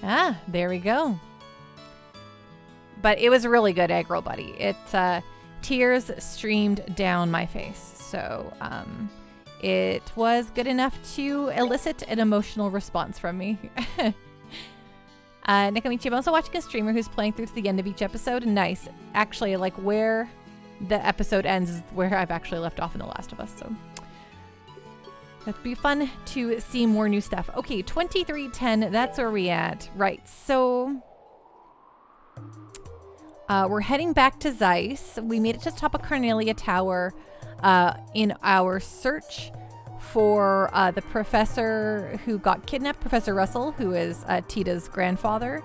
Ah, there we go. But it was a really good egg roll, buddy. It tears streamed down my face. So it was good enough to elicit an emotional response from me. Nakamichi, I'm also watching a streamer who's playing through to the end of each episode. Nice. Actually, like where the episode ends is where I've actually left off in The Last of Us. So that'd be fun to see more new stuff. Okay, 2310. That's where we at. Right. So we're heading back to Zeiss. We made it to the top of Carnelia Tower in our search for the professor who got kidnapped, Professor Russell, who is Tita's grandfather.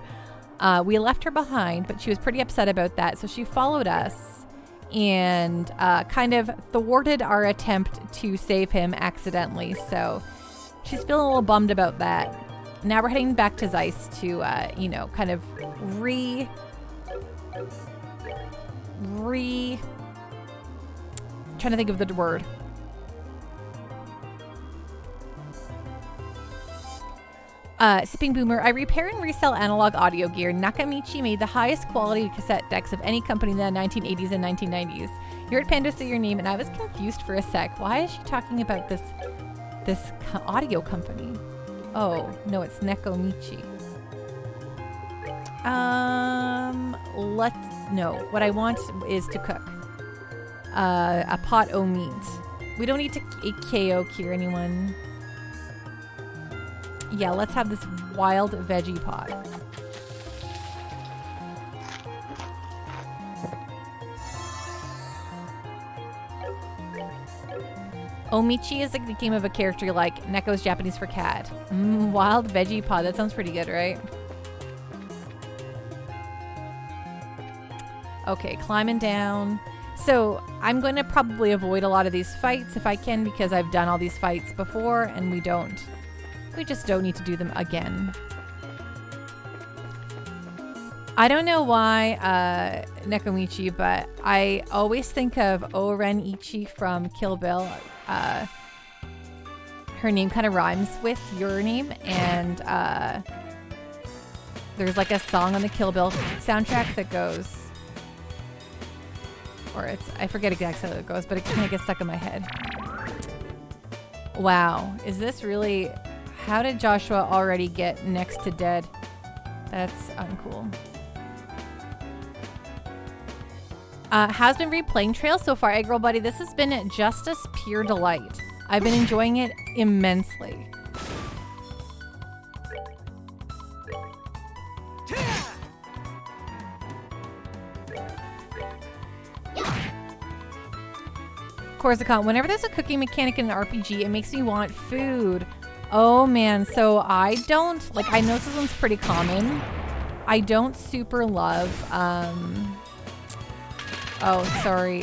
We left her behind, but she was pretty upset about that. So she followed us and kind of thwarted our attempt to save him accidentally. So she's feeling a little bummed about that. Now we're heading back to Zeiss to, kind of trying to think of the word. Sipping Boomer, I repair and resell analog audio gear. Nakamichi made the highest quality cassette decks of any company in the 1980s and 1990s. You heard Panda say your name, and I was confused for a sec. Why is she talking about this audio company? Oh, no, it's Nekomichi. No, what I want is to cook. A pot o' meat. We don't need to KO cure anyone. Yeah, let's have this wild veggie pot. Omichi is like the name of a character like Neko's Japanese for cat. Wild veggie pot. That sounds pretty good, right? Okay, climbing down. So I'm going to probably avoid a lot of these fights if I can, because I've done all these fights before and we just don't need to do them again. I don't know why, Nekomichi, but I always think of Oren Ichi from Kill Bill. Her name kind of rhymes with your name, and there's like a song on the Kill Bill soundtrack that goes, I forget exactly how it goes, but it kind of gets stuck in my head. Wow, is this really... How did Joshua already get next to dead? That's uncool. Has been replaying Trails so far, Egg Roll Buddy. This has been just a pure delight. I've been enjoying it immensely. Corsican, whenever there's a cooking mechanic in an RPG, it makes me want food. Oh man, so I don't, like, I know this one's pretty common. I don't super love, oh, sorry,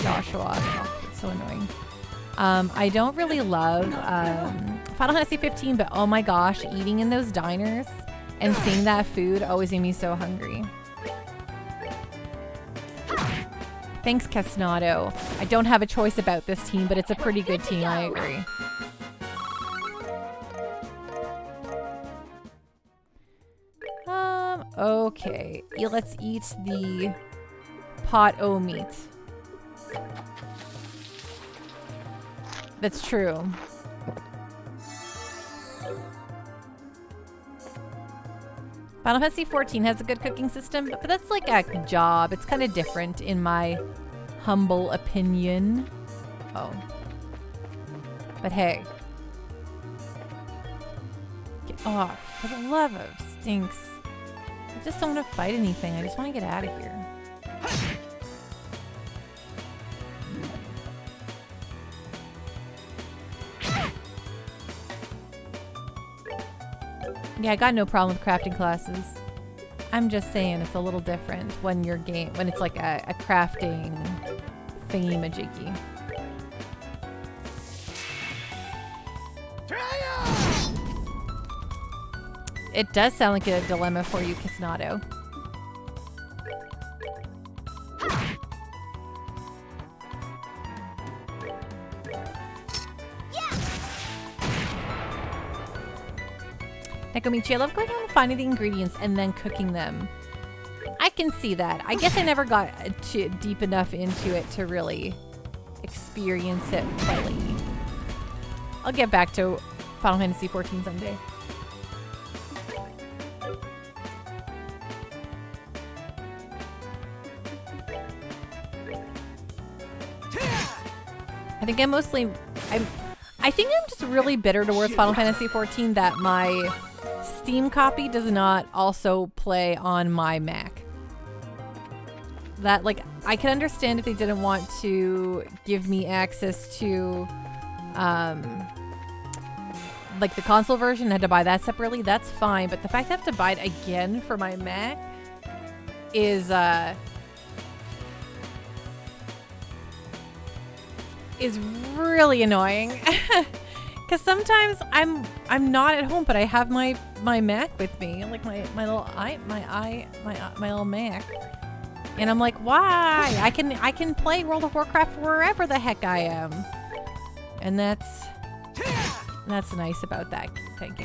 Joshua. Oh, it's so annoying. I don't really love Final Fantasy 15, but oh my gosh, eating in those diners and seeing that food always made me so hungry. Thanks, Casnado. I don't have a choice about this team, but it's a pretty good team, I agree. Okay, let's eat the pot o' meat. That's true. Final Fantasy 14 has a good cooking system, but that's like a job. It's kind of different in my humble opinion. Oh. But hey. Get off. For the love of stinks. I just don't want to fight anything. I just want to get out of here. Yeah, I got no problem with crafting classes. I'm just saying it's a little different when when it's like a crafting thingy-majiggy. It does sound like a dilemma for you, Kisnado. Nekomichi, I love going out and finding the ingredients and then cooking them. I can see that. I guess I never got deep enough into it to really experience it fully. I'll get back to Final Fantasy XIV someday. I think I think I'm just really bitter towards Final Fantasy XIV that my Steam copy does not also play on my Mac. That, like, I can understand if they didn't want to give me access to, like, the console version, I had to buy that separately, that's fine. But the fact that I have to buy it again for my Mac is really annoying. Because sometimes I'm not at home, but I have my Mac with me, like my little Mac, and I'm like, why? I can play World of Warcraft wherever the heck I am, and that's nice about that game.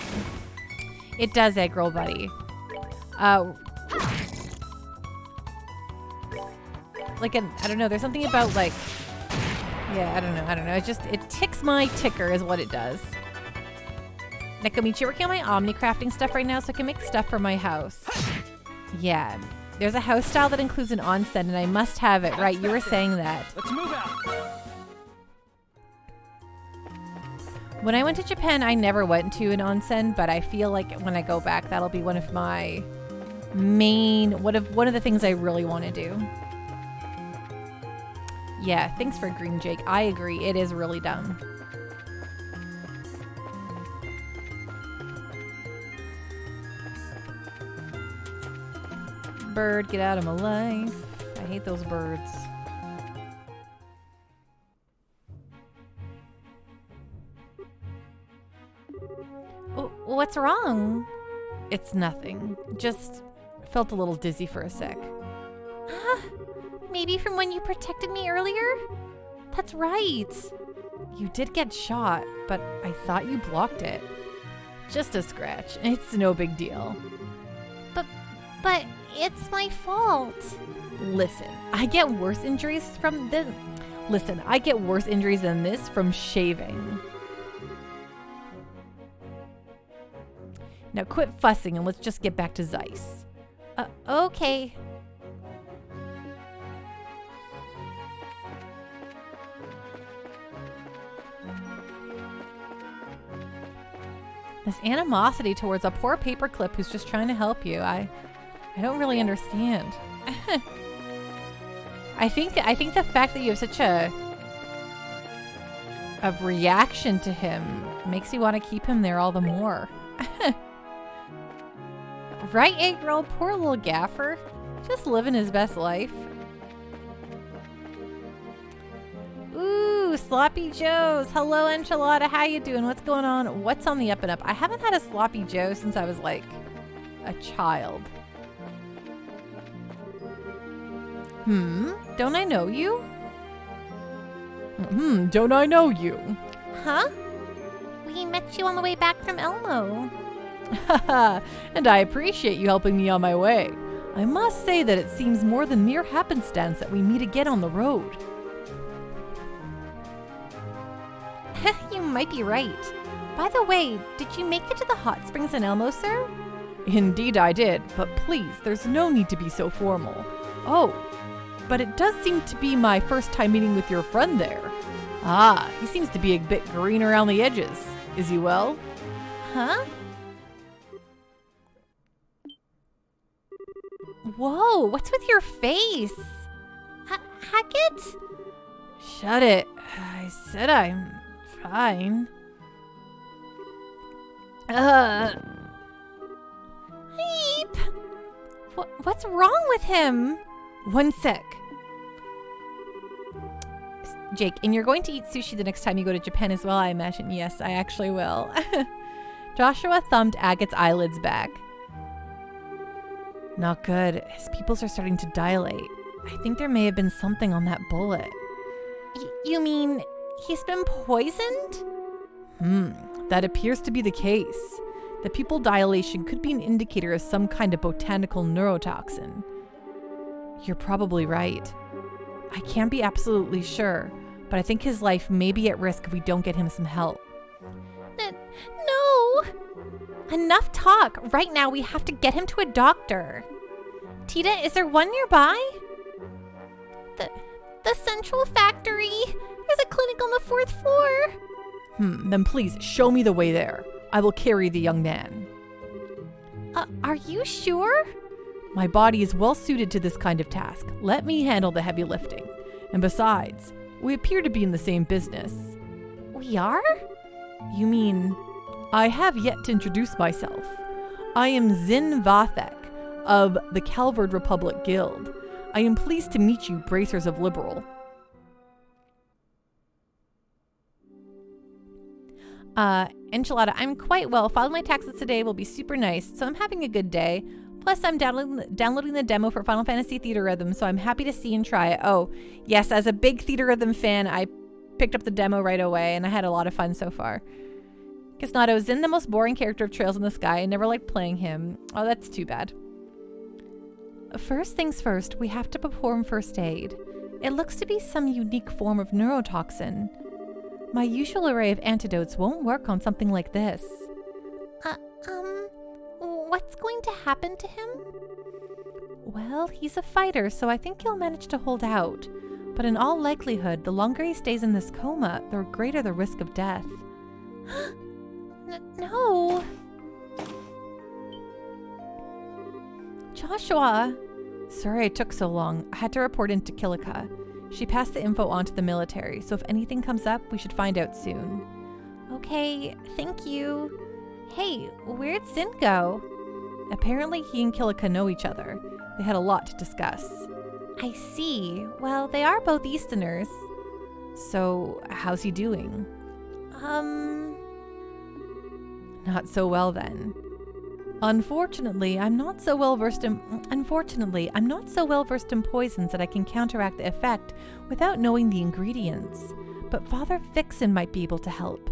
It does, egg roll buddy. Like I don't know. There's something about like. Yeah, I don't know. It ticks my ticker is what it does. Nekomichi, working on my Omni crafting stuff right now so I can make stuff for my house. Yeah, there's a house style that includes an onsen and I must have it. Right, you were saying that. Let's move out. When I went to Japan, I never went to an onsen, but I feel like when I go back, that'll be one of my one of the things I really want to do. Yeah, thanks for agreeing, Jake. I agree. It is really dumb. Bird, get out of my life. I hate those birds. Oh, what's wrong? It's nothing. Just felt a little dizzy for a sec. Maybe from when you protected me earlier? That's right. You did get shot, but I thought you blocked it. Just a scratch. It's no big deal. But it's my fault. Listen, I get worse injuries than this from shaving. Now quit fussing and let's just get back to Zeiss. Okay. This animosity towards a poor paperclip who's just trying to help you, I don't really understand. I think the fact that you have such a reaction to him makes you want to keep him there all the more. Right, egg roll? Poor little gaffer. Just living his best life. Ooh, Sloppy Joe's. Hello, Enchilada. How you doing? What's going on? What's on the up and up? I haven't had a Sloppy Joe since I was like a child. Don't I know you? Don't I know you? Huh? We met you on the way back from Elmo. Haha, and I appreciate you helping me on my way. I must say that it seems more than mere happenstance that we meet again on the road. You might be right. By the way, did you make it to the hot springs in Elmo, sir? Indeed I did, but please, there's no need to be so formal. Oh, but it does seem to be my first time meeting with your friend there. Ah, he seems to be a bit green around the edges. Is he well? Huh? Whoa, what's with your face? Hackett? Shut it. I said I'm fine. Heep! What's wrong with him? One sec. Jake, and you're going to eat sushi the next time you go to Japan as well, I imagine. Yes, I actually will. Joshua thumbed Agate's eyelids back. Not good. His pupils are starting to dilate. I think there may have been something on that bullet. You mean he's been poisoned? That appears to be the case. The pupil dilation could be an indicator of some kind of botanical neurotoxin. You're probably right. I can't be absolutely sure, but I think his life may be at risk if we don't get him some help. No! Enough talk. Right now we have to get him to a doctor. Tita, is there one nearby? The central factory. There's a clinic on the 4th floor. Then please show me the way there. I will carry the young man. Are you sure? My body is well suited to this kind of task. Let me handle the heavy lifting. And besides, we appear to be in the same business. We are? You mean, I have yet to introduce myself. I am Zin Vathek of the Calvard Republic Guild. I am pleased to meet you, bracers of liberal. Enchilada, I'm quite well. Filed my taxes today, will be super nice, so I'm having a good day. Plus, I'm downloading the demo for Final Fantasy Theatrhythm, so I'm happy to see and try it. Oh, yes, as a big Theatrhythm fan, I picked up the demo right away, and I had a lot of fun so far. Kisnado is the most boring character of Trails in the Sky. I never liked playing him. Oh, that's too bad. First things first, we have to perform first aid. It looks to be some unique form of neurotoxin. My usual array of antidotes won't work on something like this. What's going to happen to him? Well, he's a fighter, so I think he'll manage to hold out. But in all likelihood, the longer he stays in this coma, the greater the risk of death. No! Joshua! Sorry it took so long. I had to report into Kilika. She passed the info on to the military, so if anything comes up, we should find out soon. Okay, thank you. Hey, where'd Zin go? Apparently he and Kilika know each other. They had a lot to discuss. I see. Well, they are both Easterners. So, how's he doing? Not so well then. Unfortunately, I'm not so well versed in poisons that I can counteract the effect without knowing the ingredients. But Father Vixen might be able to help.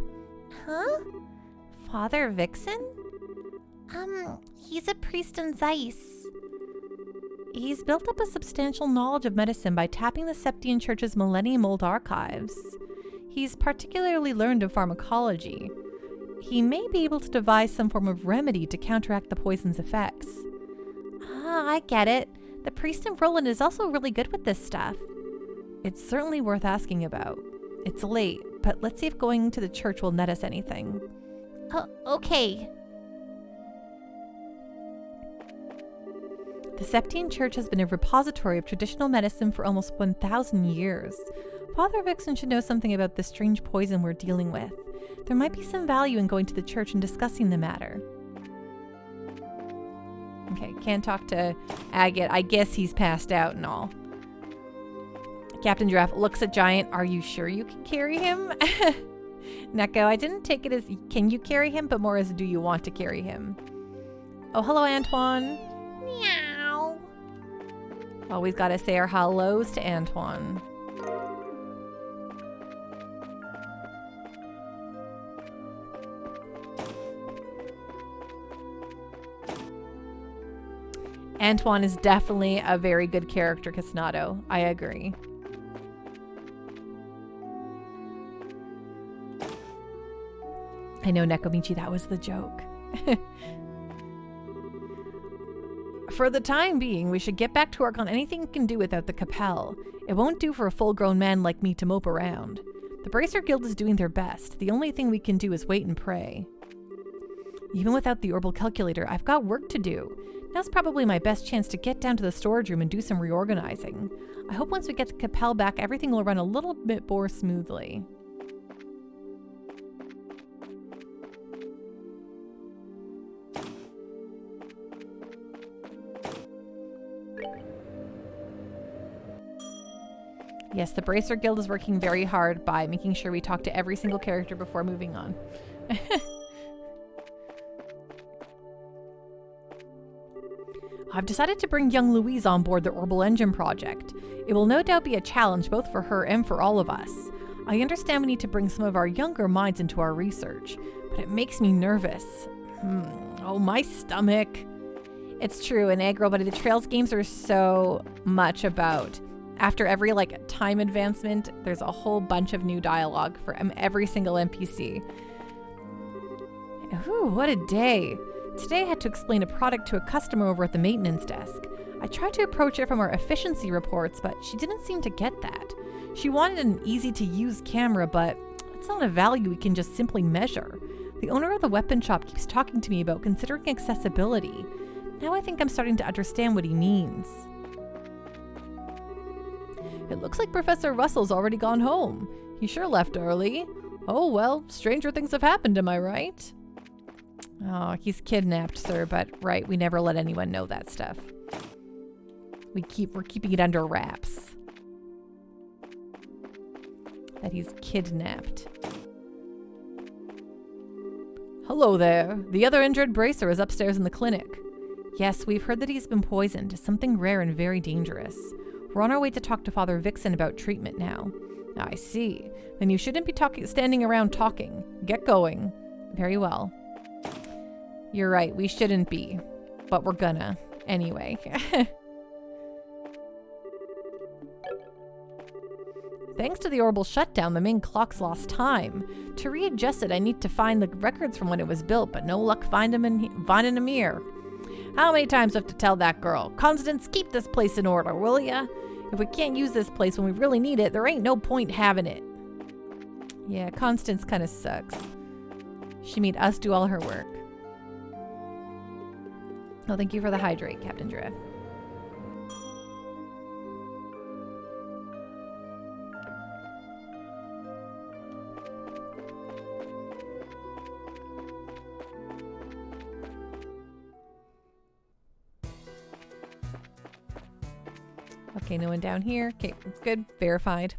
Huh? Father Vixen? He's a priest in Zeiss. He's built up a substantial knowledge of medicine by tapping the Septian Church's millennium-old archives. He's particularly learned of pharmacology. He may be able to devise some form of remedy to counteract the poison's effects. Ah, I get it. The priest in Roland is also really good with this stuff. It's certainly worth asking about. It's late, but let's see if going to the church will net us anything. Okay. The Septian Church has been a repository of traditional medicine for almost 1,000 years. Father Vixen should know something about the strange poison we're dealing with. There might be some value in going to the church and discussing the matter. Okay, can't talk to Agate. I guess he's passed out and all. Captain Giraffe looks at Giant. Are you sure you can carry him? Neko, I didn't take it as can you carry him, but more as do you want to carry him? Oh, hello, Antoine. Meow. Always gotta say our hellos to Antoine. Antoine is definitely a very good character, Casnado. I agree. I know, Nekomichi, that was the joke. For the time being, we should get back to work on anything we can do without the Capel. It won't do for a full-grown man like me to mope around. The Bracer Guild is doing their best. The only thing we can do is wait and pray. Even without the orbital calculator, I've got work to do. Now's probably my best chance to get down to the storage room and do some reorganizing. I hope once we get the Capel back, everything will run a little bit more smoothly. Yes, the Bracer Guild is working very hard by making sure we talk to every single character before moving on. I've decided to bring young Louise on board the Orbital Engine project. It will no doubt be a challenge both for her and for all of us. I understand we need to bring some of our younger minds into our research, but it makes me nervous. Oh, my stomach. It's true, in Aggro Buddy, the Trails games are so much about, after every like time advancement, there's a whole bunch of new dialogue for every single NPC. Ooh, what a day. Today I had to explain a product to a customer over at the maintenance desk. I tried to approach her from our efficiency reports, but she didn't seem to get that. She wanted an easy-to-use camera, but it's not a value we can just simply measure. The owner of the weapon shop keeps talking to me about considering accessibility. Now I think I'm starting to understand what he means. It looks like Professor Russell's already gone home. He sure left early. Oh well, stranger things have happened, am I right? Oh, he's kidnapped, sir, but right, we never let anyone know that stuff. We're keeping it under wraps. That he's kidnapped. Hello there. The other injured bracer is upstairs in the clinic. Yes, we've heard that he's been poisoned, something rare and very dangerous. We're on our way to talk to Father Vixen about treatment now. I see. Then you shouldn't be standing around talking. Get going. Very well. You're right, we shouldn't be. But we're gonna. Anyway. Thanks to the orbital shutdown, the main clock's lost time. To readjust it, I need to find the records from when it was built, but no luck finding them here. How many times do I have to tell that girl? Constance, keep this place in order, will ya? If we can't use this place when we really need it, there ain't no point having it. Yeah, Constance kind of sucks. She made us do all her work. Oh, thank you for the hydrate, Captain Drift. Okay, no one down here. Okay, good. Verified.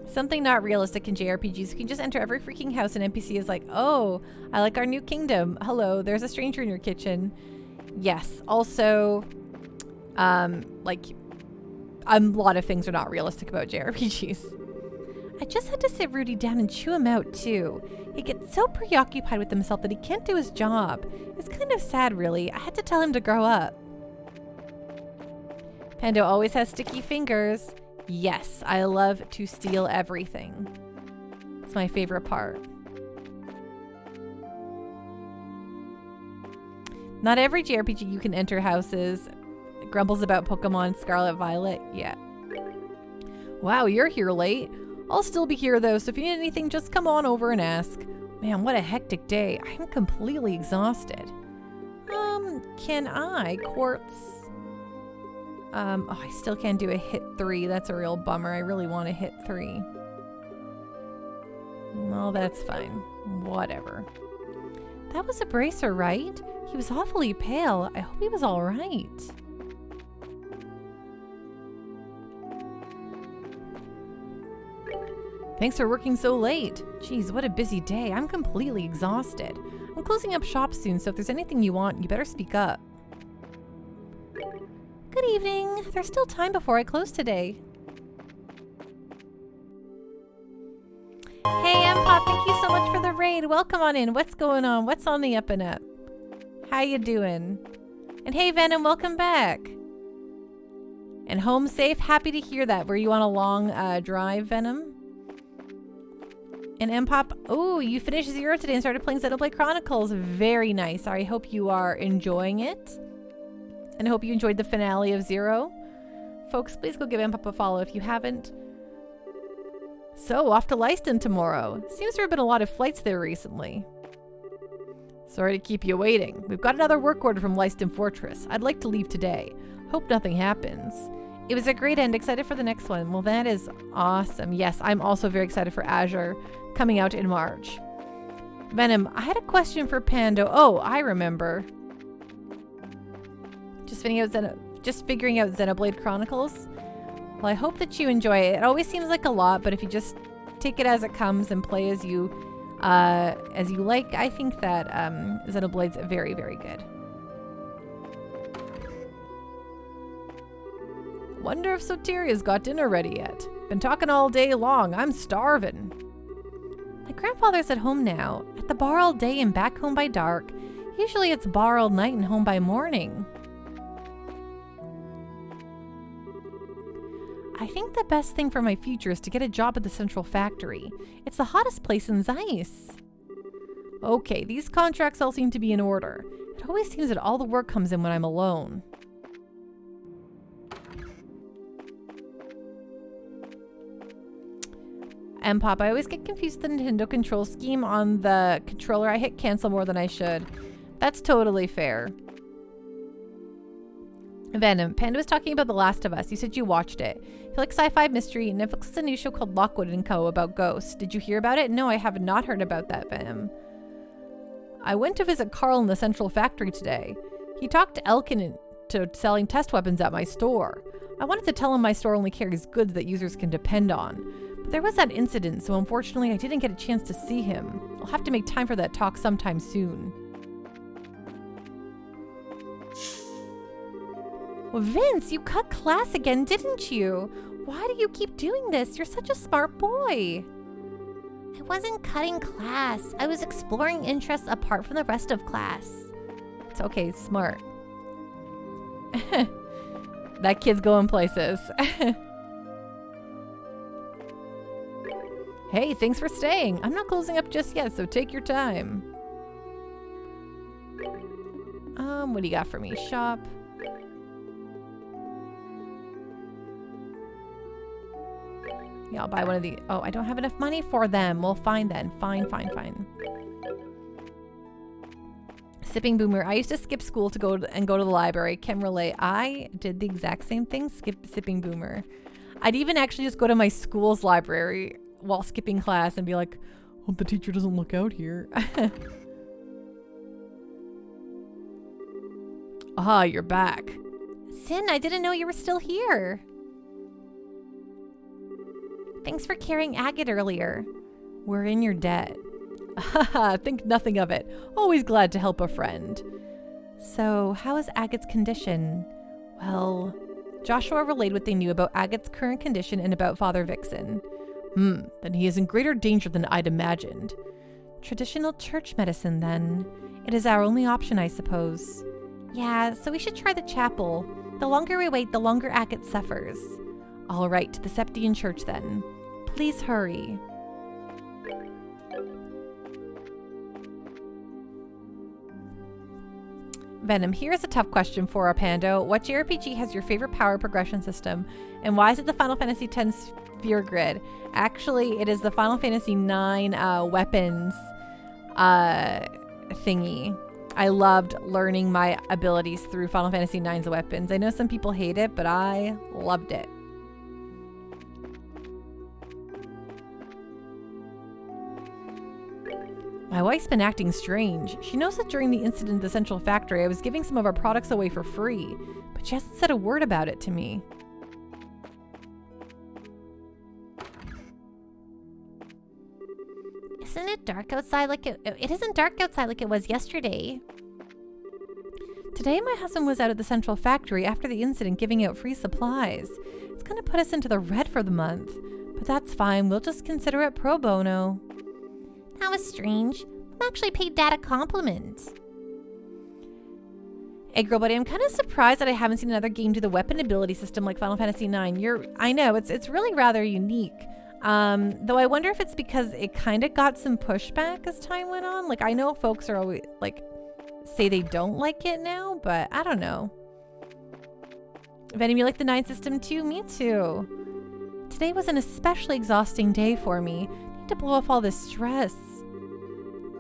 Something not realistic in JRPGs. You can just enter every freaking house and NPC is like, oh, I like our new kingdom. Hello, there's a stranger in your kitchen. Yes. Also, like, a lot of things are not realistic about JRPGs. I just had to sit Rudy down and chew him out, too. He gets so preoccupied with himself that he can't do his job. It's kind of sad, really. I had to tell him to grow up. Pando always has sticky fingers. Yes, I love to steal everything. It's my favorite part. Not every JRPG you can enter houses. Grumbles about Pokemon Scarlet Violet. Yeah. Wow, you're here late. I'll still be here though, so if you need anything, just come on over and ask. Man, what a hectic day. I'm completely exhausted. Can I quartz? Oh, I still can't do a hit 3. That's a real bummer. I really want to hit 3. No, that's fine. Whatever. That was a bracer, right? He was awfully pale. I hope he was all right. Thanks for working so late. Jeez, what a busy day. I'm completely exhausted. I'm closing up shop soon, so if there's anything you want, you better speak up. Good evening. There's still time before I close today. Hey, Pop, thank you so much for the raid. Welcome on in. What's going on? What's on the up and up? How you doing? And hey, Venom, welcome back. And home safe. Happy to hear that. Were you on a long drive, Venom? And Mpop, oh, you finished Zero today and started playing Xenoblade Chronicles. Very nice. I hope you are enjoying it. And I hope you enjoyed the finale of Zero. Folks, please go give Mpop a follow if you haven't. So, off to Leiston tomorrow. Seems there have been a lot of flights there recently. Sorry to keep you waiting. We've got another work order from Leiston Fortress. I'd like to leave today. Hope nothing happens. It was a great end. Excited for the next one. Well, that is awesome. Yes, I'm also very excited for Azure coming out in March. Venom, I had a question for Pando. Oh, I remember. Just figuring out Xenoblade Chronicles. Well, I hope that you enjoy it. It always seems like a lot, but if you just take it as it comes and play as you like, I think that Xenoblade's very, very good. Wonder if Soteria's got dinner ready yet. Been talking all day long. I'm starving. My grandfather's at home now. At the bar all day and back home by dark. Usually it's bar all night and home by morning. I think the best thing for my future is to get a job at the Central Factory. It's the hottest place in Zeiss. Okay, these contracts all seem to be in order. It always seems that all the work comes in when I'm alone. And Pop, I always get confused with the Nintendo control scheme on the controller. I hit cancel more than I should. That's totally fair. Venom, Panda was talking about The Last of Us. You said you watched it. You like sci-fi mystery, and Netflix has a new show called Lockwood & Co. about ghosts. Did you hear about it? No, I have not heard about that, Venom. I went to visit Carl in the Central Factory today. He talked Elkin into selling test weapons at my store. I wanted to tell him my store only carries goods that users can depend on. But there was that incident, so unfortunately I didn't get a chance to see him. I'll have to make time for that talk sometime soon. Well, Vince, you cut class again, didn't you? Why do you keep doing this? You're such a smart boy. I wasn't cutting class. I was exploring interests apart from the rest of class. It's okay, smart. That kid's going places. Hey, thanks for staying. I'm not closing up just yet, so take your time. What do you got for me? Shop. Yeah, I'll buy one of the... Oh, I don't have enough money for them. Well, fine then. Fine. Sipping Boomer. I used to skip school to go to the library. Can relate. I did the exact same thing. Sipping Boomer. I'd even actually just go to my school's library while skipping class and be like, hope the teacher doesn't look out here. Ah, you're back. Sin, I didn't know you were still here. Thanks for carrying Agate earlier. We're in your debt. Haha, think nothing of it. Always glad to help a friend. So, how is Agate's condition? Well, Joshua relayed what they knew about Agate's current condition and about Father Vixen. Then he is in greater danger than I'd imagined. Traditional church medicine, then. It is our only option, I suppose. Yeah, so we should try the chapel. The longer we wait, the longer Agate suffers. All right, to the Septian Church, then. Please hurry. Venom, here's a tough question for our Pando. What JRPG has your favorite power progression system? And why is it the Final Fantasy X Sphere Grid? Actually, it is the Final Fantasy IX weapons thingy. I loved learning my abilities through Final Fantasy IX's weapons. I know some people hate it, but I loved it. My wife's been acting strange. She knows that during the incident at the Central Factory, I was giving some of our products away for free, but she hasn't said a word about it to me. Isn't it dark outside like it isn't dark outside like it was yesterday? Today my husband was out at the Central Factory after the incident giving out free supplies. It's gonna put us into the red for the month, but that's fine. We'll just consider it pro bono. That was strange. I'm actually paid Dad a compliment. Hey girl buddy, I'm kind of surprised that I haven't seen another game do the weapon ability system like Final Fantasy IX. I know, it's really rather unique. Though I wonder if it's because it kind of got some pushback as time went on. Like, I know folks are always, like, say they don't like it now, but I don't know. Venom, you like the 9 system too? Me too. Today was an especially exhausting day for me. I need to blow off all this stress.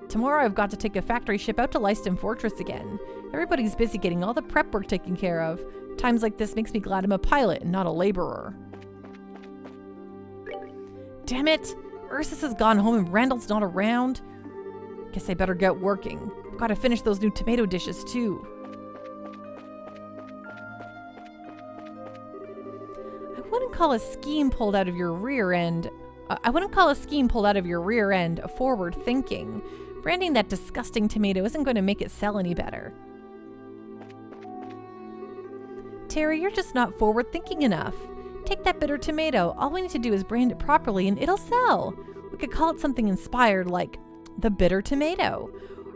Tomorrow I've got to take a factory ship out to Leiston Fortress again. Everybody's busy getting all the prep work taken care of. Times like this makes me glad I'm a pilot and not a laborer. Damn it! Ursus has gone home and Randall's not around. Guess I better get working. I've got to finish those new tomato dishes too. I wouldn't call a scheme pulled out of your rear end forward thinking. Branding that disgusting tomato isn't going to make it sell any better. Terry, you're just not forward-thinking enough. Take that bitter tomato. All we need to do is brand it properly and it'll sell. We could call it something inspired like the bitter tomato.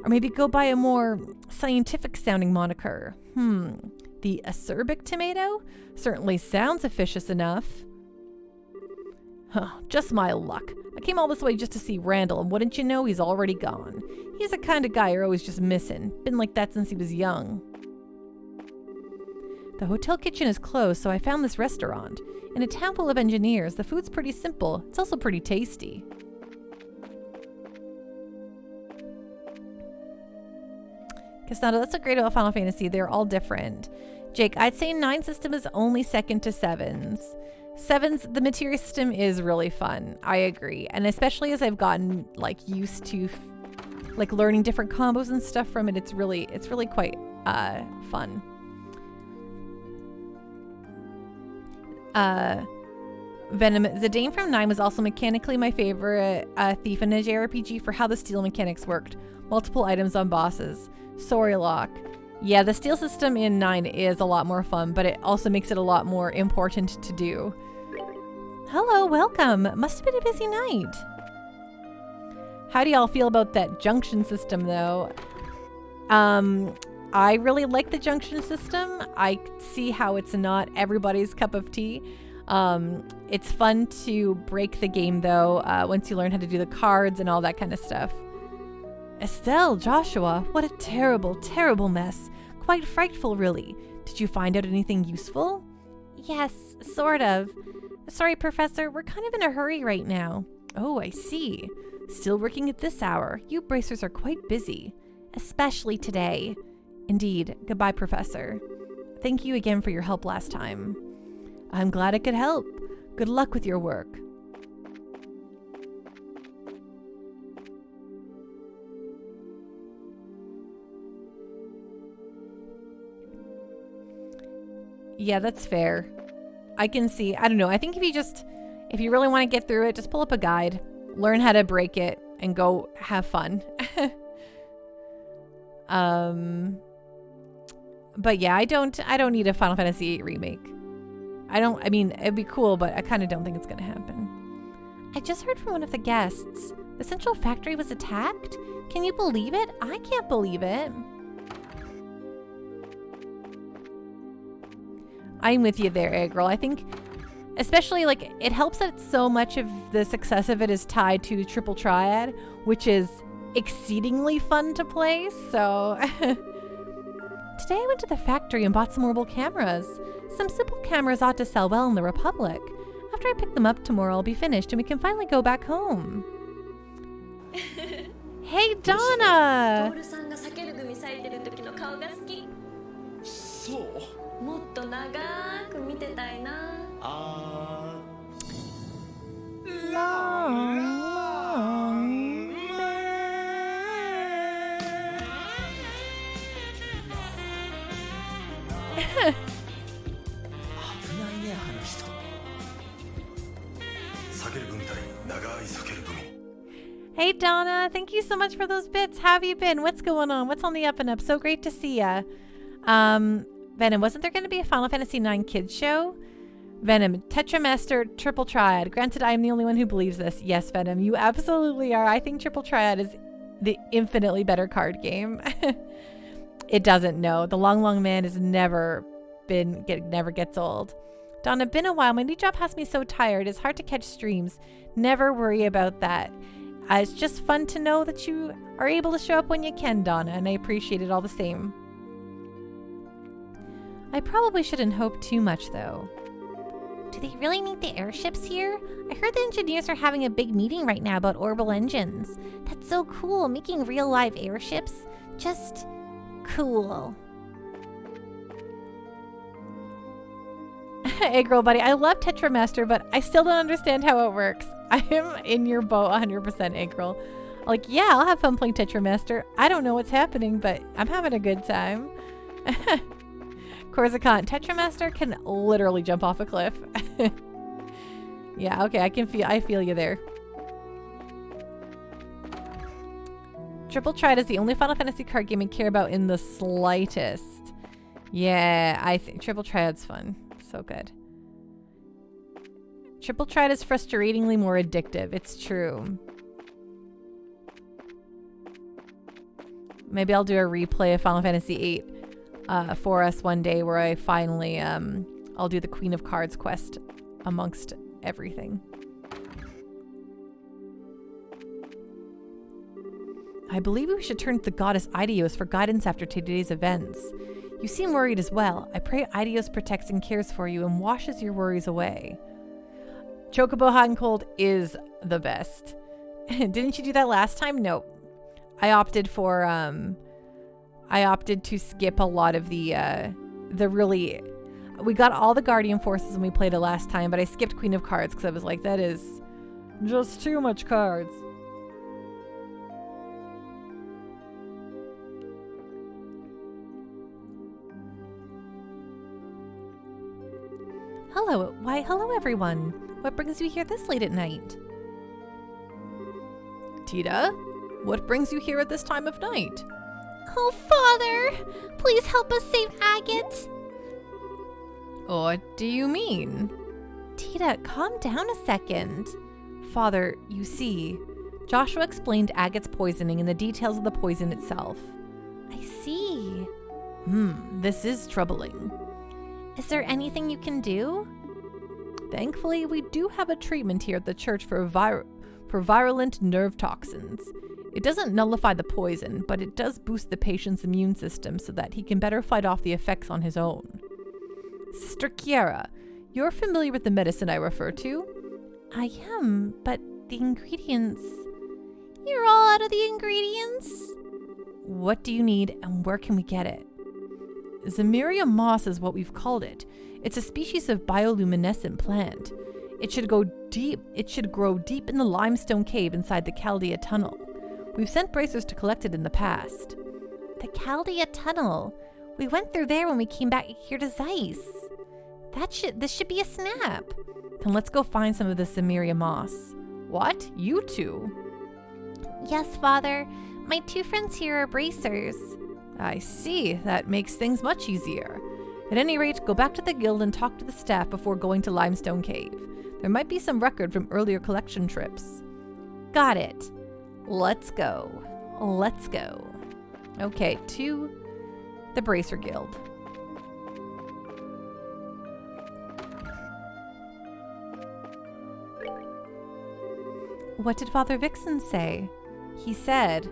Or maybe go by a more scientific-sounding moniker. The acerbic tomato? Certainly sounds officious enough. Huh, just my luck. I came all this way just to see Randall, and wouldn't you know, he's already gone. He's the kind of guy you're always just missing. Been like that since he was young. The hotel kitchen is closed, so I found this restaurant. In a town full of engineers, the food's pretty simple. It's also pretty tasty. Cassandra, that's so great about Final Fantasy. They're all different. Jake, I'd say 9 system is only second to 7's. 7's, the materia system is really fun. I agree. And especially as I've gotten like used to like learning different combos and stuff from it, it's really quite fun. Venom, Zidane from 9 was also mechanically my favorite thief in a JRPG for how the steal mechanics worked. Multiple items on bosses. Sorry, Lock. Yeah, the steal system in 9 is a lot more fun, but it also makes it a lot more important to do. Hello, welcome. Must have been a busy night. How do y'all feel about that junction system, though? I really like the junction system. I see how it's not everybody's cup of tea. It's fun to break the game, though, once you learn how to do the cards and all that kind of stuff. Estelle, Joshua, what a terrible, terrible mess. Quite frightful, really. Did you find out anything useful? Yes, sort of. Sorry, Professor, we're kind of in a hurry right now. Oh, I see. Still working at this hour. You bracers are quite busy. Especially today. Indeed. Goodbye, Professor. Thank you again for your help last time. I'm glad I could help. Good luck with your work. Yeah, that's fair. I can see. I don't know. I think if you really want to get through it, just pull up a guide, learn how to break it, and go have fun. But yeah, I don't need a Final Fantasy VIII remake. I mean, it'd be cool, but I kind of don't think it's going to happen. I just heard from one of the guests. The central factory was attacked? Can you believe it? I can't believe it. I'm with you there, Agril. I think, especially, like, it helps that so much of the success of it is tied to Triple Triad, which is exceedingly fun to play, so... Today I went to the factory and bought some mobile cameras. Some simple cameras ought to sell well in the Republic. After I pick them up tomorrow, I'll be finished and we can finally go back home. Hey, Donna! Hey Donna, thank you so much for those bits. How have you been? What's going on? What's on the up and up? So great to see ya. Venom, wasn't there going to be a Final Fantasy IX kids show? Venom, Tetramaster, Triple Triad. Granted, I am the only one who believes this. Yes, Venom, you absolutely are. I think Triple Triad is the infinitely better card game. It doesn't know. The Long Long Man has never gets old. Donna, been a while. My new job has me so tired. It's hard to catch streams. Never worry about that. It's just fun to know that you are able to show up when you can, Donna, and I appreciate it all the same. I probably shouldn't hope too much, though. Do they really need the airships here? I heard the engineers are having a big meeting right now about orbital engines. That's so cool, making real live airships. Just cool. Hey girl buddy, I love Tetramaster, but I still don't understand how it works. I am in your boat 100%, Agril. Like, yeah, I'll have fun playing Tetramaster. I don't know what's happening, but I'm having a good time. Corsican, Tetramaster can literally jump off a cliff. Yeah, okay, I feel you there. Triple Triad is the only Final Fantasy card game I care about in the slightest. Yeah, I think triple triad's fun. So good. Triple triad is frustratingly more addictive. It's true. Maybe I'll do a replay of Final Fantasy VIII for us one day where I finally, I'll do the Queen of Cards quest amongst everything. I believe we should turn to the goddess Aidios for guidance after today's events. You seem worried as well. I pray Aidios protects and cares for you and washes your worries away. Chocobo Hot and Cold is the best. Didn't you do that last time? Nope. I opted to skip a lot of the really... We got all the Guardian Forces when we played it last time, but I skipped Queen of Cards because I was like, that is just too much cards. Hello. Why, hello everyone. What brings you here this late at night? Tita, what brings you here at this time of night? Oh, Father! Please help us save Agate! What do you mean? Tita, calm down a second. Father, you see, Joshua explained Agate's poisoning and the details of the poison itself. I see. This is troubling. Is there anything you can do? Thankfully, we do have a treatment here at the church for virulent nerve toxins. It doesn't nullify the poison, but it does boost the patient's immune system so that he can better fight off the effects on his own. Sister Kiara, you're familiar with the medicine I refer to? I am, but the ingredients... You're all out of the ingredients? What do you need and where can we get it? Zemeria moss is what we've called it. It's a species of bioluminescent plant. It should grow deep in the limestone cave inside the Chaldea tunnel. We've sent bracers to collect it in the past. The Chaldea tunnel? We went through there when we came back here to Zeiss. This should be a snap. Then let's go find some of the Zemeria moss. What? You two? Yes, Father. My two friends here are bracers. I see. That makes things much easier. At any rate, go back to the guild and talk to the staff before going to Limestone Cave. There might be some record from earlier collection trips. Got it. Let's go. Let's go. Okay, to the Bracer Guild. What did Father Vixen say? He said...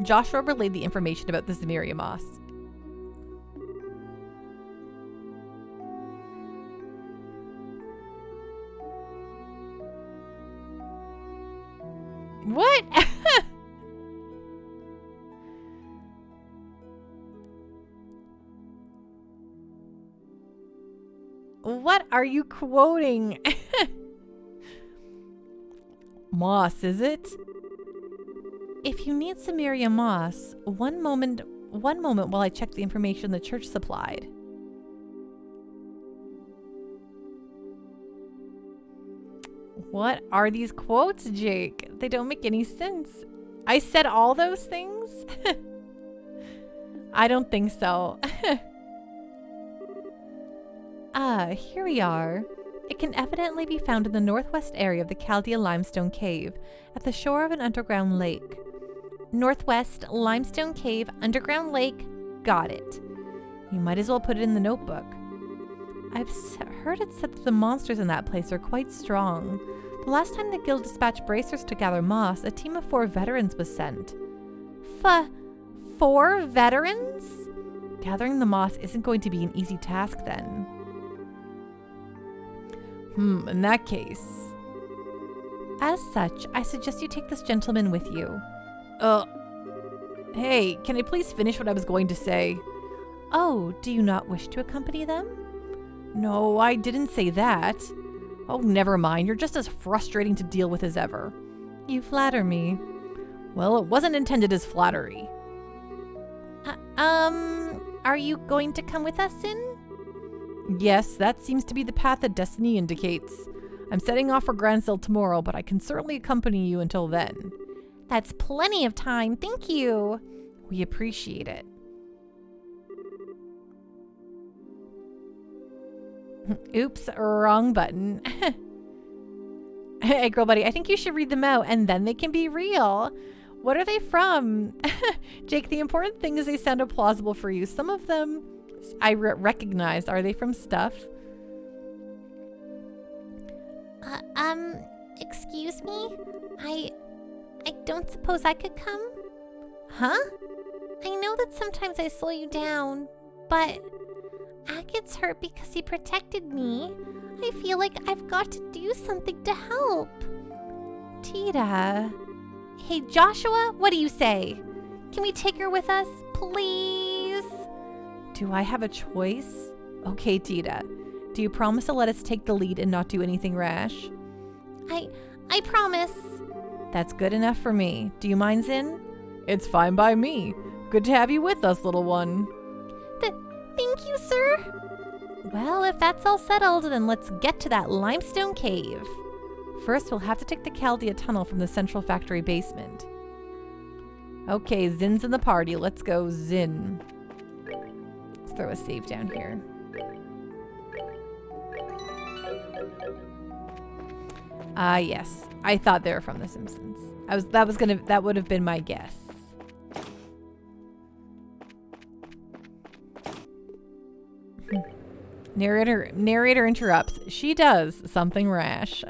Joshua relayed the information about the Zemeria moss. What? What are you quoting? Moss, is it? If you need Zemeria moss, one moment while I check the information the church supplied. What are these quotes, Jake? They don't make any sense. I said all those things? I don't think so. Here we are. It can evidently be found in the northwest area of the Chaldea Limestone Cave, at the shore of an underground lake. Northwest Limestone Cave, underground lake. Got it. You might as well put it in the notebook. I've heard it said that the monsters in that place are quite strong. The last time the guild dispatched bracers to gather moss, a team of 4 veterans was sent. 4 veterans? Gathering the moss isn't going to be an easy task then. In that case. As such, I suggest you take this gentleman with you. Hey, can I please finish what I was going to say? Oh, do you not wish to accompany them? No, I didn't say that. Oh, never mind. You're just as frustrating to deal with as ever. You flatter me. Well, it wasn't intended as flattery. Are you going to come with us in? Yes, that seems to be the path that destiny indicates. I'm setting off for Grandsale tomorrow, but I can certainly accompany you until then. That's plenty of time. Thank you. We appreciate it. Oops, wrong button. Hey, girl buddy, I think you should read them out and then they can be real. What are they from? Jake, the important thing is they sounded plausible for you. Some of them I recognized. Are they from stuff? Excuse me? I don't suppose I could come? Huh? I know that sometimes I slow you down, but Agat's hurt because he protected me. I feel like I've got to do something to help. Tita. Hey, Joshua, what do you say? Can we take her with us, please? Do I have a choice? Okay, Tita. Do you promise to let us take the lead and not do anything rash? I promise. That's good enough for me. Do you mind, Zin? It's fine by me. Good to have you with us, little one. Thank you, sir. Well, if that's all settled, then let's get to that limestone cave. First, we'll have to take the Chaldea tunnel from the central factory basement. Okay, Zin's in the party. Let's go, Zin. Let's throw a save down here. Yes. I thought they were from The Simpsons. That would have been my guess. Narrator interrupts. She does something rash.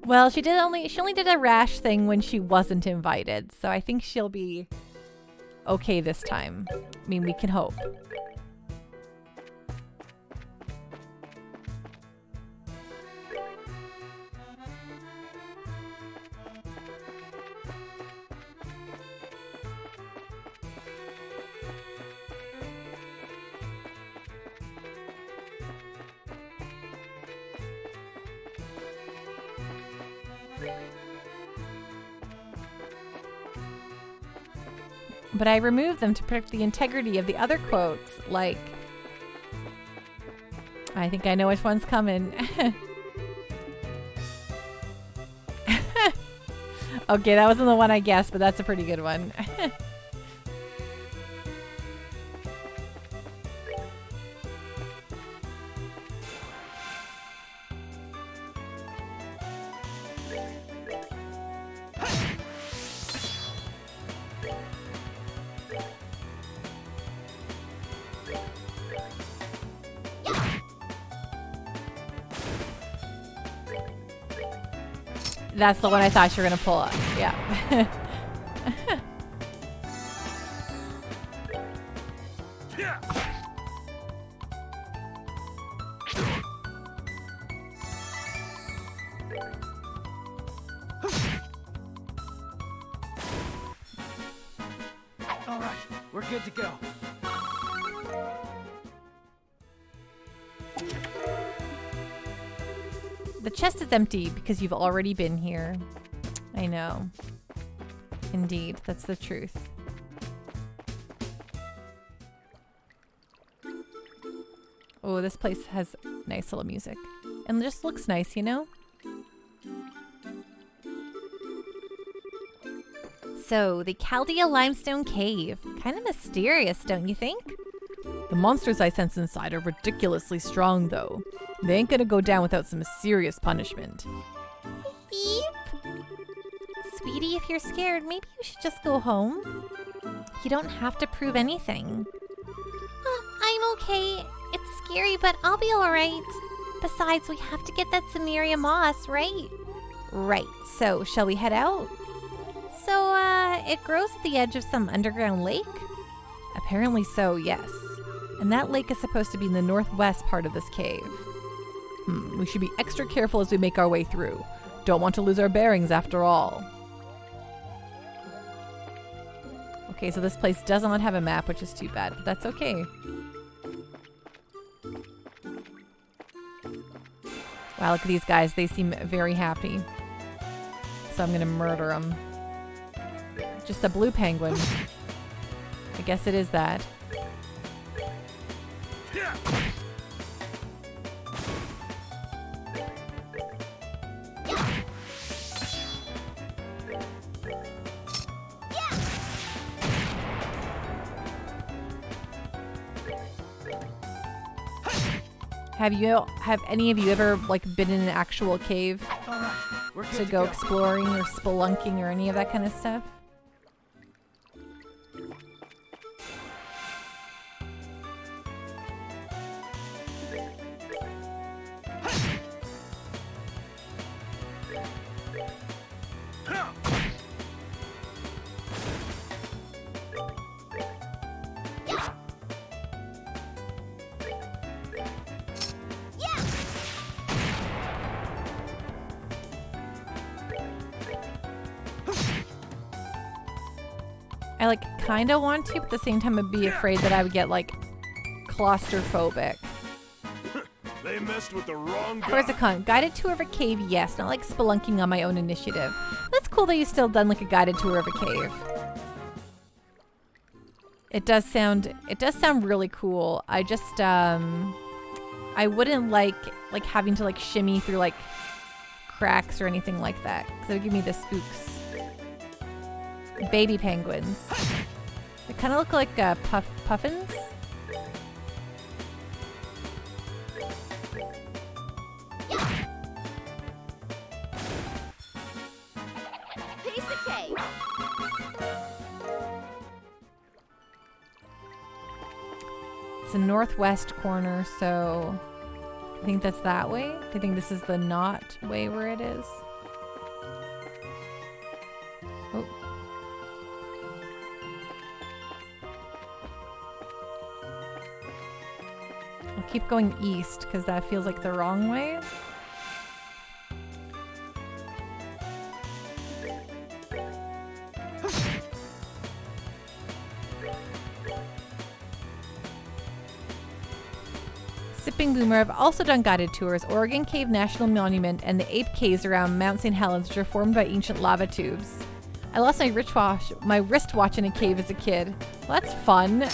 Well, she only did a rash thing when she wasn't invited, so I think she'll be okay this time. I mean, we can hope. But I removed them to protect the integrity of the other quotes, like, I think I know which one's coming. Okay, that wasn't the one I guessed, but that's a pretty good one. That's the one I thought you were going to pull up. Yeah. All right, we're good to go. The chest is empty because you've already been here. I know. Indeed, that's the truth. Oh, this place has nice little music. And just looks nice, you know? So, the Chaldea Limestone Cave. Kind of mysterious, don't you think? The monsters I sense inside are ridiculously strong, though. They ain't gonna go down without some serious punishment. Beep. Sweetie, if you're scared, maybe you should just go home. You don't have to prove anything. I'm okay. It's scary, but I'll be alright. Besides, we have to get that Samaria moss, right? Right. So, shall we head out? So, it grows at the edge of some underground lake? Apparently so, yes. And that lake is supposed to be in the northwest part of this cave. We should be extra careful as we make our way through. Don't want to lose our bearings after all. Okay, so this place does not have a map, which is too bad, but that's okay. Wow, look at these guys. They seem very happy. So I'm gonna murder them. Just a blue penguin. I guess it is that. Have any of you ever like been in an actual cave All right, we're good to go exploring or spelunking or any of that kind of stuff? I like kind of want to, but at the same time I'd be afraid that I would get like claustrophobic. They messed with the wrong guy. Pros and cons. Guided tour of a cave, yes. Not like spelunking on my own initiative. That's cool that you've still done like a guided tour of a cave. It does sound really cool. I just I wouldn't like having to like shimmy through like cracks or anything like that, because it would give me the spooks. Baby penguins. They kind of look like puffins. Piece of cake. It's a northwest corner, so I think that's that way. I think this is the not way where it is. Oh. I'll keep going east because that feels like the wrong way. Sipping Boomer. I've also done guided tours, Oregon Cave National Monument, and the Ape Caves around Mount St. Helens, which are formed by ancient lava tubes. I lost my wristwatch in a cave as a kid. Well, that's fun.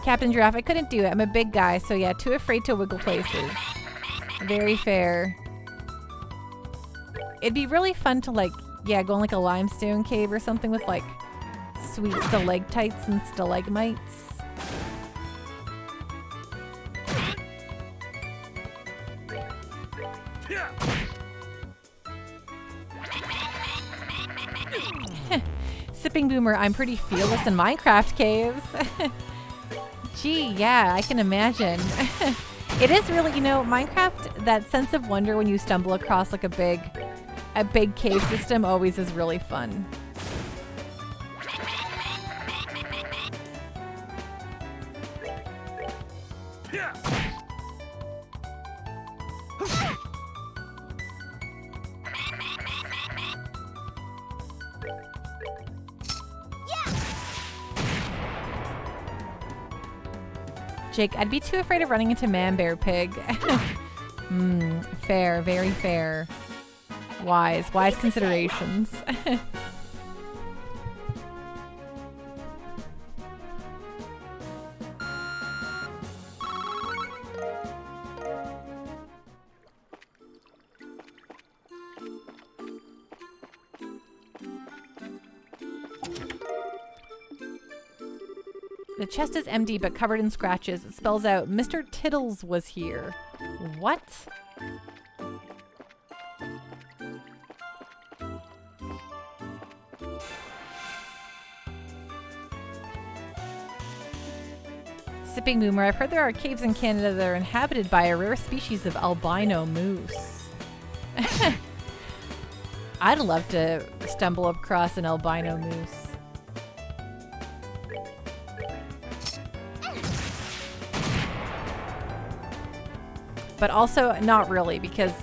Captain Giraffe, I couldn't do it. I'm a big guy, so yeah, too afraid to wiggle places. Very fair. It'd be really fun to like, yeah, go in like a limestone cave or something with like sweet stalactites and stalagmites. Sipping Boomer, I'm pretty fearless in Minecraft caves. Gee, yeah, I can imagine. It is really, you know, Minecraft, that sense of wonder when you stumble across like a big cave system always is really fun. Jake, I'd be too afraid of running into Man Bear Pig. Fair, very fair. Wise considerations. The chest is empty but covered in scratches. It spells out, Mr. Tittles was here. What? Sipping Boomer, I've heard there are caves in Canada that are inhabited by a rare species of albino moose. I'd love to stumble across an albino moose. But also not really, because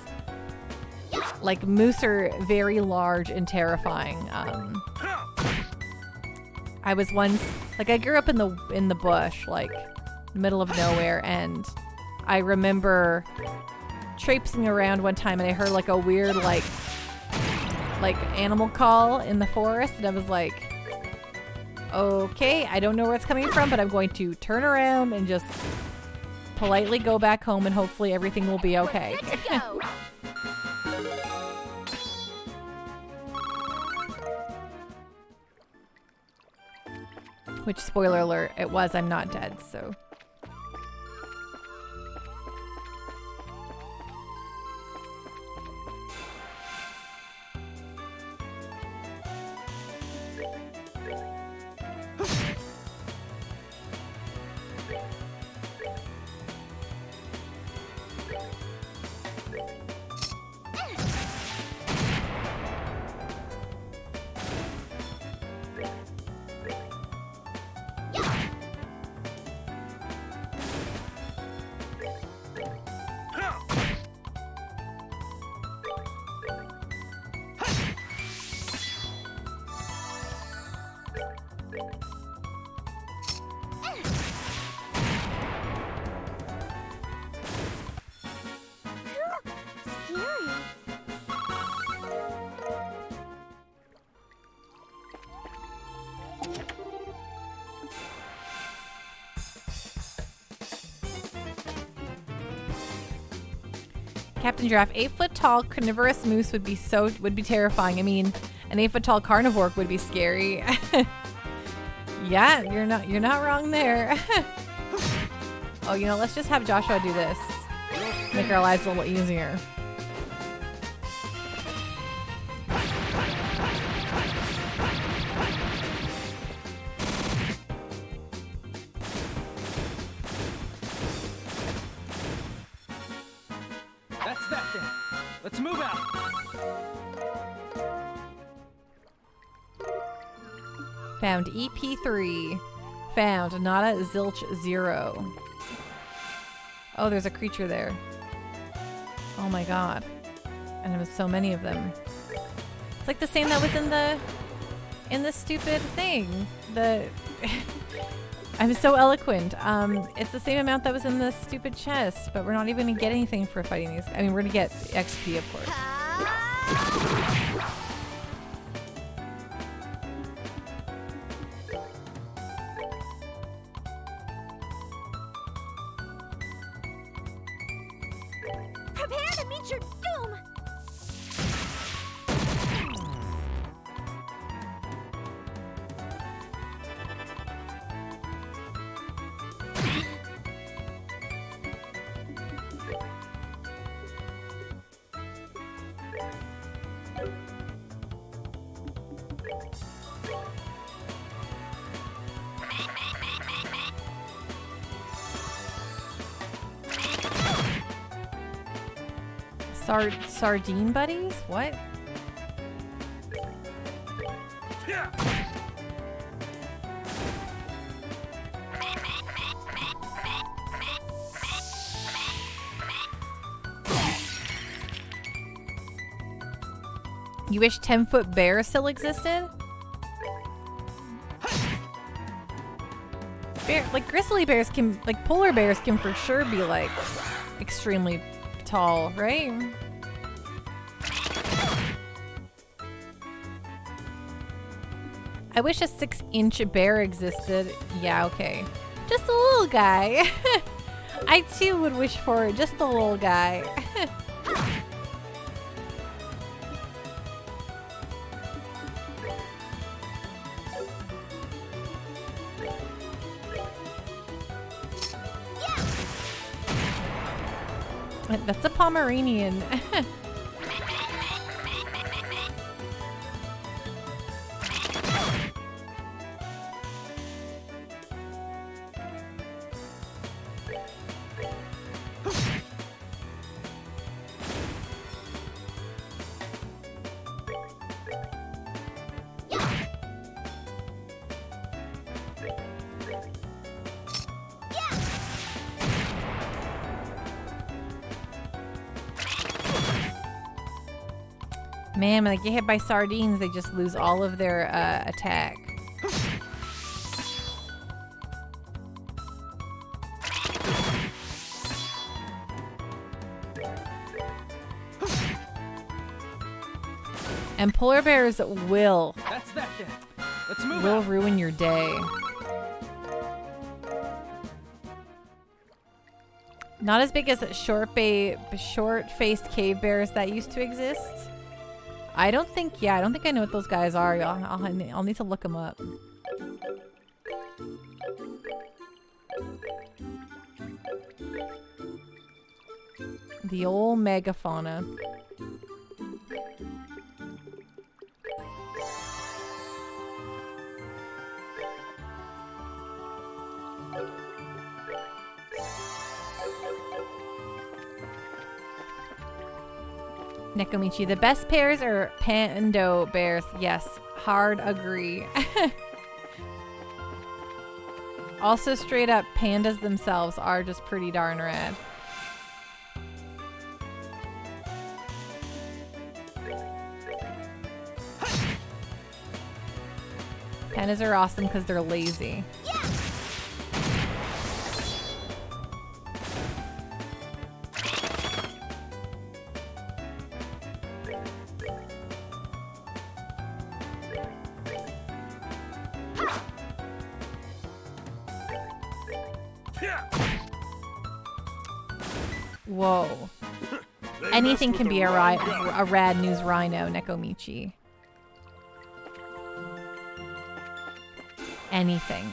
like moose are very large and terrifying. I was once like, I grew up in the bush, like middle of nowhere, and I remember traipsing around one time and I heard like a weird like animal call in the forest, and I was like, okay, I don't know where it's coming from, but I'm going to turn around and just politely go back home and hopefully everything will be okay. Which, spoiler alert, it was. I'm not dead, so. Captain Giraffe, 8-foot tall carnivorous moose would be terrifying. I mean, an 8-foot tall carnivore would be scary. Yeah, you're not wrong there. Oh, you know, let's just have Joshua do this. Make our lives a little easier. That's that then. Let's move out. Found EP3. Found Nada Zilch 0. Oh, there's a creature there. Oh my god. And there was so many of them. It's like the same that was in the stupid thing. I'm so eloquent. It's the same amount that was in the stupid chest, but we're not even gonna get anything for fighting these. I mean, we're gonna get XP, of course. Prepare to meet your doom! Sardine buddies? What? You wish 10-foot bear still existed? Like grizzly bears can, like polar bears can for sure be like extremely tall, right? I wish a 6-inch bear existed. Yeah, okay. Just a little guy. I too would wish for just a little guy. That's a Pomeranian. Man, when they get hit by sardines, they just lose all of their attack. And polar bears will That's that then. Let's move out. ruin your day. Not as big as short-faced cave bears that used to exist. I don't think I know what those guys are. I'll need to look them up. The old megafauna. Nekomichi, the best pairs are Pando bears. Yes, hard agree. Also, straight up, pandas themselves are just pretty darn rad. Pandas are awesome because they're lazy. Whoa. Anything can be a rad news rhino, Nekomichi. Anything.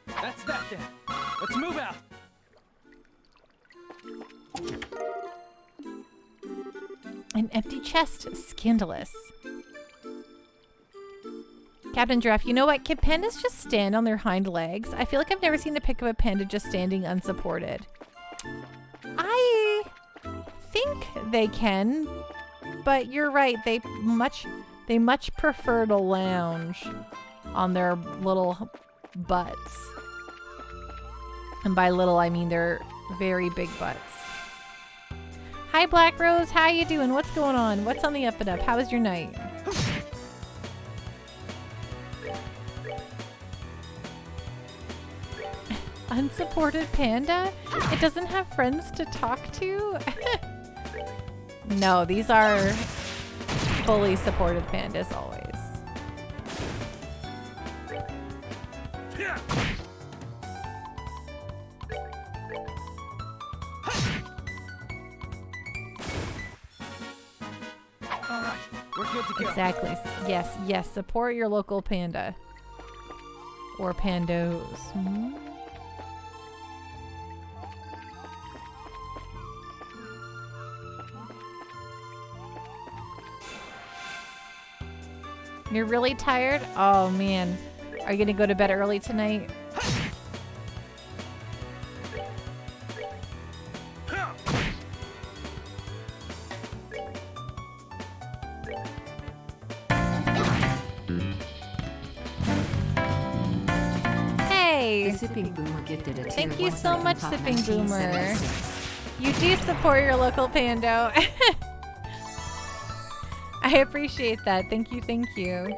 That's that then. Let's move out. An empty chest. Scandalous. Captain Giraffe, you know what? Can pandas just stand on their hind legs? I feel like I've never seen a pic of a panda just standing unsupported. I think they can, but you're right. They much prefer to lounge on their little butts. And by little, I mean their very big butts. Hi, Black Rose. How you doing? What's going on? What's on the up and up? How was your night? Unsupported panda? It doesn't have friends to talk to? No, these are fully supported pandas always. All right, we're good to go. Exactly. Yes, yes. Support your local panda. Or pandos. Hmm? You're really tired? Oh man. Are you gonna go to bed early tonight? Hey! Sipping Boomer gifted a tier Thank you 1 so sub much, from Pop Sipping Boomer. 1976. You do support your local pando. I appreciate that. Thank you, thank you.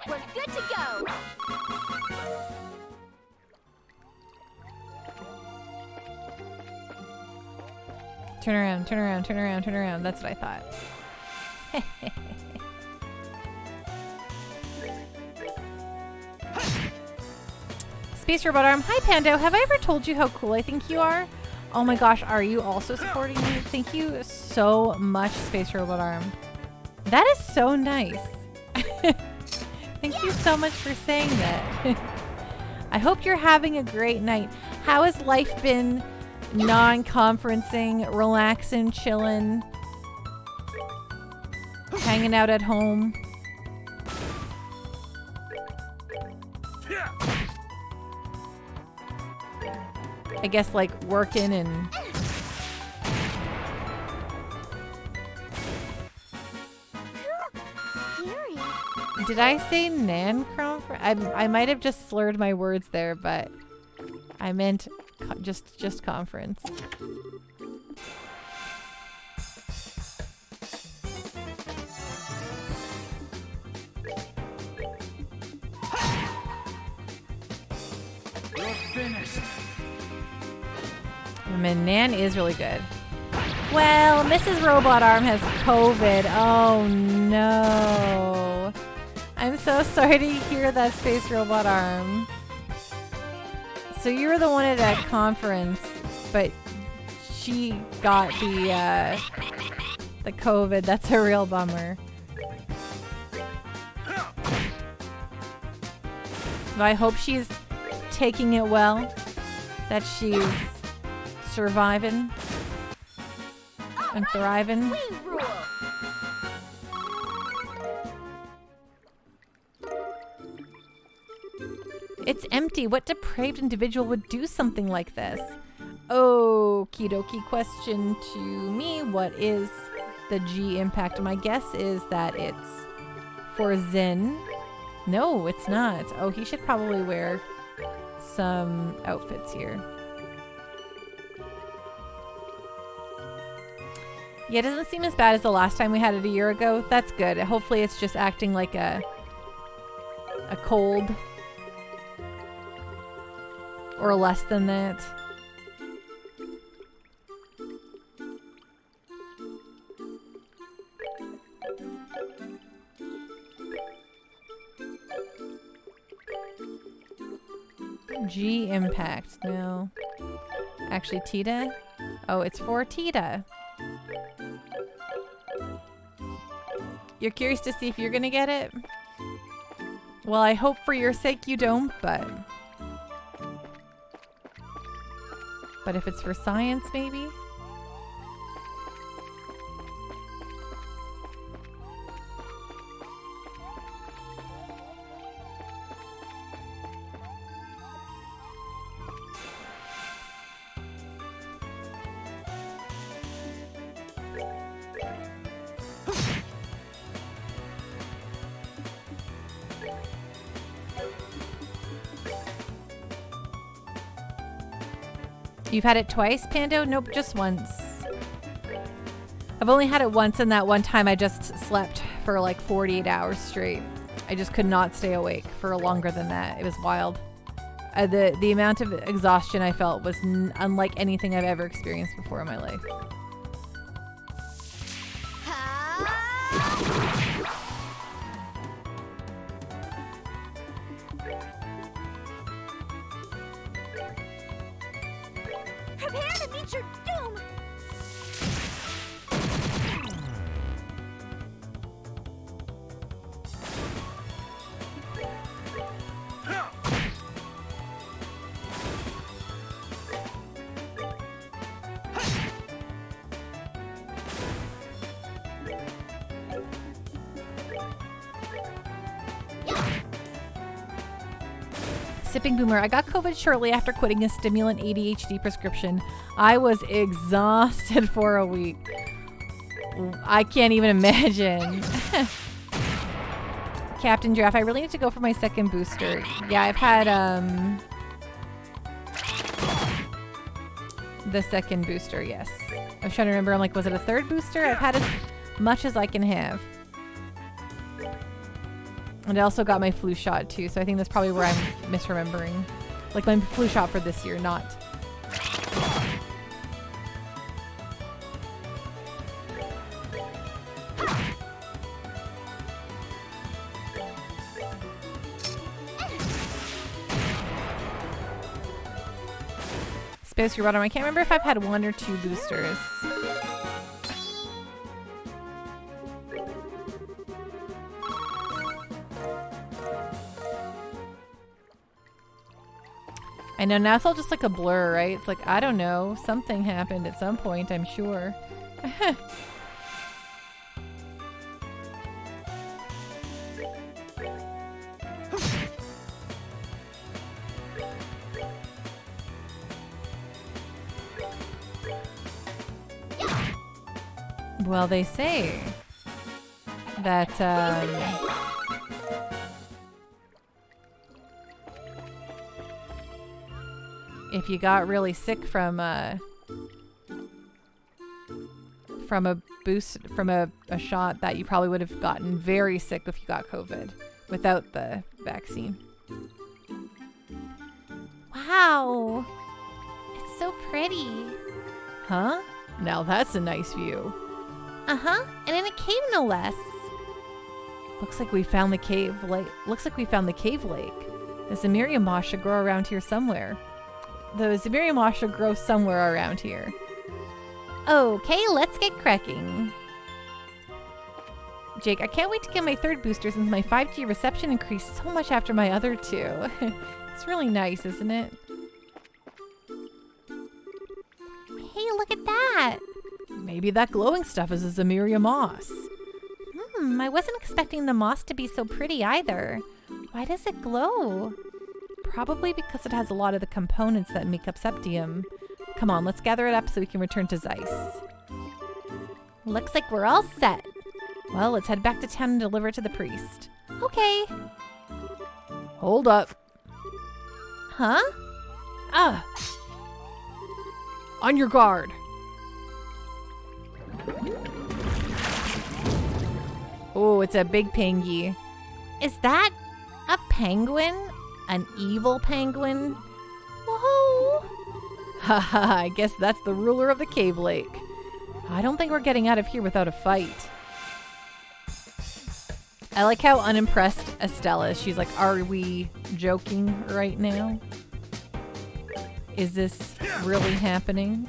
We're good to go. Turn around, turn around, turn around, turn around. That's what I thought. Space Robot Arm. Hi, Pando. Have I ever told you how cool I think you are? Oh my gosh, are you also supporting me? Thank you so much, Space Robot Arm. That is so nice. Thank you so much for saying that. I hope you're having a great night. How has life been? Non-conferencing, relaxing, chilling, hanging out at home. I guess like working and Scary. did I say non-conference? I might have just slurred my words there, but I meant just conference. You're finished. Nan is really good. Well, Mrs. Robot Arm has COVID. Oh no. I'm so sorry to hear that, Space Robot Arm. So you were the one at that conference, but she got the COVID. That's a real bummer. But I hope she's taking it well. That she's surviving and thriving. It's empty. What depraved individual would do something like this? Okie dokie. Question to me. What is the G impact? My guess is that it's for Zen. No, it's not. Oh, he should probably wear some outfits here. Yeah, it doesn't seem as bad as the last time we had it a year ago. That's good. Hopefully it's just acting like a cold. Or less than that. G impact. No. Actually, Tita? Oh, it's for Tita. You're curious to see if you're gonna get it? Well, I hope for your sake you don't, but if it's for science, maybe? You've had it twice, Pando? Nope, just once. I've only had it once, and that one time I just slept for like 48 hours straight. I just could not stay awake for longer than that. It was wild. The amount of exhaustion I felt was unlike anything I've ever experienced before in my life. Prepare to meet your doom! Sipping Boomer, I got COVID shortly after quitting a stimulant ADHD prescription. I was exhausted for a week. I can't even imagine. Captain Giraffe, I really need to go for my second booster. Yeah, I've had the second booster, yes. I was trying to remember, I'm like, was it a third booster? I've had as much as I can have. And I also got my flu shot too, so I think that's probably where I'm misremembering. Like my flu shot for this year, not. Space Roboto, I can't remember if I've had 1 or 2 boosters. I know, now it's all just like a blur, right? It's like, I don't know. Something happened at some point, I'm sure. Well, they say that, if you got really sick from a shot, that you probably would have gotten very sick if you got COVID without the vaccine. Wow! It's so pretty. Huh? Now that's a nice view. Uh-huh, and in a cave no less. Looks like we found the cave lake. Looks like we found the cave lake. The Zemirium moss should grow around here somewhere. The Zemirium moss should grow somewhere around here. Okay, let's get cracking. Jake. I can't wait to get my third booster since my 5G reception increased so much after my other two. It's really nice, isn't it? Hey, look at that. Maybe that glowing stuff is a Zamiria moss. I wasn't expecting the moss to be so pretty either. Why does it glow? Probably because it has a lot of the components that make up Septium. Come on, let's gather it up so we can return to Zeiss. Looks like we're all set. Well, let's head back to town and deliver it to the priest. Okay. Hold up. Huh? On your guard. Oh, it's a big pengy. Is that a penguin? An evil penguin? Whoa! Haha, I guess that's the ruler of the cave lake. I don't think we're getting out of here without a fight. I like how unimpressed Estella is. She's like, are we joking right now? Is this really happening?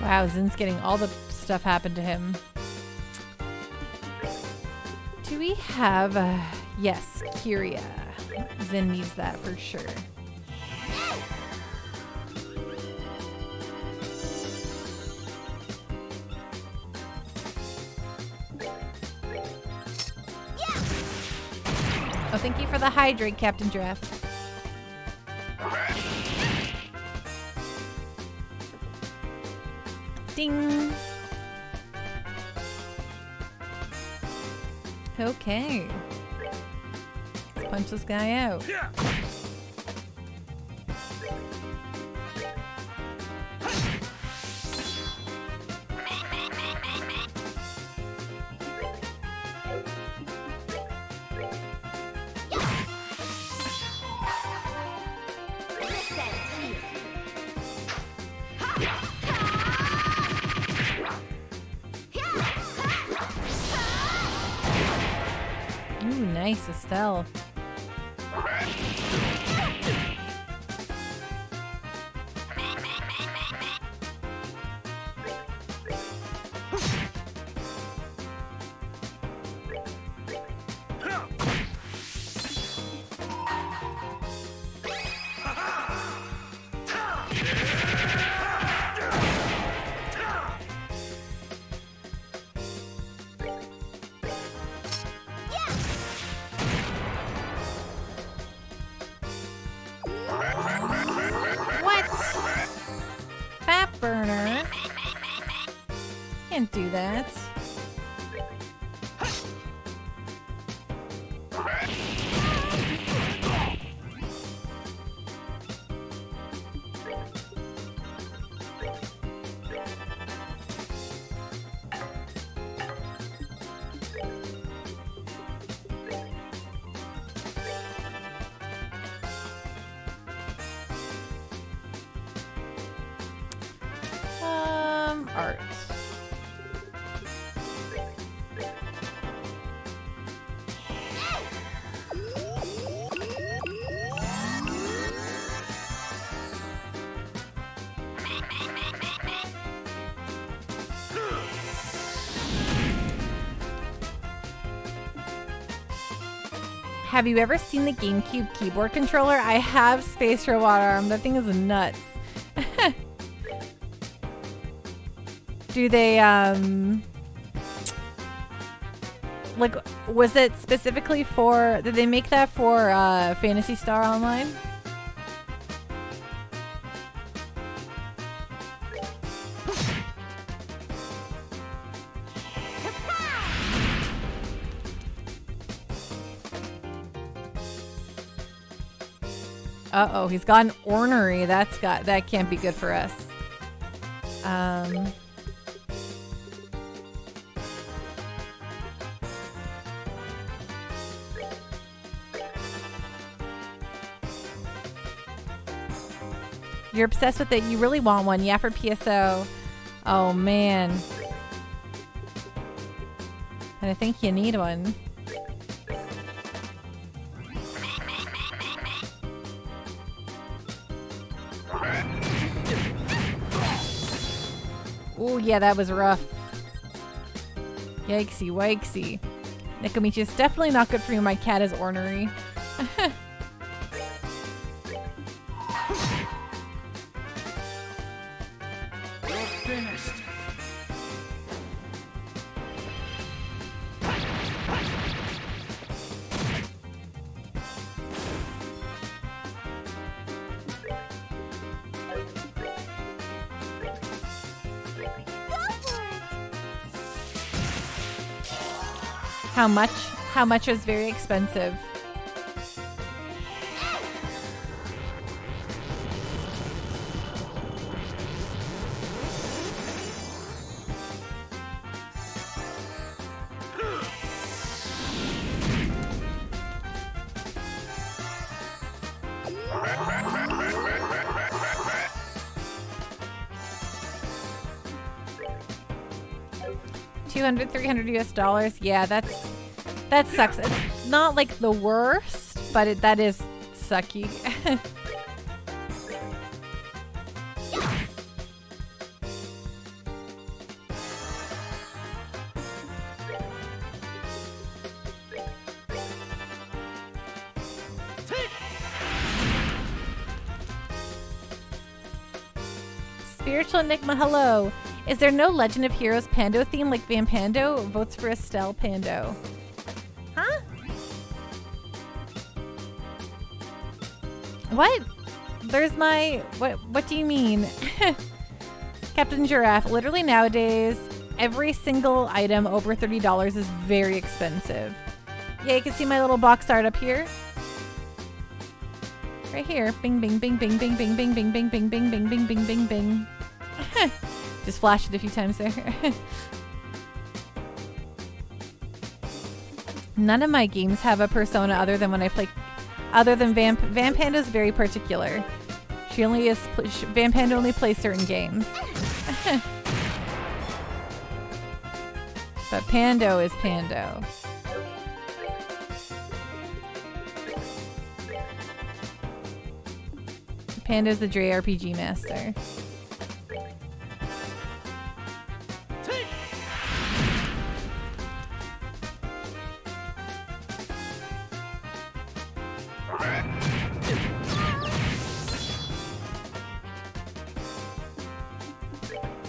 Wow, Zin's getting all the stuff happen to him. Do we have... yes, Kyria. Zin needs that for sure. Oh, thank you for the hydrate, Captain Giraffe. Ding! Okay. Let's punch this guy out. Ooh, nice, Estelle. Burner. Can't do that. Art. Have you ever seen the GameCube keyboard controller? I have Space Robot Arm. That thing is nuts. Do they Like, was it specifically for... Did they make that for Phantasy Star Online? Uh-oh, he's got an ornery. That can't be good for us. You're obsessed with it. You really want one. Yeah, for PSO. Oh, man. And I think you need one. Oh, yeah, that was rough. Yikesy, wikesy. Nikomichi is definitely not good for you. My cat is ornery. How much? How much was very expensive? $200, $300 US. Yeah, that sucks. It's not like the worst, but that is sucky. Spiritual Enigma, hello. Is there no Legend of Heroes Pando theme like Vampando? Votes for Estelle Pando. Huh? What? There's my... What do you mean? Captain Giraffe. Literally nowadays, every single item over $30 is very expensive. Yeah, you can see my little box art up here. Right here. Bing, bing, bing, bing, bing, bing, bing, bing, bing, bing, bing, bing, bing, bing, bing, bing. Just flashed it a few times there. None of my games have a persona other than when I play... Other than Vampando is very particular. She only is... Vampando only plays certain games. But Pando is Pando. Pando's the JRPG master.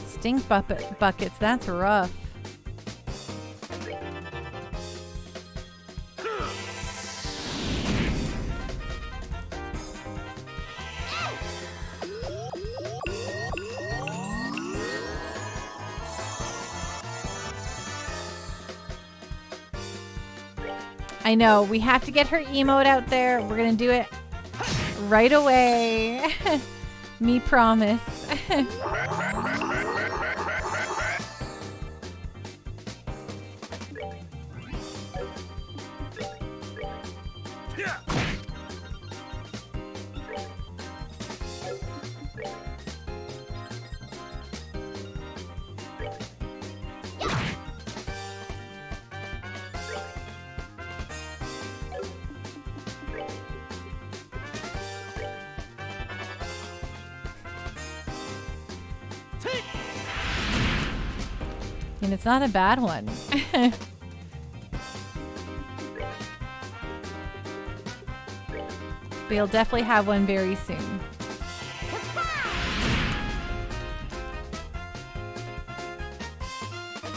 Stink buckets, that's rough. I know, we have to get her emote out there. We're gonna do it right away. Me promise. And it's not a bad one. But you'll definitely have one very soon.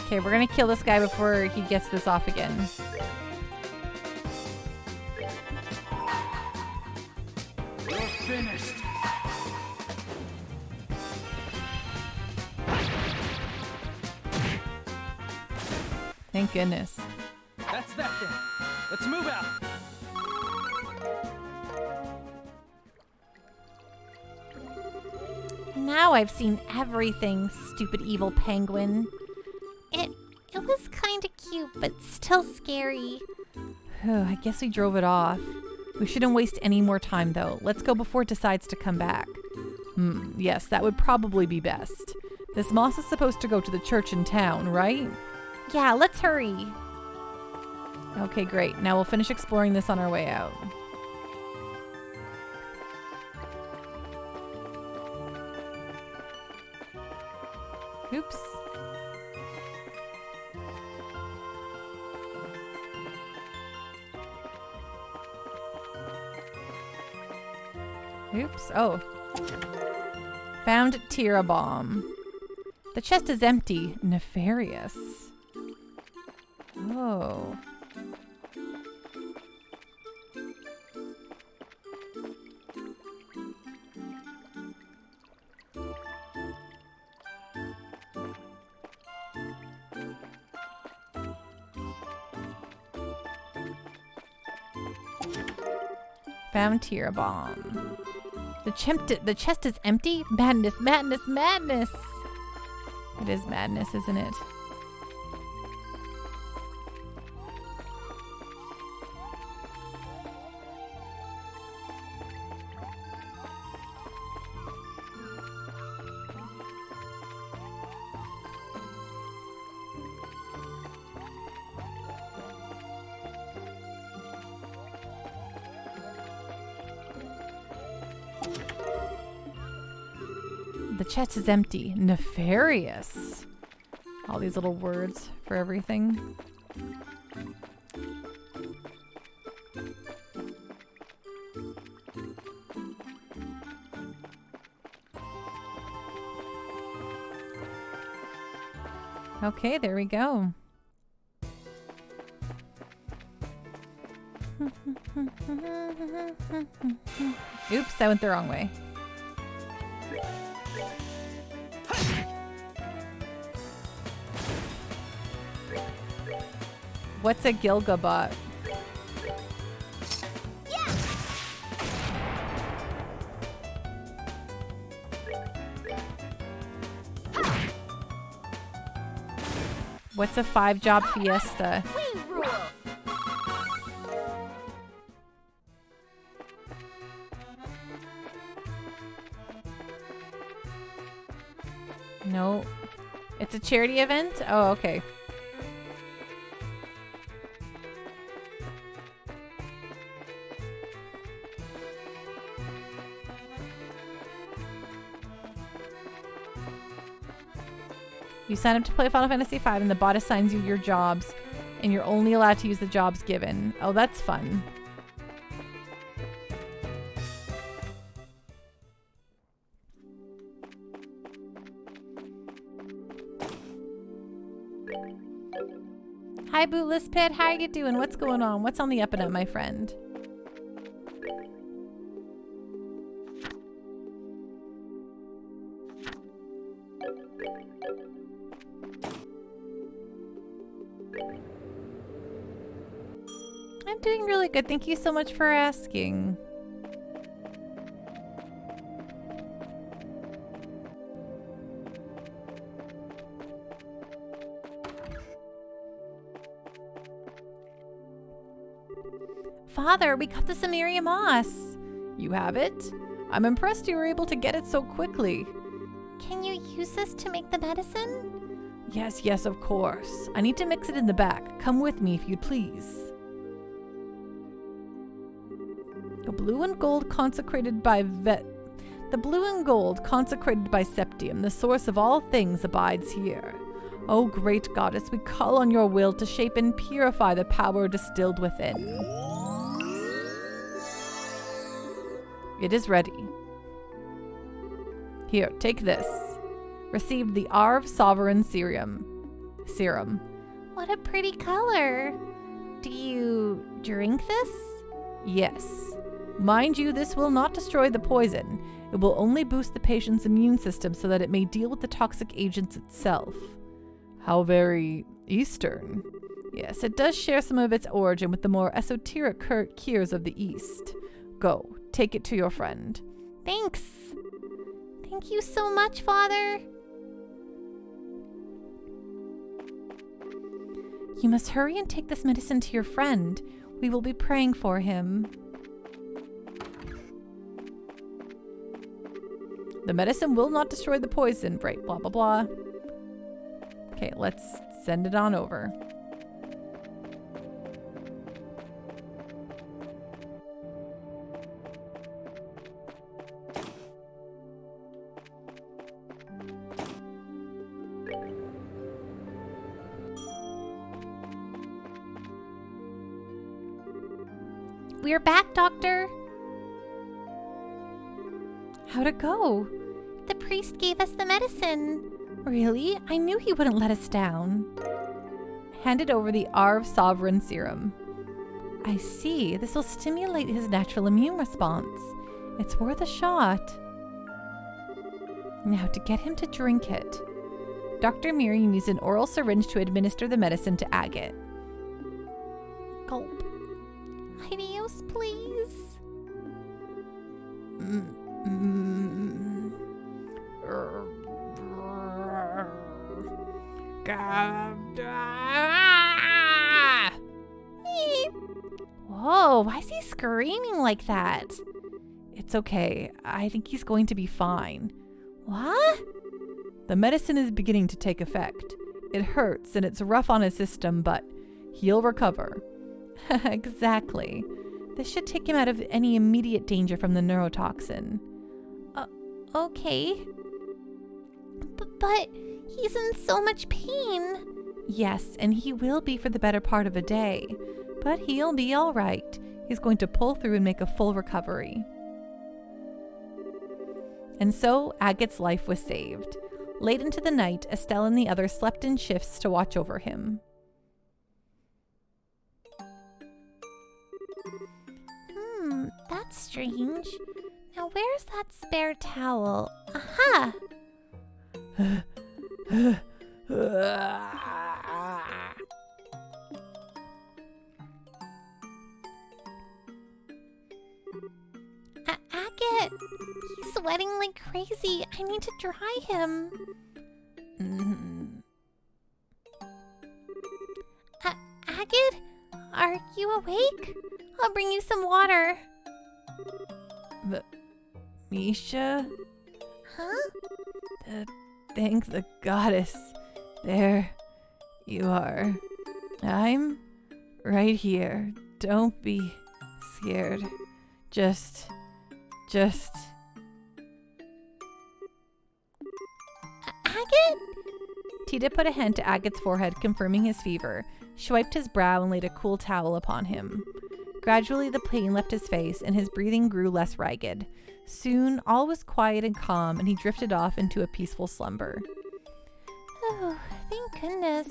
Okay, we're gonna kill this guy before he gets this off again. You're finished. Thank goodness. That's that then. Let's move out. Now I've seen everything, stupid evil penguin. It was kind of cute, but still scary. I guess we drove it off. We shouldn't waste any more time, though. Let's go before it decides to come back. Yes, that would probably be best. This moss is supposed to go to the church in town, right? Yeah, let's hurry. Okay, great. Now we'll finish exploring this on our way out. Oops. Oops. Oh. Found Tira bomb. The chest is empty. Nefarious. Oh. Found Tira bomb. The chest is empty? Madness, madness, madness! It is madness, isn't it? The chest is empty. Nefarious. All these little words for everything. Okay, there we go. Oops, I went the wrong way. What's a Gilgabot? What's a 5-job fiesta? We rule. No. It's a charity event? Oh, okay. You sign up to play Final Fantasy V and the bot assigns you your jobs, and you're only allowed to use the jobs given. Oh, that's fun. Hi, Bootless Pit. How are you doing? What's going on? What's on the up and up, my friend? I'm doing really good. Thank you so much for asking. Father, we got the Samaria moss. You have it? I'm impressed you were able to get it so quickly. Can you use this to make the medicine? Yes, yes, of course. I need to mix it in the back. Come with me if you'd please. The blue and gold consecrated by Septium, the source of all things, abides here. O great goddess, we call on your will to shape and purify the power distilled within. It is ready. Here, take this. Received the Arv Sovereign Serum. serum. What a pretty color. Do you drink this? Yes. Mind you, this will not destroy the poison. It will only boost the patient's immune system so that it may deal with the toxic agents itself. How very Eastern. Yes, it does share some of its origin with the more esoteric cures of the East. Go, take it to your friend. Thanks. Thank you so much, Father. You must hurry and take this medicine to your friend. We will be praying for him. The medicine will not destroy the poison. Right, blah, blah, blah. Okay, let's send it on over. We're back, Doctor. How'd it go? The priest gave us the medicine. Really? I knew he wouldn't let us down. Handed over the Arv Sovereign Serum. I see. This will stimulate his natural immune response. It's worth a shot. Now, to get him to drink it, Dr. Miriam used an oral syringe to administer the medicine to Agate. Gulp. Adios, please. Whoa, why is he screaming like that? It's okay. I think he's going to be fine. What? The medicine is beginning to take effect. It hurts and it's rough on his system, but he'll recover. Exactly. This should take him out of any immediate danger from the neurotoxin. Okay. But he's in so much pain. Yes, and he will be for the better part of a day. But he'll be all right. He's going to pull through and make a full recovery. And so, Agate's life was saved. Late into the night, Estelle and the others slept in shifts to watch over him. That's strange. Now where's that spare towel? Aha! Agate! He's sweating like crazy. I need to dry him. Agate? Are you awake? I'll bring you some water. Misha? Huh? Thank the goddess. There you are. I'm right here. Don't be scared. Just... Agate? Tita put a hand to Agate's forehead, confirming his fever. She wiped his brow and laid a cool towel upon him. Gradually, the pain left his face, and his breathing grew less ragged. Soon, all was quiet and calm, and he drifted off into a peaceful slumber. Oh, thank goodness.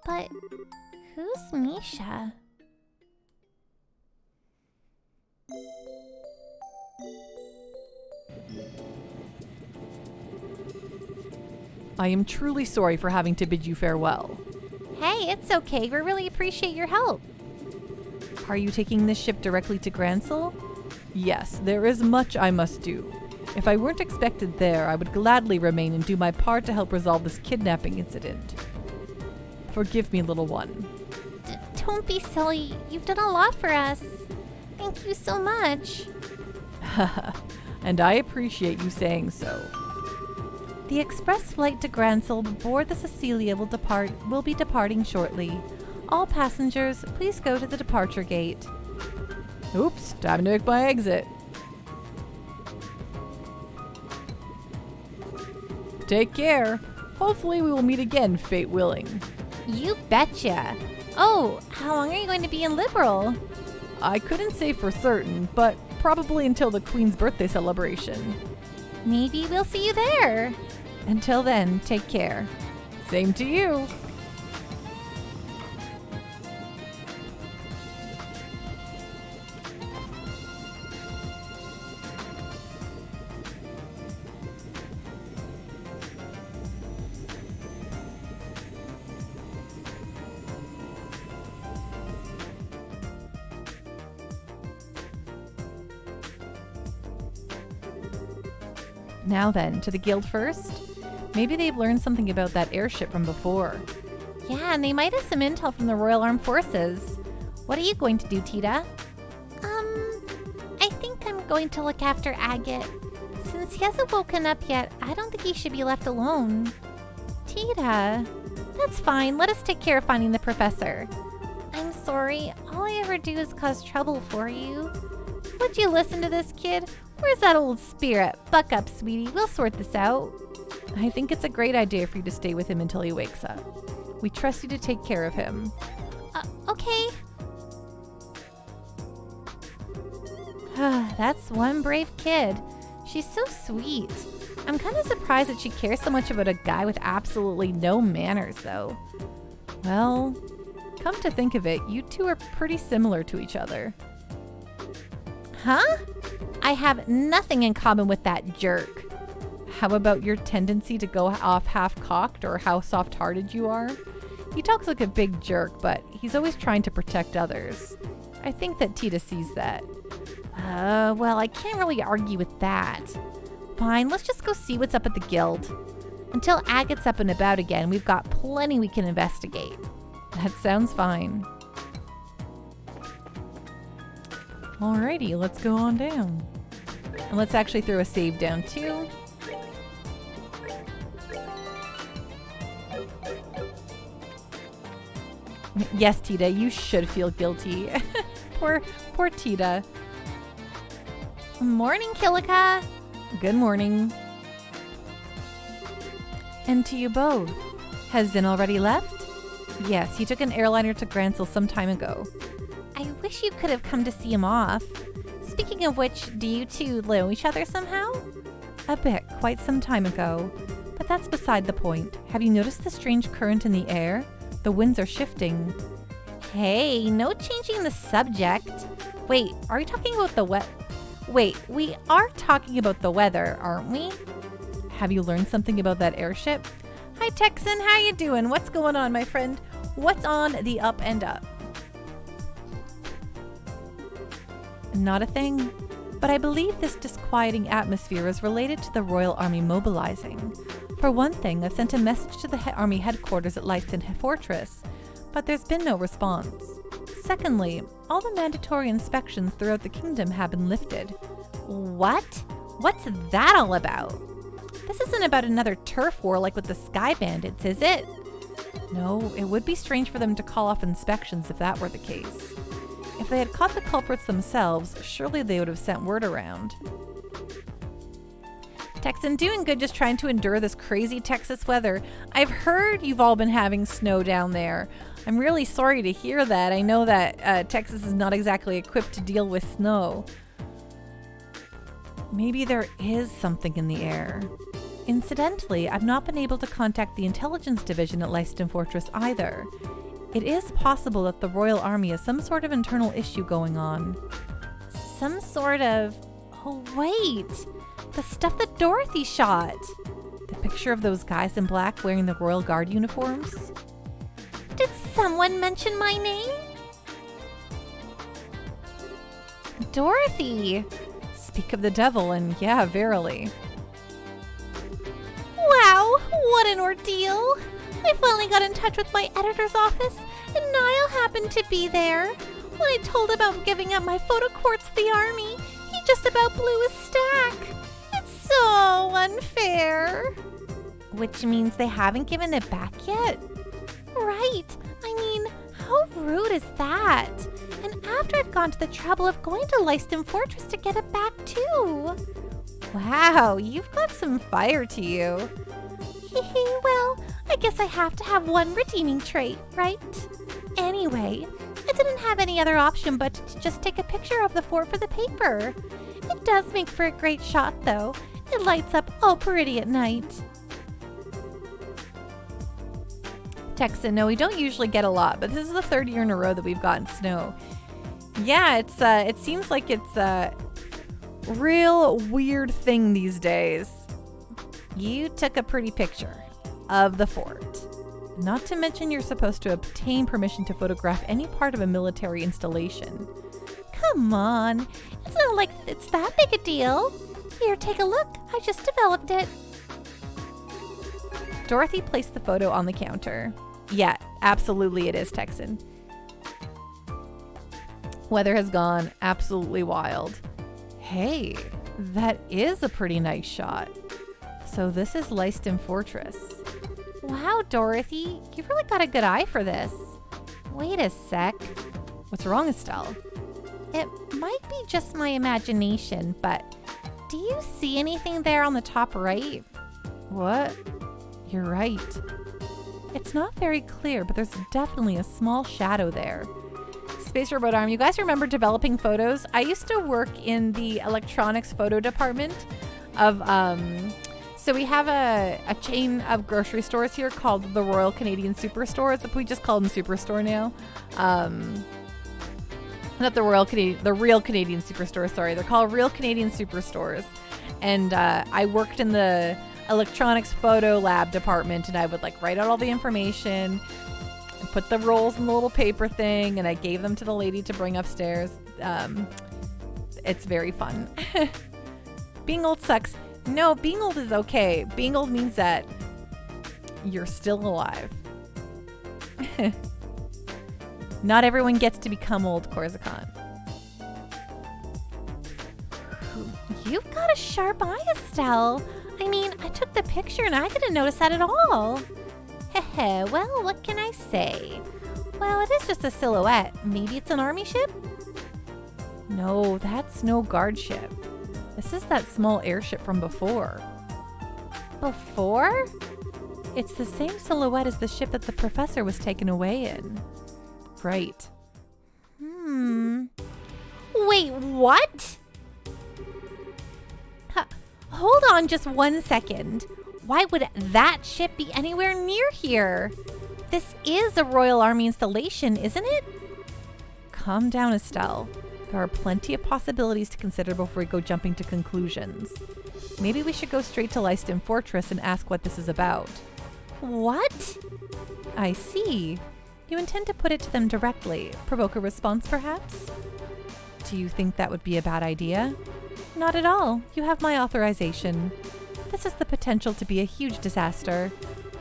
But who's Misha? I am truly sorry for having to bid you farewell. Hey, it's okay. We really appreciate your help. Are you taking this ship directly to Gransel? Yes, there is much I must do. If I weren't expected there, I would gladly remain and do my part to help resolve this kidnapping incident. Forgive me, little one. Don't be silly. You've done a lot for us. Thank you so much. And I appreciate you saying so. The express flight to Gransel aboard the Cecilia will be departing shortly. All passengers, please go to the departure gate. Oops, time to make my exit. Take care. Hopefully we will meet again, fate willing. You betcha. Oh, how long are you going to be in Liberal? I couldn't say for certain, but probably until the Queen's birthday celebration. Maybe we'll see you there. Until then, take care. Same to you. Now then, to the guild first. Maybe they've learned something about that airship from before. Yeah, and they might have some intel from the Royal Armed Forces. What are you going to do, Tita? I think I'm going to look after Agate. Since he hasn't woken up yet, I don't think he should be left alone. Tita, That's fine. Let us take care of finding the professor. I'm sorry. All I ever do is cause trouble for you. Would you listen to this kid? Where's that old spirit? Buck up, sweetie. We'll sort this out. I think it's a great idea for you to stay with him until he wakes up. We trust you to take care of him. Okay. That's one brave kid. She's so sweet. I'm kind of surprised that she cares so much about a guy with absolutely no manners, though. Well, come to think of it, you two are pretty similar to each other. Huh? I have nothing in common with that jerk. How about your tendency to go off half-cocked, or how soft-hearted you are? He talks like a big jerk, but he's always trying to protect others. I think that Tita sees that. Well, I can't really argue with that. Fine, let's just go see what's up at the guild. Until Agate's up and about again, we've got plenty we can investigate. That sounds fine. Alrighty, let's go on down. And let's actually throw a save down too. Yes, Tita, you should feel guilty. Poor Tita. Morning, Kilika. Good morning. And to you both. Has Zin already left? Yes, he took an airliner to Gransel some time ago. I wish you could have come to see him off. Speaking of which, do you two know each other somehow? A bit, quite some time ago. But that's beside the point. Have you noticed the strange current in the air? The winds are shifting. Hey, no changing the subject. Wait, are you talking about the Wait, we are talking about the weather, aren't we? Have you learned something about that airship? Hi, Texan, how you doing? What's going on, my friend? What's on the up and up? Not a thing. But I believe this disquieting atmosphere is related to the Royal Army mobilizing. For one thing, I've sent a message to the Army headquarters at Leiston Fortress, but there's been no response. Secondly, all the mandatory inspections throughout the kingdom have been lifted. What? What's that all about? This isn't about another turf war like with the Sky Bandits, is it? No, it would be strange for them to call off inspections if that were the case. If they had caught the culprits themselves, surely they would have sent word around. Texan, doing good, just trying to endure this crazy Texas weather. I've heard you've all been having snow down there. I'm really sorry to hear that. I know that Texas is not exactly equipped to deal with snow. Maybe there is something in the air. Incidentally, I've not been able to contact the intelligence division at Leiston Fortress either. It is possible that the Royal Army has some sort of internal issue going on. Some sort of... Oh, wait! The stuff that Dorothy shot! The picture of those guys in black wearing the Royal Guard uniforms? Did someone mention my name? Dorothy! Speak of the devil, and yeah, verily. Wow, what an ordeal! I finally got in touch with my editor's office, and Niall happened to be there. When I told him about giving up my photo quartz to the army, he just about blew his stack. It's so unfair. Which means they haven't given it back yet? Right. I mean, how rude is that? And after I've gone to the trouble of going to Leiston Fortress to get it back too. Wow, you've got some fire to you. Well, I guess I have to have one redeeming trait, right? Anyway, I didn't have any other option but to just take a picture of the fort for the paper. It does make for a great shot, though. It lights up all pretty at night. Texan. No, we don't usually get a lot, but this is the third year in a row that we've gotten snow. Yeah, it seems like it's a real weird thing these days. You took a pretty picture of the fort. Not to mention you're supposed to obtain permission to photograph any part of a military installation. Come on. It's not like it's that big a deal. Here, take a look. I just developed it. Dorothy placed the photo on the counter. Yeah, absolutely it is, Texan. Weather has gone absolutely wild. Hey, that is a pretty nice shot. So this is Leiston Fortress. Wow, Dorothy, you've really got a good eye for this. Wait a sec. What's wrong, Estelle? It might be just my imagination, but do you see anything there on the top right? What? You're right. It's not very clear, but there's definitely a small shadow there. Space Robot Arm, you guys remember developing photos? I used to work in the electronics photo department of, so we have a chain of grocery stores here called the Royal Canadian Superstores. We just call them Superstore now. Not the Real Canadian Superstore, sorry. They're called Real Canadian Superstores. And I worked in the electronics photo lab department, and I would like write out all the information and put the rolls in the little paper thing, and I gave them to the lady to bring upstairs. It's very fun. Being old sucks. No, being old is okay. Being old means that you're still alive. Not everyone gets to become old, Corsican. You've got a sharp eye, Estelle. I mean, I took the picture and I didn't notice that at all. Heh, well, what can I say? Well, it is just a silhouette. Maybe it's an army ship? No, that's no guard ship. This is that small airship from before. Before? It's the same silhouette as the ship that the professor was taken away in. Right. Wait, what? Hold on just 1 second. Why would that ship be anywhere near here? This is a Royal Army installation, isn't it? Calm down, Estelle. There are plenty of possibilities to consider before we go jumping to conclusions. Maybe we should go straight to Leiston Fortress and ask what this is about. What? I see. You intend to put it to them directly. Provoke a response, perhaps? Do you think that would be a bad idea? Not at all. You have my authorization. This has the potential to be a huge disaster.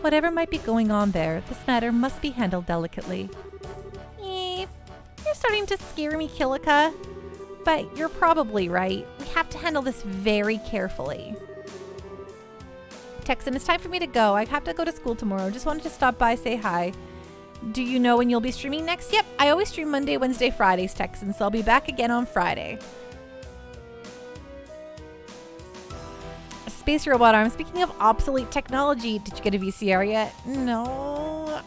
Whatever might be going on there, this matter must be handled delicately. You're starting to scare me, Kilika. But you're probably right. We have to handle this very carefully. Texan, it's time for me to go. I have to go to school tomorrow. Just wanted to stop by, say hi. Do you know when you'll be streaming next? Yep, I always stream Monday, Wednesday, Fridays, Texan, so I'll be back again on Friday. Space Robot Arm, speaking of obsolete technology, did you get a VCR yet? No.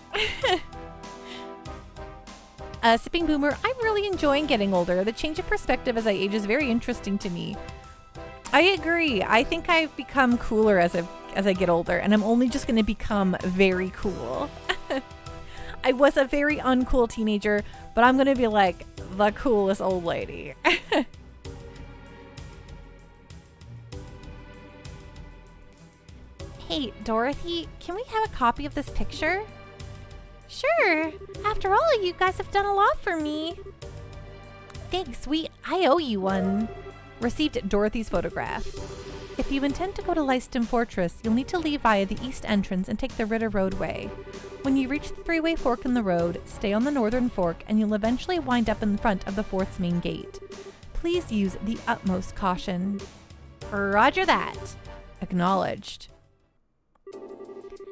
Sipping Boomer, I'm really enjoying getting older. The change of perspective as I age is very interesting to me. I agree. I think I've become cooler as I get older, and I'm only just going to become very cool. I was a very uncool teenager, but I'm going to be like the coolest old lady. Hey, Dorothy, can we have a copy of this picture? Sure. After all, you guys have done a lot for me. Thanks, I owe you one. Received Dorothy's photograph. If you intend to go to Leiston Fortress, you'll need to leave via the east entrance and take the Ritter Roadway. When you reach the three-way fork in the road, stay on the northern fork and you'll eventually wind up in front of the fort's main gate. Please use the utmost caution. Roger that. Acknowledged.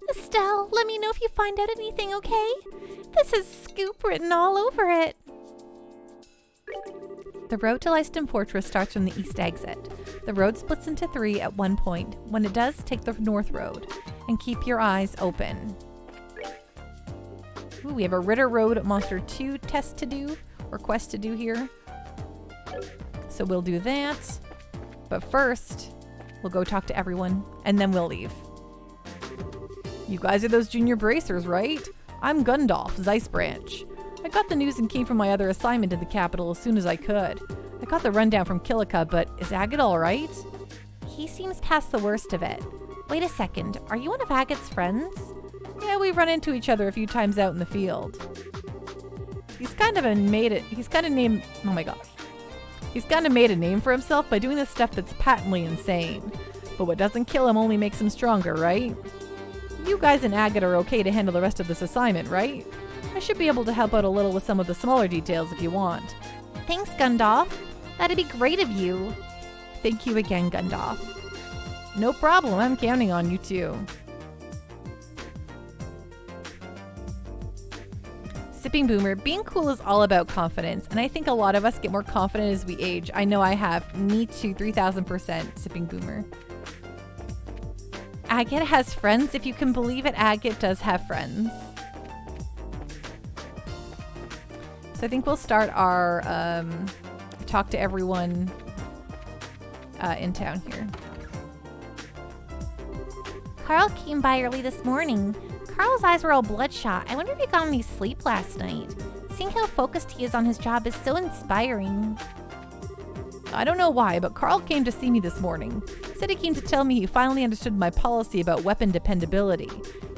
Estelle, let me know if you find out anything, okay? This has Scoop written all over it. The road to Leiston Fortress starts from the east exit. The road splits into three at one point. When it does, take the north road and keep your eyes open. Ooh, we have a Ritter Road Monster 2 test to do, or quest to do here. So we'll do that. But first, we'll go talk to everyone, and then we'll leave. You guys are those junior bracers, right? I'm Gundalf, Zeiss branch. I got the news and came from my other assignment in the capital as soon as I could. I got the rundown from Kilika, but is Agate alright? He seems past the worst of it. Wait a second, are you one of Agate's friends? Yeah, we've run into each other a few times out in the field. He's kind of made a name for himself by doing the stuff that's patently insane. But what doesn't kill him only makes him stronger, right? You guys and Agate are okay to handle the rest of this assignment, right? I should be able to help out a little with some of the smaller details if you want. Thanks, Gundalf. That'd be great of you. Thank you again, Gundalf. No problem, I'm counting on you too. Sipping Boomer, being cool is all about confidence, and I think a lot of us get more confident as we age. I know I have. Me too, 3000%, Sipping Boomer. Agate has friends. If you can believe it, Agate does have friends. So I think we'll start our talk to everyone in town here. Carl came by early this morning. Carl's eyes were all bloodshot. I wonder if he got any sleep last night. Seeing how focused he is on his job is so inspiring. I don't know why, but Carl came to see me this morning. Said he came to tell me he finally understood my policy about weapon dependability.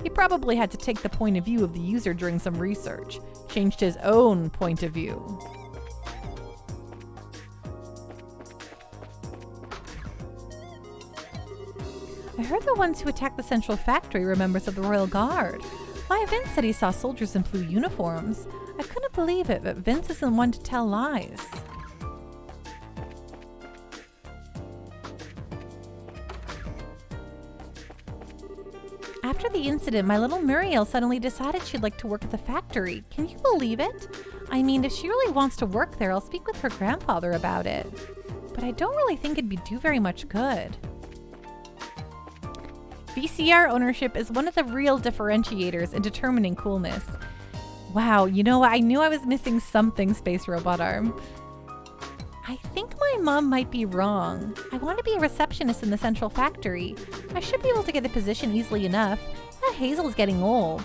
He probably had to take the point of view of the user during some research. Changed his own point of view. I heard the ones who attacked the central factory were members of the Royal Guard. Why, Vince said he saw soldiers in blue uniforms. I couldn't believe it, but Vince isn't one to tell lies. After the incident, my little Muriel suddenly decided she'd like to work at the factory. Can you believe it? I mean, if she really wants to work there, I'll speak with her grandfather about it. But I don't really think it'd do very much good. VCR ownership is one of the real differentiators in determining coolness. Wow, you know, I knew I was missing something, Space Robot Arm. I think my mom might be wrong. I want to be a receptionist in the central factory. I should be able to get a position easily enough. Hazel's getting old.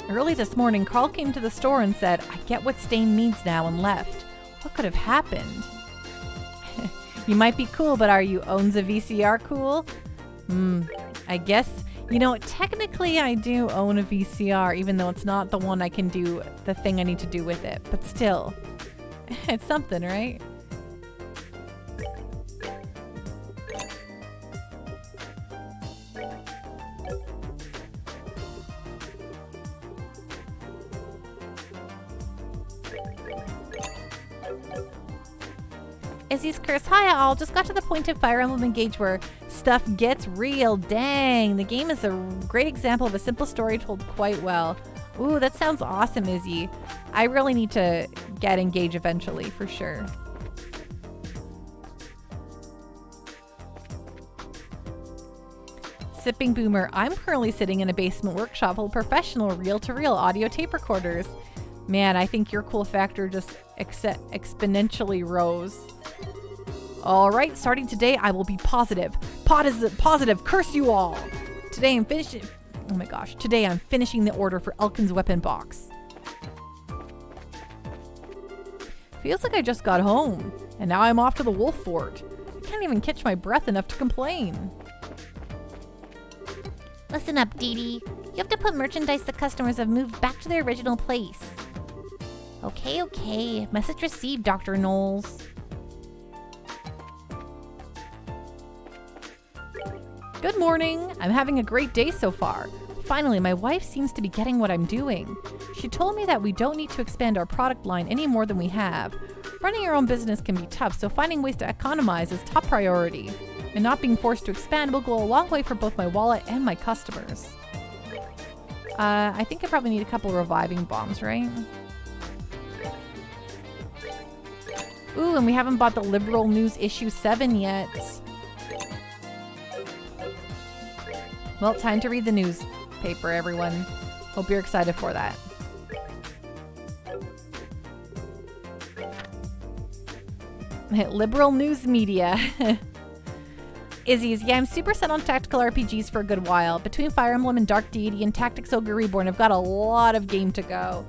Early this morning, Carl came to the store and said, I get what Stain needs now, and left. What could have happened? You might be cool, but are you owns a VCR cool? I guess, you know, technically I do own a VCR, even though it's not the one I can do the thing I need to do with it. But still, it's something, right? Izzy's curse. Hi all, just got to the point of Fire Emblem Engage where stuff gets real. Dang, the game is a great example of a simple story told quite well. Ooh, that sounds awesome, Izzy. I really need to get Engage eventually, for sure. Sipping Boomer. I'm currently sitting in a basement workshop full of professional reel-to-reel audio tape recorders. Man, I think your cool factor just exponentially rose. All right, starting today, I will be positive. Positive, curse you all. Today I'm finishing. Oh my gosh, today I'm finishing the order for Elkin's weapon box. Feels like I just got home, and now I'm off to the Wolf Fort. I can't even catch my breath enough to complain. Listen up, Dee Dee. You have to put merchandise that customers have moved back to their original place. Okay. Message received, Dr. Knowles. Good morning. I'm having a great day so far. Finally, my wife seems to be getting what I'm doing. She told me that we don't need to expand our product line any more than we have. Running your own business can be tough, so finding ways to economize is top priority. And not being forced to expand will go a long way for both my wallet and my customers. I think I probably need a couple of reviving bombs, right? Ooh, and we haven't bought the Liberal News issue 7 yet. Well, time to read the newspaper, everyone. Hope you're excited for that. Liberal news media. Izzy's, yeah, I'm super set on tactical RPGs for a good while. Between Fire Emblem and Dark Deity and Tactics Ogre Reborn, I've got a lot of game to go.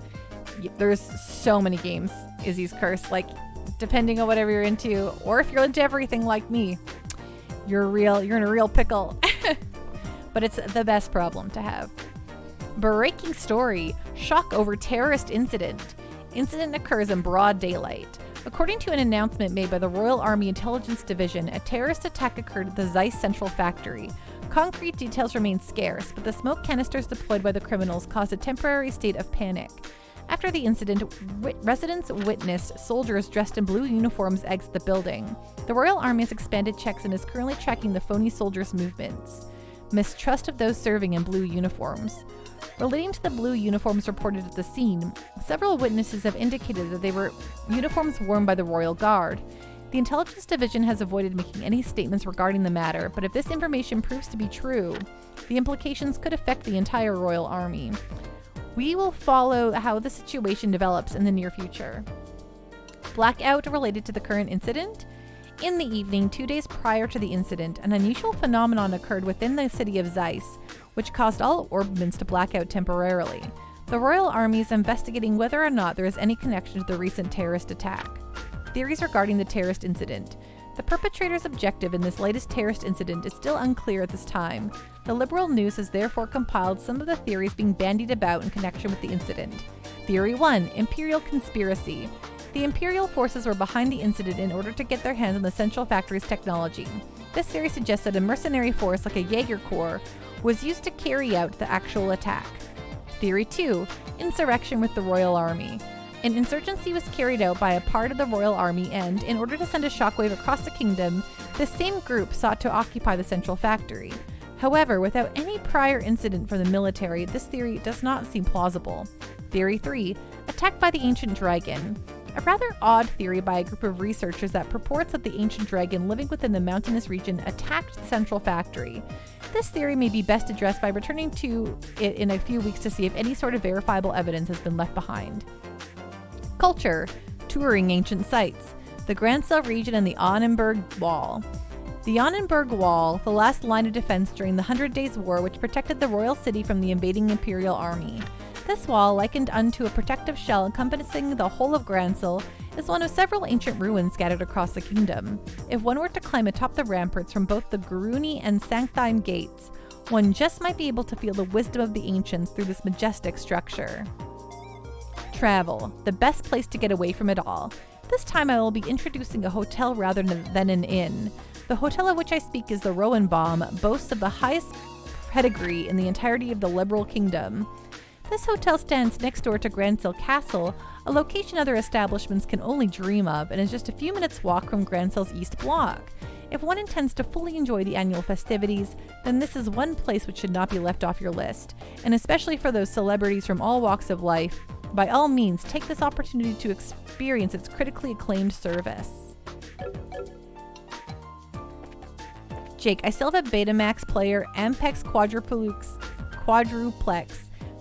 There's so many games, Izzy's Curse. Like, depending on whatever you're into, or if you're into everything like me, you're in a real pickle. But it's the best problem to have. Breaking story, shock over terrorist incident. Incident occurs in broad daylight. According to an announcement made by the Royal Army Intelligence Division, a terrorist attack occurred at the Zeiss Central Factory. Concrete details remain scarce, but the smoke canisters deployed by the criminals caused a temporary state of panic. After the incident, residents witnessed soldiers dressed in blue uniforms exit the building. The Royal Army has expanded checks and is currently tracking the phony soldiers' movements. Mistrust of those serving in blue uniforms. Relating to the blue uniforms reported at the scene, several witnesses have indicated that they were uniforms worn by the Royal Guard. The Intelligence Division has avoided making any statements regarding the matter, but if this information proves to be true, the implications could affect the entire Royal Army. We will follow how the situation develops in the near future. Blackout related to the current incident? In the evening, 2 days prior to the incident, an unusual phenomenon occurred within the city of Zeiss, which caused all orbments to black out temporarily. The Royal Army is investigating whether or not there is any connection to the recent terrorist attack. Theories regarding the terrorist incident. The perpetrator's objective in this latest terrorist incident is still unclear at this time. The Liberal News has therefore compiled some of the theories being bandied about in connection with the incident. Theory 1. Imperial conspiracy. The Imperial forces were behind the incident in order to get their hands on the Central Factory's technology. This theory suggests that a mercenary force like a Jaeger Corps was used to carry out the actual attack. Theory 2. Insurrection with the Royal Army. An insurgency was carried out by a part of the Royal Army and, in order to send a shockwave across the kingdom, this same group sought to occupy the Central Factory. However, without any prior incident for the military, this theory does not seem plausible. Theory 3. Attack by the Ancient Dragon. A rather odd theory by a group of researchers that purports that the ancient dragon living within the mountainous region attacked the Central Factory. This theory may be best addressed by returning to it in a few weeks to see if any sort of verifiable evidence has been left behind. Culture. Touring ancient sites. The Grancel region and the Annenberg Wall. The Annenberg Wall, the last line of defense during the 100 Days' War which protected the royal city from the invading Imperial army. This wall, likened unto a protective shell encompassing the whole of Grancel, is one of several ancient ruins scattered across the kingdom. If one were to climb atop the ramparts from both the Gruni and Sanctine gates, one just might be able to feel the wisdom of the ancients through this majestic structure. Travel, the best place to get away from it all. This time I will be introducing a hotel rather than an inn. The hotel of which I speak is the Roenbaum, boasts of the highest pedigree in the entirety of the Liberal Kingdom. This hotel stands next door to Grancel Castle, a location other establishments can only dream of, and is just a few minutes' walk from Grancel's East Block. If one intends to fully enjoy the annual festivities, then this is one place which should not be left off your list, and especially for those celebrities from all walks of life, by all means take this opportunity to experience its critically acclaimed service. Jake, I still have a Betamax player, Ampex Quadruplex,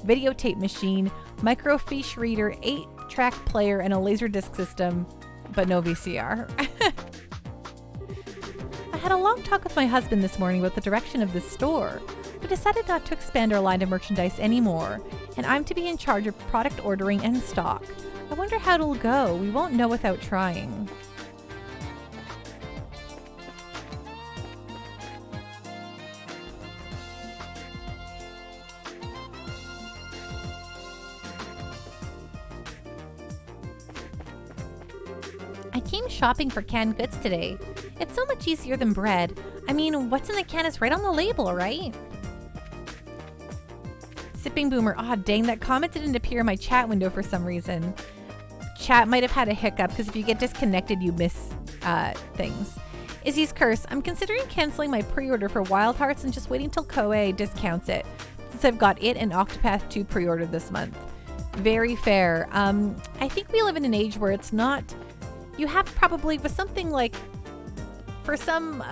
videotape machine, microfiche reader, 8-track player, and a Laserdisc system, but no VCR. I had a long talk with my husband this morning about the direction of this store. We decided not to expand our line of merchandise anymore, and I'm to be in charge of product ordering and stock. I wonder how it'll go. We won't know without trying. I came shopping for canned goods today. It's so much easier than bread. I mean, what's in the can is right on the label, right? Sipping Boomer. Dang, that comment didn't appear in my chat window for some reason. Chat might have had a hiccup because if you get disconnected, you miss things. Izzy's Curse. I'm considering canceling my pre-order for Wild Hearts and just waiting till Koei discounts it, since I've got it and Octopath 2 pre-ordered this month. Very fair. I think we live in an age where it's not... You have probably, with something like, for some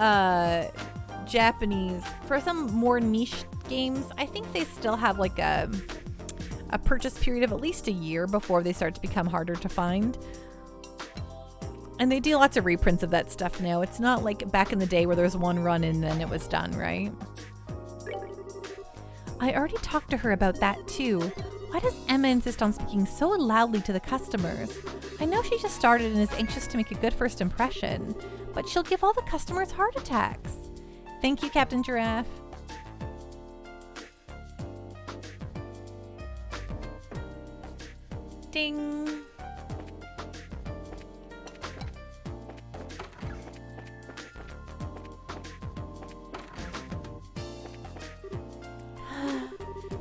Japanese, for some more niche games, I think they still have like a purchase period of at least a year before they start to become harder to find. And they do lots of reprints of that stuff now. It's not like back in the day where there was one run and then it was done, right? I already talked to her about that too. Why does Emma insist on speaking so loudly to the customers? I know she just started and is anxious to make a good first impression, but she'll give all the customers heart attacks. Thank you, Captain Giraffe. Ding.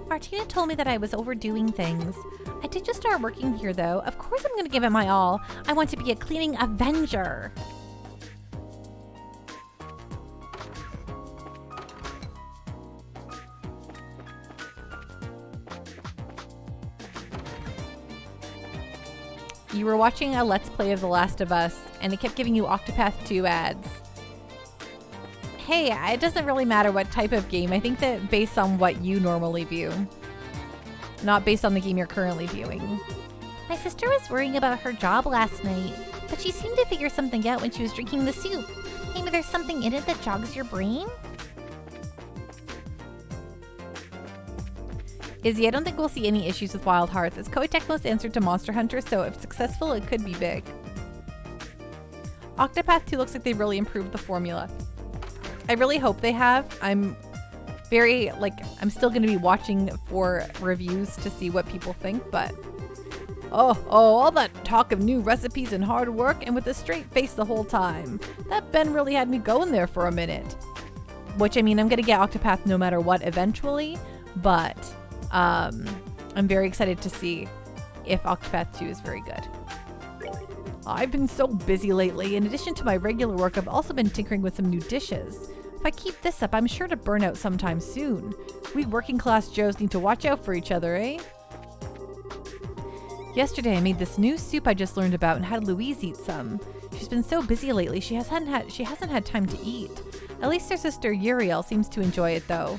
Martina told me that I was overdoing things. I did just start working here, though. Of course I'm going to give it my all. I want to be a cleaning avenger. You were watching a Let's Play of The Last of Us, and it kept giving you Octopath 2 ads. Hey, it doesn't really matter what type of game. I think that based on what you normally view, not based on the game you're currently viewing. My sister was worrying about her job last night, but she seemed to figure something out when she was drinking the soup. Maybe there's something in it that jogs your brain? Izzy, I don't think we'll see any issues with Wild Hearts. It's Koei Tecmo's answer to Monster Hunter, so if successful, it could be big. Octopath 2 looks like they've really improved the formula. I really hope they have. I'm still going to be watching for reviews to see what people think, but all that talk of new recipes and hard work and with a straight face the whole time. That Ben really had me going there for a minute. Which, I mean, I'm going to get Octopath no matter what eventually, but I'm very excited to see if Octopath 2 is very good. I've been so busy lately. In addition to my regular work, I've also been tinkering with some new dishes. If I keep this up, I'm sure to burn out sometime soon. We working class Joes need to watch out for each other, eh? Yesterday I made this new soup I just learned about and had Louise eat some. She's been so busy lately, she hasn't had time to eat. At least her sister Uriel seems to enjoy it though.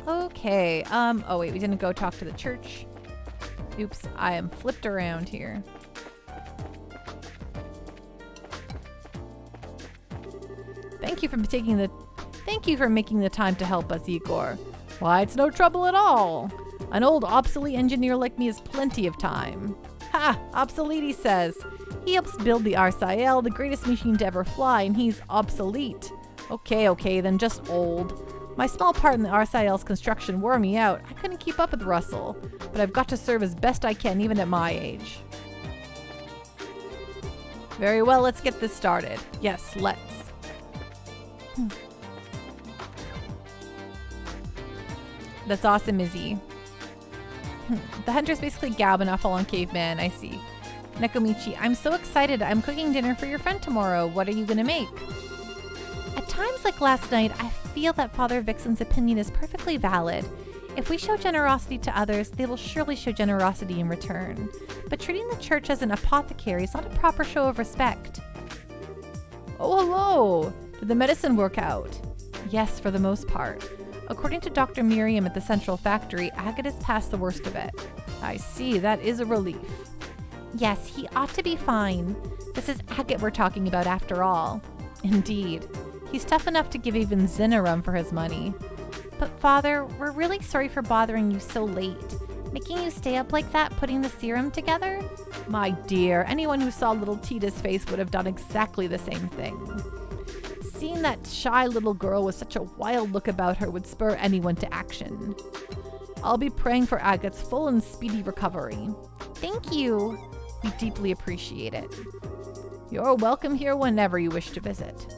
Okay, oh wait, we didn't go talk to the church. Oops, I am flipped around here. Thank you for making the time to help us, Igor. Why, it's no trouble at all. An old obsolete engineer like me has plenty of time. Ha! Obsolete, he says. He helps build the RCL, the greatest machine to ever fly, and he's obsolete. Okay, then just old. My small part in the RCL's construction wore me out. I couldn't keep up with Russell, but I've got to serve as best I can even at my age. Very well, let's get this started. Yes, let's. That's awesome, Izzy. The hunter's basically Gabanoffel on Caveman, I see. Nekomichi, I'm so excited. I'm cooking dinner for your friend tomorrow. What are you gonna make? At times like last night, I feel that Father Vixen's opinion is perfectly valid. If we show generosity to others, they will surely show generosity in return. But treating the church as an apothecary is not a proper show of respect. Oh, hello! Did the medicine work out? Yes, for the most part. According to Dr. Miriam at the Central Factory, Agate has passed the worst of it. I see, that is a relief. Yes, he ought to be fine. This is Agate we're talking about after all. Indeed. He's tough enough to give even Zin a run for his money. But Father, we're really sorry for bothering you so late. Making you stay up like that, putting the serum together? My dear, anyone who saw little Tita's face would have done exactly the same thing. Seeing that shy little girl with such a wild look about her would spur anyone to action. I'll be praying for Agate's full and speedy recovery. Thank you. We deeply appreciate it. You're welcome here whenever you wish to visit.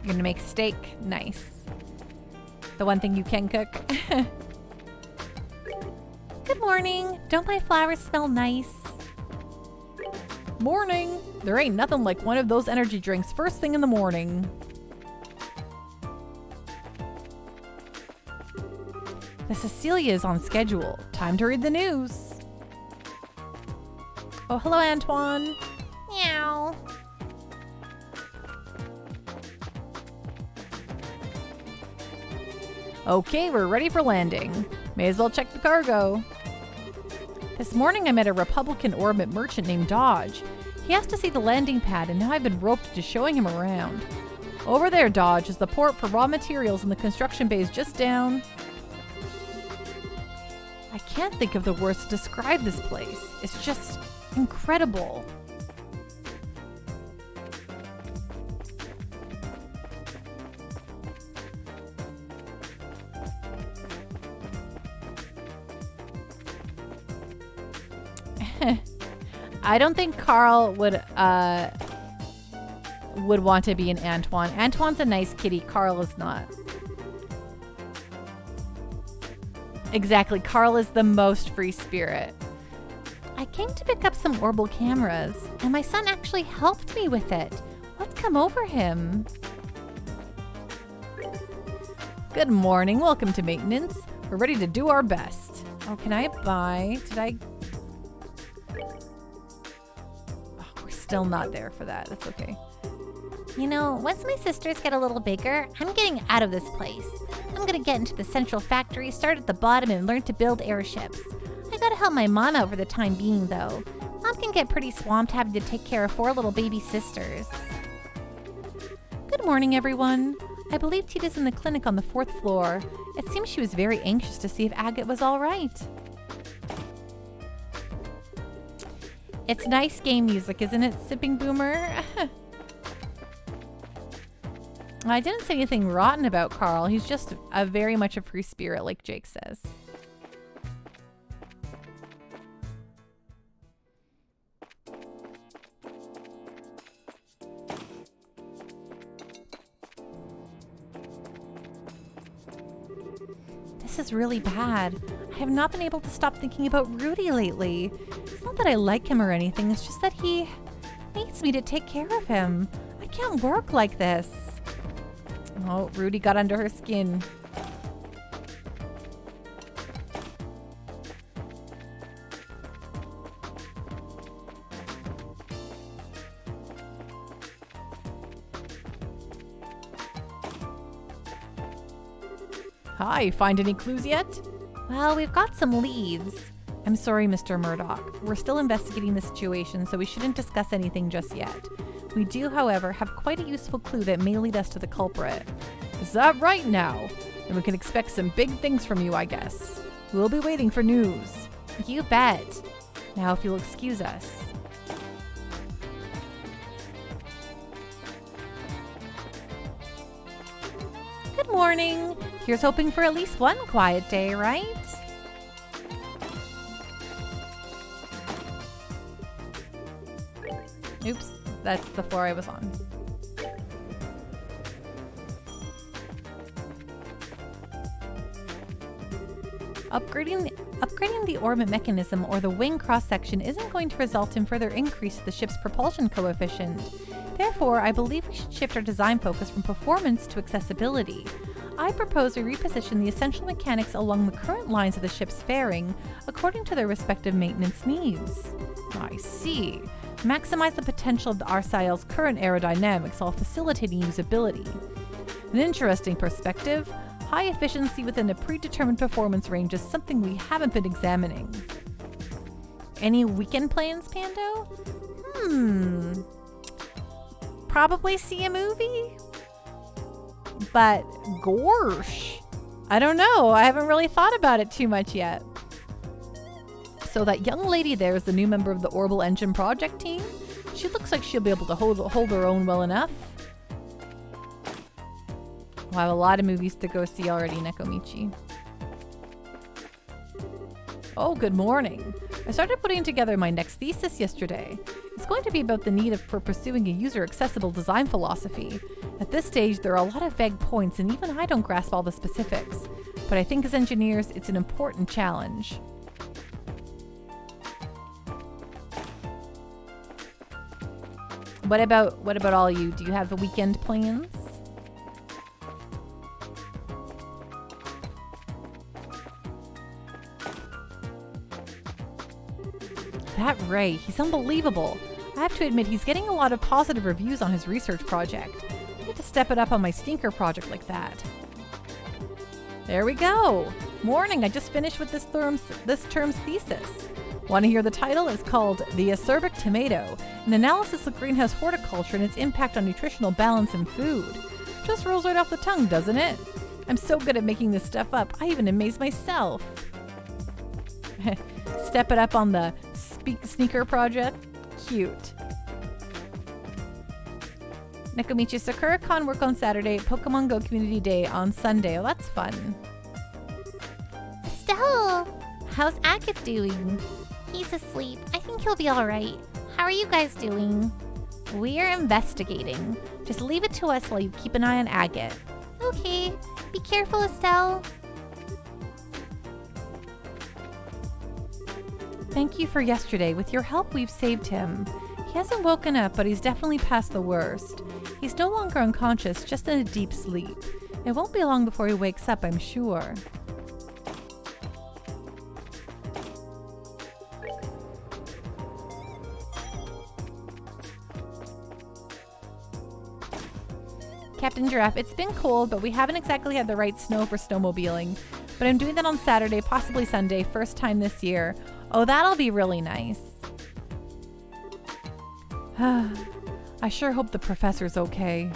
You're gonna make steak. Nice. The one thing you can cook. Good morning. Don't my flowers smell nice? Morning. There ain't nothing like one of those energy drinks first thing in the morning. The Cecilia is on schedule. Time to read the news. Oh, hello, Antoine. Meow. Okay, we're ready for landing. May as well check the cargo. This morning I met a Republican orbit merchant named Dodge. He asked to see the landing pad, and now I've been roped into showing him around. Over there, Dodge, is the port for raw materials, and the construction bay is just down. I can't think of the words to describe this place. It's just incredible. I don't think Carl would want to be an Antoine. Antoine's a nice kitty. Carl is not. Exactly. Carl is the most free spirit. I came to pick up some Orbital cameras, and my son actually helped me with it. What's come over him? Good morning. Welcome to maintenance. We're ready to do our best. Oh, can I buy? We're still not there for that. That's okay. You know, once my sisters get a little bigger, I'm getting out of this place. I'm gonna get into the central factory, start at the bottom, and learn to build airships. I gotta help my mom out for the time being, though. Mom can get pretty swamped having to take care of 4 little baby sisters. Good morning, everyone. I believe Tita's in the clinic on the 4th floor. It seems she was very anxious to see if Agate was all right. It's nice game music, isn't it, Sipping Boomer? I didn't say anything rotten about Carl. He's just very much a free spirit, like Jake says. This is really bad. I have not been able to stop thinking about Rudy lately. It's not that I like him or anything. It's just that he needs me to take care of him. I can't work like this. Oh, Rudy got under her skin. Hi, find any clues yet? Well, we've got some leads. I'm sorry, Mr. Murdoch. We're still investigating the situation, so we shouldn't discuss anything just yet. We do, however, have quite a useful clue that may lead us to the culprit. Is that right now? Then we can expect some big things from you, I guess. We'll be waiting for news. You bet. Now, if you'll excuse us. Good morning. Here's hoping for at least one quiet day, right? Oops, that's the floor I was on. Upgrading the orbit mechanism or the wing cross-section isn't going to result in further increase to the ship's propulsion coefficient. Therefore, I believe we should shift our design focus from performance to accessibility. I propose we reposition the essential mechanics along the current lines of the ship's fairing according to their respective maintenance needs. I see. Maximize the potential of the RSIL's current aerodynamics while facilitating usability. An interesting perspective. High efficiency within a predetermined performance range is something we haven't been examining. Any weekend plans, Pando? Probably see a movie? But gorsh, I don't know. I haven't really thought about it too much yet. So that young lady there is the new member of the Orbital Engine project team. She looks like she'll be able to hold her own well enough. We'll have a lot of movies to go see already, Nekomichi. Oh, good morning. I started putting together my next thesis yesterday. It's going to be about the need for pursuing a user-accessible design philosophy. At this stage, there are a lot of vague points, and even I don't grasp all the specifics. But I think as engineers, it's an important challenge. What about all you? Do you have the weekend plans? That Ray, he's unbelievable. I have to admit, he's getting a lot of positive reviews on his research project. I need to step it up on my stinker project like that. There we go. Morning, I just finished with this term's thesis. Want to hear the title? It's called The Acerbic Tomato, an analysis of greenhouse horticulture and its impact on nutritional balance in food. Just rolls right off the tongue, doesn't it? I'm so good at making this stuff up, I even amaze myself. Step it up on the sneaker project? Cute. Nekomichi SakuraCon work on Saturday, Pokemon Go Community Day on Sunday. Oh, that's fun. Estelle, how's Agate doing? He's asleep. I think he'll be alright. How are you guys doing? We're investigating. Just leave it to us while you keep an eye on Agate. Okay. Be careful, Estelle. Thank you for yesterday. With your help, we've saved him. He hasn't woken up, but he's definitely past the worst. He's no longer unconscious, just in a deep sleep. It won't be long before he wakes up, I'm sure. Captain Giraffe, it's been cold, but we haven't exactly had the right snow for snowmobiling. But I'm doing that on Saturday, possibly Sunday, first time this year. Oh, that'll be really nice. I sure hope the professor's okay.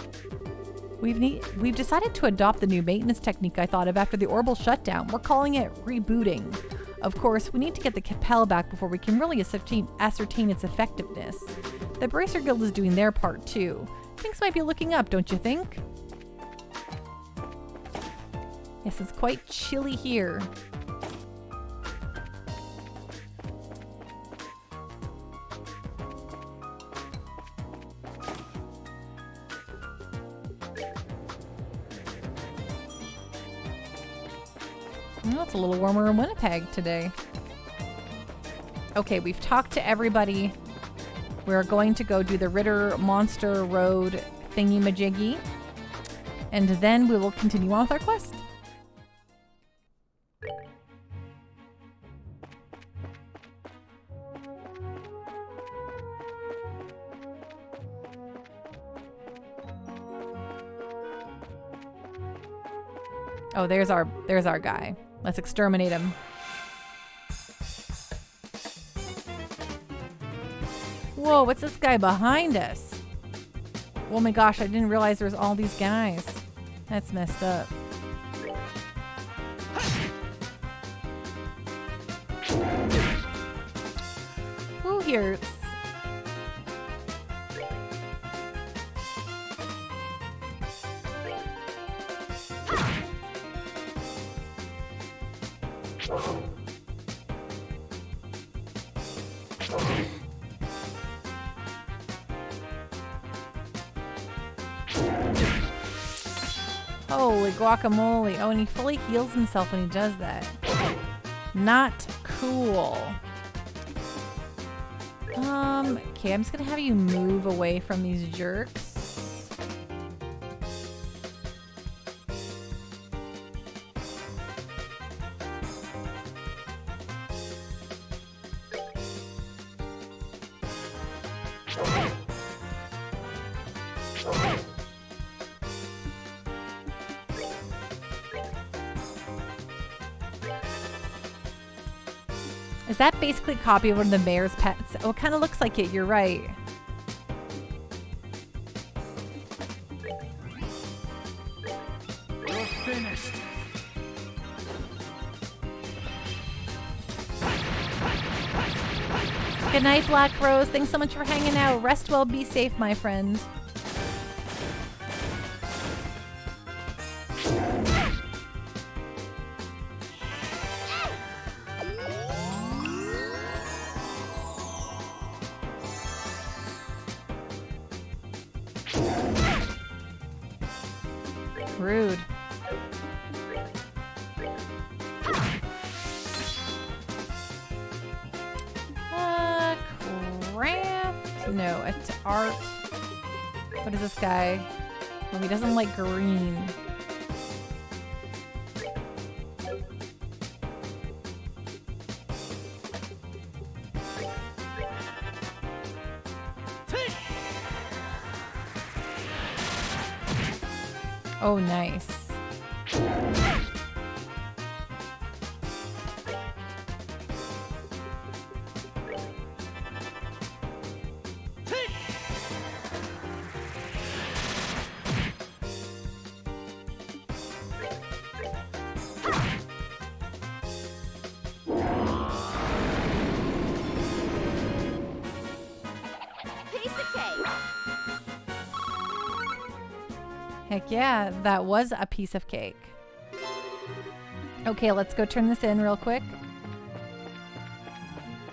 We've decided to adopt the new maintenance technique I thought of after the orbital shutdown. We're calling it rebooting. Of course, we need to get the Capel back before we can really ascertain its effectiveness. The Bracer Guild is doing their part too. Things might be looking up, don't you think? Yes, it's quite chilly here. Well, it's a little warmer in Winnipeg today. Okay, we've talked to everybody. We're going to go do the Ritter Monster Road thingy-majiggy. And then we will continue on with our quest. Oh, there's our guy. Let's exterminate him. Whoa, what's this guy behind us? Oh my gosh, I didn't realize there was all these guys. That's messed up. Who here? Holy guacamole. Oh, and he fully heals himself when he does that. Not cool. Okay, I'm just gonna have you move away from these jerks. Is that basically a copy of one of the mayor's pets? Oh, it kind of looks like it. You're right. You're finished. Good night, Black Rose. Thanks so much for hanging out. Rest well, be safe, my friend. Rude. Craft? No, it's art. What is this guy? Oh, he doesn't like green. Oh, nice. Piece of cake. Heck yeah, that was a piece of cake. Okay, let's go turn this in real quick.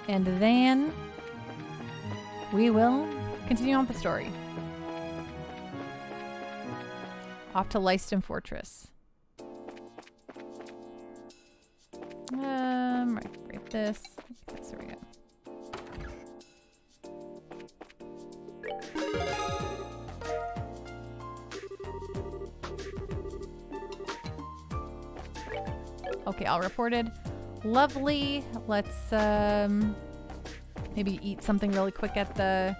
And then we will continue on with the story. Off to Leiston Fortress. Right this. There we go. Okay, all reported. Lovely. Let's maybe eat something really quick at the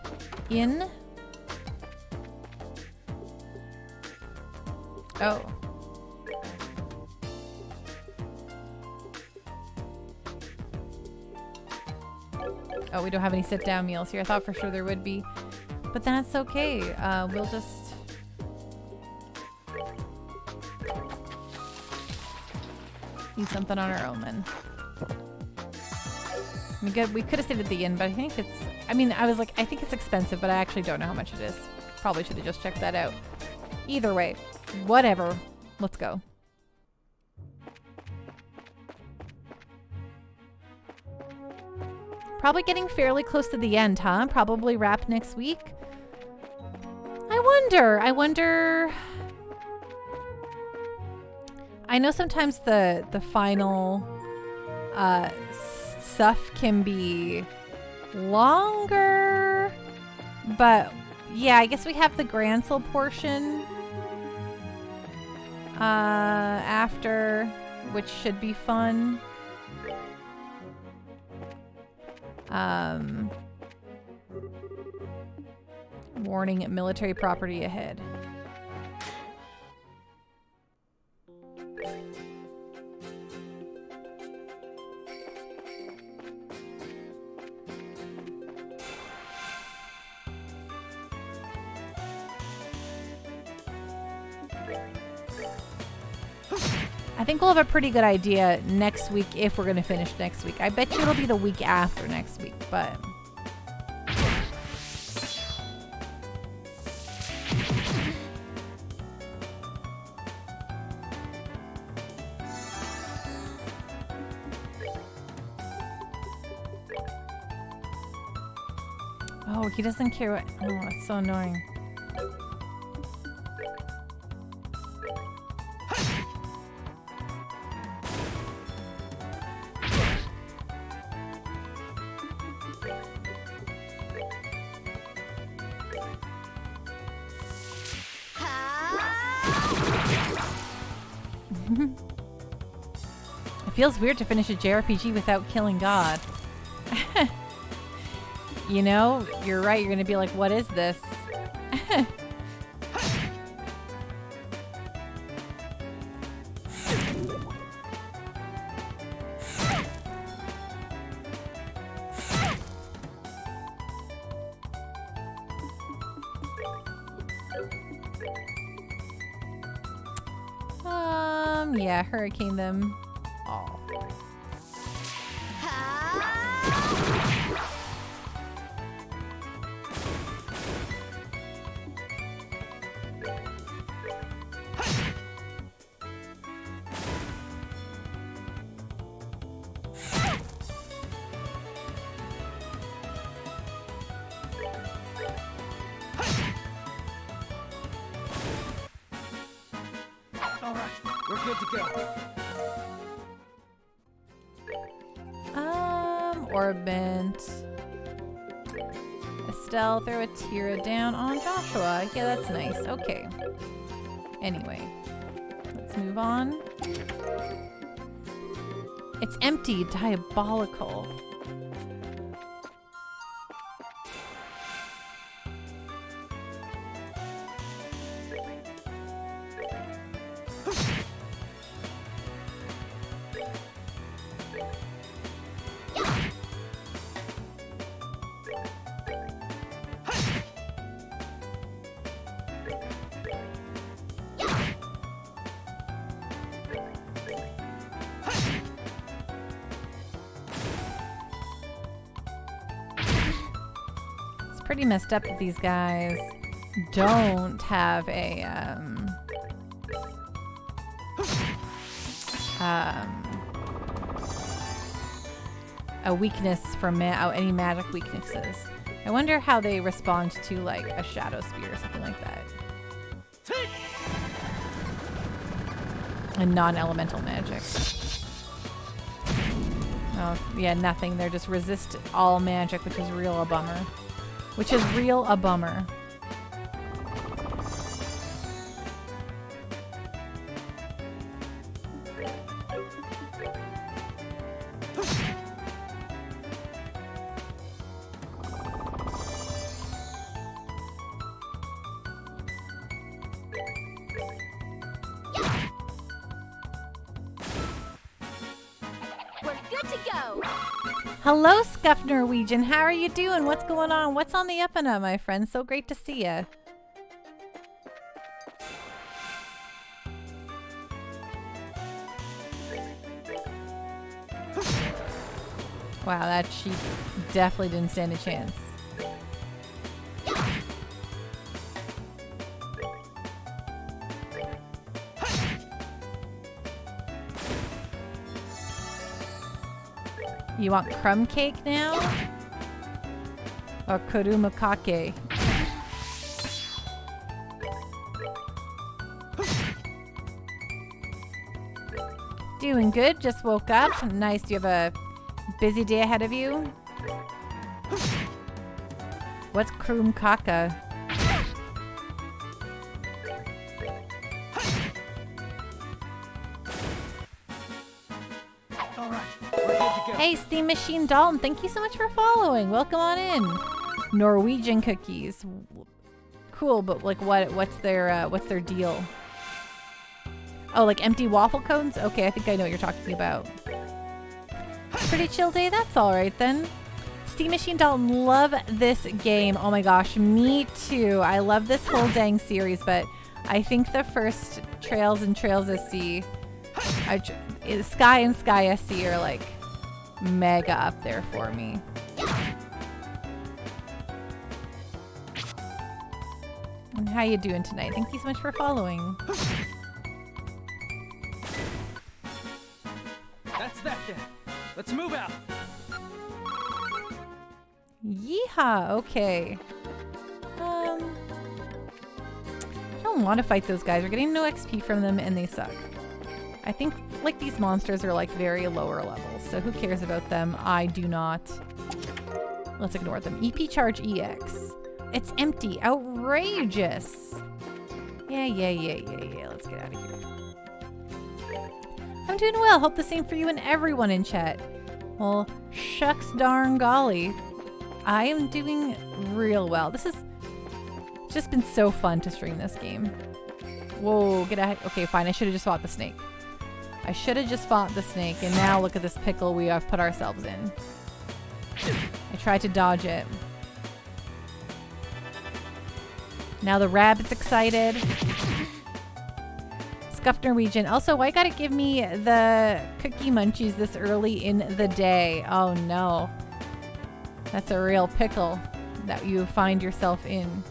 inn. Oh. Oh, we don't have any sit-down meals here. I thought for sure there would be, but that's okay. We'll just eat something on our own then. We could have stayed at the inn, but I think it's, I mean, I was like, I think it's expensive, but I actually don't know how much it is. Probably should have just checked that out. Either way, whatever. Let's go. Probably getting fairly close to the end, huh? Probably wrap next week. I wonder. I know sometimes the final stuff can be longer, but yeah, I guess we have the Grancel portion after, which should be fun. Warning, military property ahead. I think we'll have a pretty good idea next week if we're going to finish next week. I bet you it'll be the week after next week, but... Oh, he doesn't care what... Oh, it's so annoying. It feels weird to finish a JRPG without killing God. You know, you're right. You're going to be like, what is this? Yeah, hurricane them all. Orbent. Estelle, throw a Tira down on Joshua. Yeah, that's nice. Okay. Anyway, let's move on. It's empty. Diabolical. Pretty messed up that these guys don't have a weakness for any magic weaknesses. I wonder how they respond to like a shadow spear or something like that. A non-elemental magic. Oh, yeah, nothing. They're just resist all magic, which is real a bummer. Which is real a bummer. Hello, Scuff Norwegian. How are you doing? What's going on? What's on the up and up, my friend? So great to see you. Wow, that sheep definitely didn't stand a chance. You want crumb cake now? Or kurumakake? Doing good, just woke up. Nice, do you have a busy day ahead of you? What's krumkaka? Hey, Steam Machine Dalton, thank you so much for following. Welcome on in. Norwegian cookies. Cool, but like what's their deal? Oh, like empty waffle cones? Okay, I think I know what you're talking about. Pretty chill day, that's alright then. Steam Machine Dalton, love this game. Oh my gosh, me too. I love this whole dang series, but I think the first Trails and Trails SC, Sky and Sky SC are like mega up there for me. And how you doing tonight? Thank you so much for following. That's that then. Let's move out. Yeehaw, okay. I don't want to fight those guys. We're getting no XP from them and they suck. I think like these monsters are like very lower levels, so who cares about them? I do not. Let's ignore them. EP charge EX. It's empty. Outrageous. Yeah. Let's get out of here. I'm doing well. Hope the same for you and everyone in chat. Well, shucks darn golly. I am doing real well. This is just been so fun to stream this game. Whoa, get out. Okay, fine. I should have just fought the snake. I should have just fought the snake, and now look at this pickle we have put ourselves in. I tried to dodge it. Now the rabbit's excited. Scuffed Norwegian. Also, why gotta give me the cookie munchies this early in the day? Oh no. That's a real pickle that you find yourself in.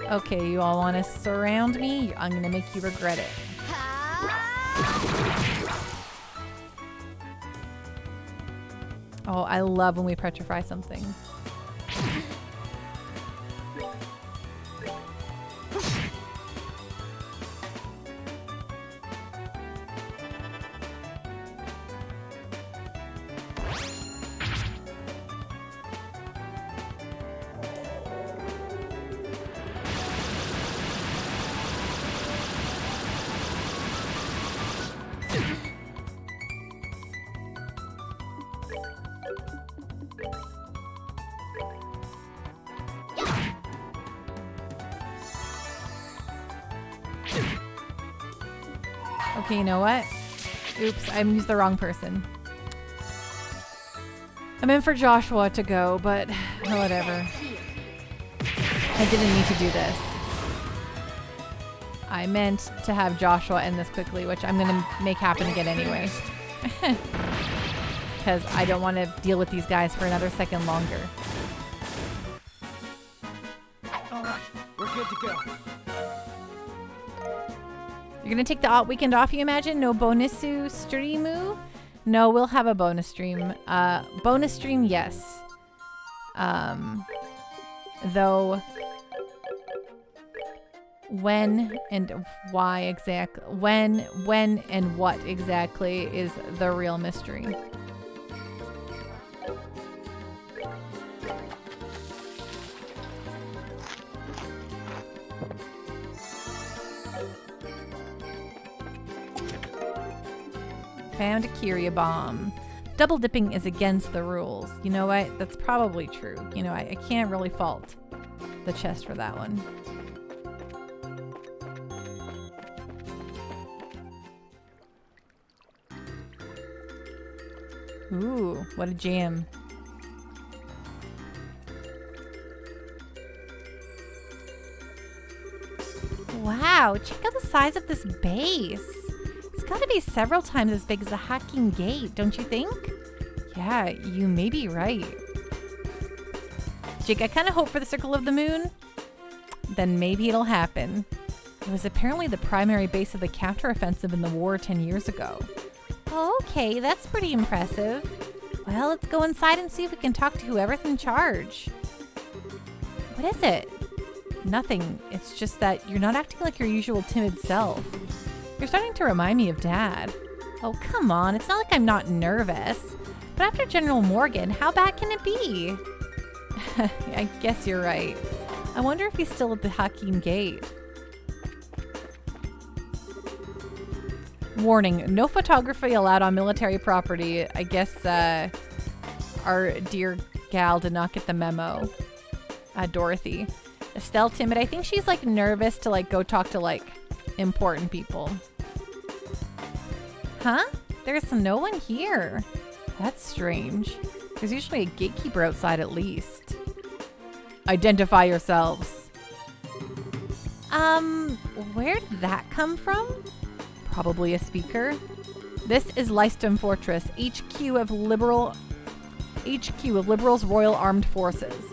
Okay, you all want to surround me? I'm gonna make you regret it. Oh, I love when we petrify something. Okay, you know what? Oops, I used the wrong person. I meant for Joshua to go, but whatever. I didn't need to do this. I meant to have Joshua end this quickly, which I'm gonna make happen again anyway. Because I don't want to deal with these guys for another second longer. Alright, we're good to go. You're gonna take the weekend off, you imagine? No bonus streamu? No, we'll have a bonus stream. Bonus stream, yes. Though, when and why exactly, when and what exactly is the real mystery. Found a Kyria bomb. Double dipping is against the rules. You know what? That's probably true. You know, I can't really fault the chest for that one. Ooh, what a jam. Wow, check out the size of this base. It's gotta be several times as big as the Hacking Gate, don't you think? Yeah, you may be right. Jake, I kind of hope for the Circle of the Moon. Then maybe it'll happen. It was apparently the primary base of the counteroffensive in the war 10 years ago. Okay, that's pretty impressive. Well, let's go inside and see if we can talk to whoever's in charge. What is it? Nothing. It's just that you're not acting like your usual timid self. You're starting to remind me of Dad. Oh, come on. It's not like I'm not nervous. But after General Morgan, how bad can it be? I guess you're right. I wonder if he's still at the Hacking Gate. Warning, no photography allowed on military property. I guess our dear gal did not get the memo. Dorothy. Estelle timid. I think she's like nervous to like go talk to like important people. Huh? There's no one here. That's strange. There's usually a gatekeeper outside at least. Identify yourselves. Where did that come from? Probably a speaker. This is Lyston Fortress, HQ of Liberals Royal Armed Forces.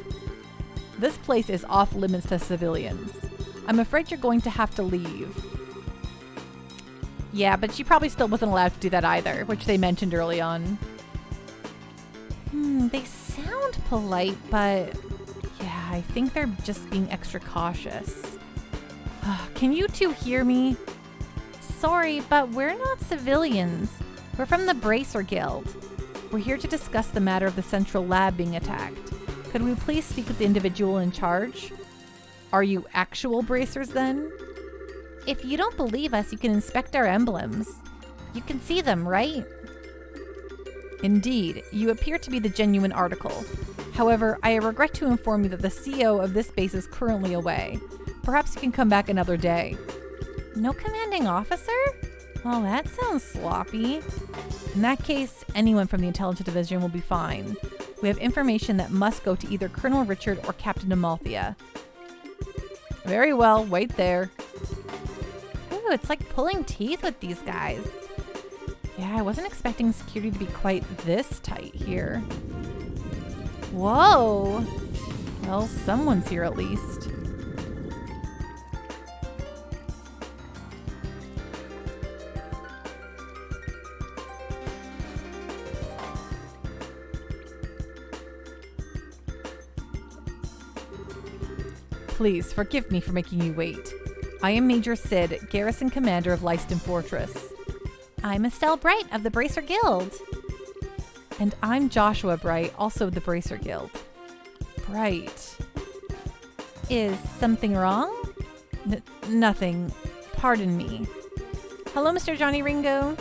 This place is off limits to civilians. I'm afraid you're going to have to leave. Yeah, but she probably still wasn't allowed to do that either, which they mentioned early on. They sound polite, but yeah, I think they're just being extra cautious. Can you two hear me? Sorry, but we're not civilians. We're from the Bracer Guild. We're here to discuss the matter of the central lab being attacked. Could we please speak with the individual in charge? Are you actual bracers then? If you don't believe us, you can inspect our emblems. You can see them, right? Indeed, you appear to be the genuine article. However, I regret to inform you that the CEO of this base is currently away. Perhaps you can come back another day. No commanding officer? Well, that sounds sloppy. In that case, anyone from the intelligence division will be fine. We have information that must go to either Colonel Richard or Captain Amalthea. Very well, wait there. Ooh, it's like pulling teeth with these guys. Yeah, I wasn't expecting security to be quite this tight here. Whoa! Well, someone's here at least. Please, forgive me for making you wait. I am Major Sid, Garrison Commander of Lyston Fortress. I'm Estelle Bright of the Bracer Guild. And I'm Joshua Bright, also of the Bracer Guild. Bright. Is something wrong? Nothing. Pardon me. Hello, Mr. Johnny Ringo.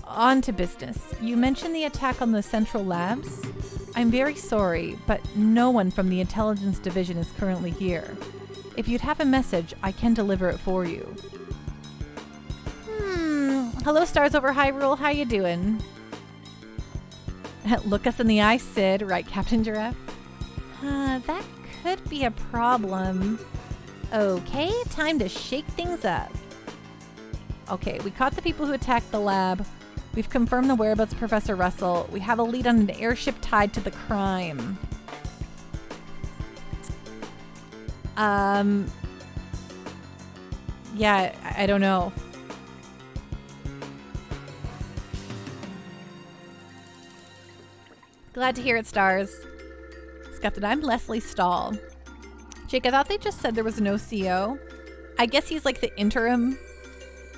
On to business. You mentioned the attack on the central labs? I'm very sorry, but no one from the intelligence division is currently here. If you'd have a message, I can deliver it for you. Hello, Stars over Hyrule. How you doing? Look us in the eye, Sid, right, Captain Giraffe? That could be a problem. Okay, time to shake things up. Okay, we caught the people who attacked the lab. We've confirmed the whereabouts of Professor Russell. We have a lead on an airship tied to the crime. Yeah, I don't know. Glad to hear it, Stars. Scuffed, I'm Leslie Stahl. Jake, I thought they just said there was no CO. I guess he's like the interim,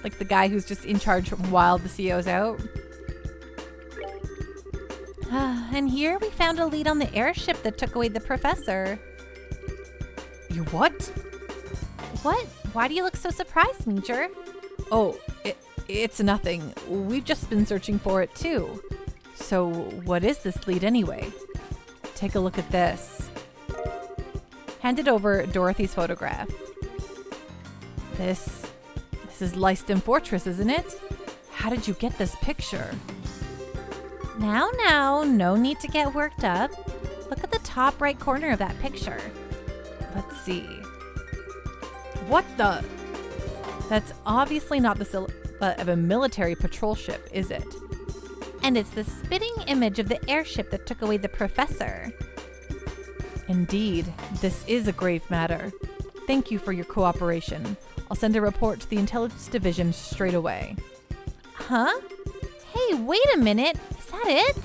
like the guy who's just in charge while the CO's out. And here we found a lead on the airship that took away the professor. You what? What? Why do you look so surprised, Major? Oh, it's nothing. We've just been searching for it too. So what is this lead anyway? Take a look at this. Handed over Dorothy's photograph. This is Lyston Fortress, isn't it? How did you get this picture? Now, no need to get worked up. Look at the top right corner of that picture. Let's see. What the? That's obviously not the silhouette of a military patrol ship, is it? And it's the spitting image of the airship that took away the professor. Indeed, this is a grave matter. Thank you for your cooperation. I'll send a report to the Intelligence Division straight away. Huh? Hey, wait a minute. Is that it?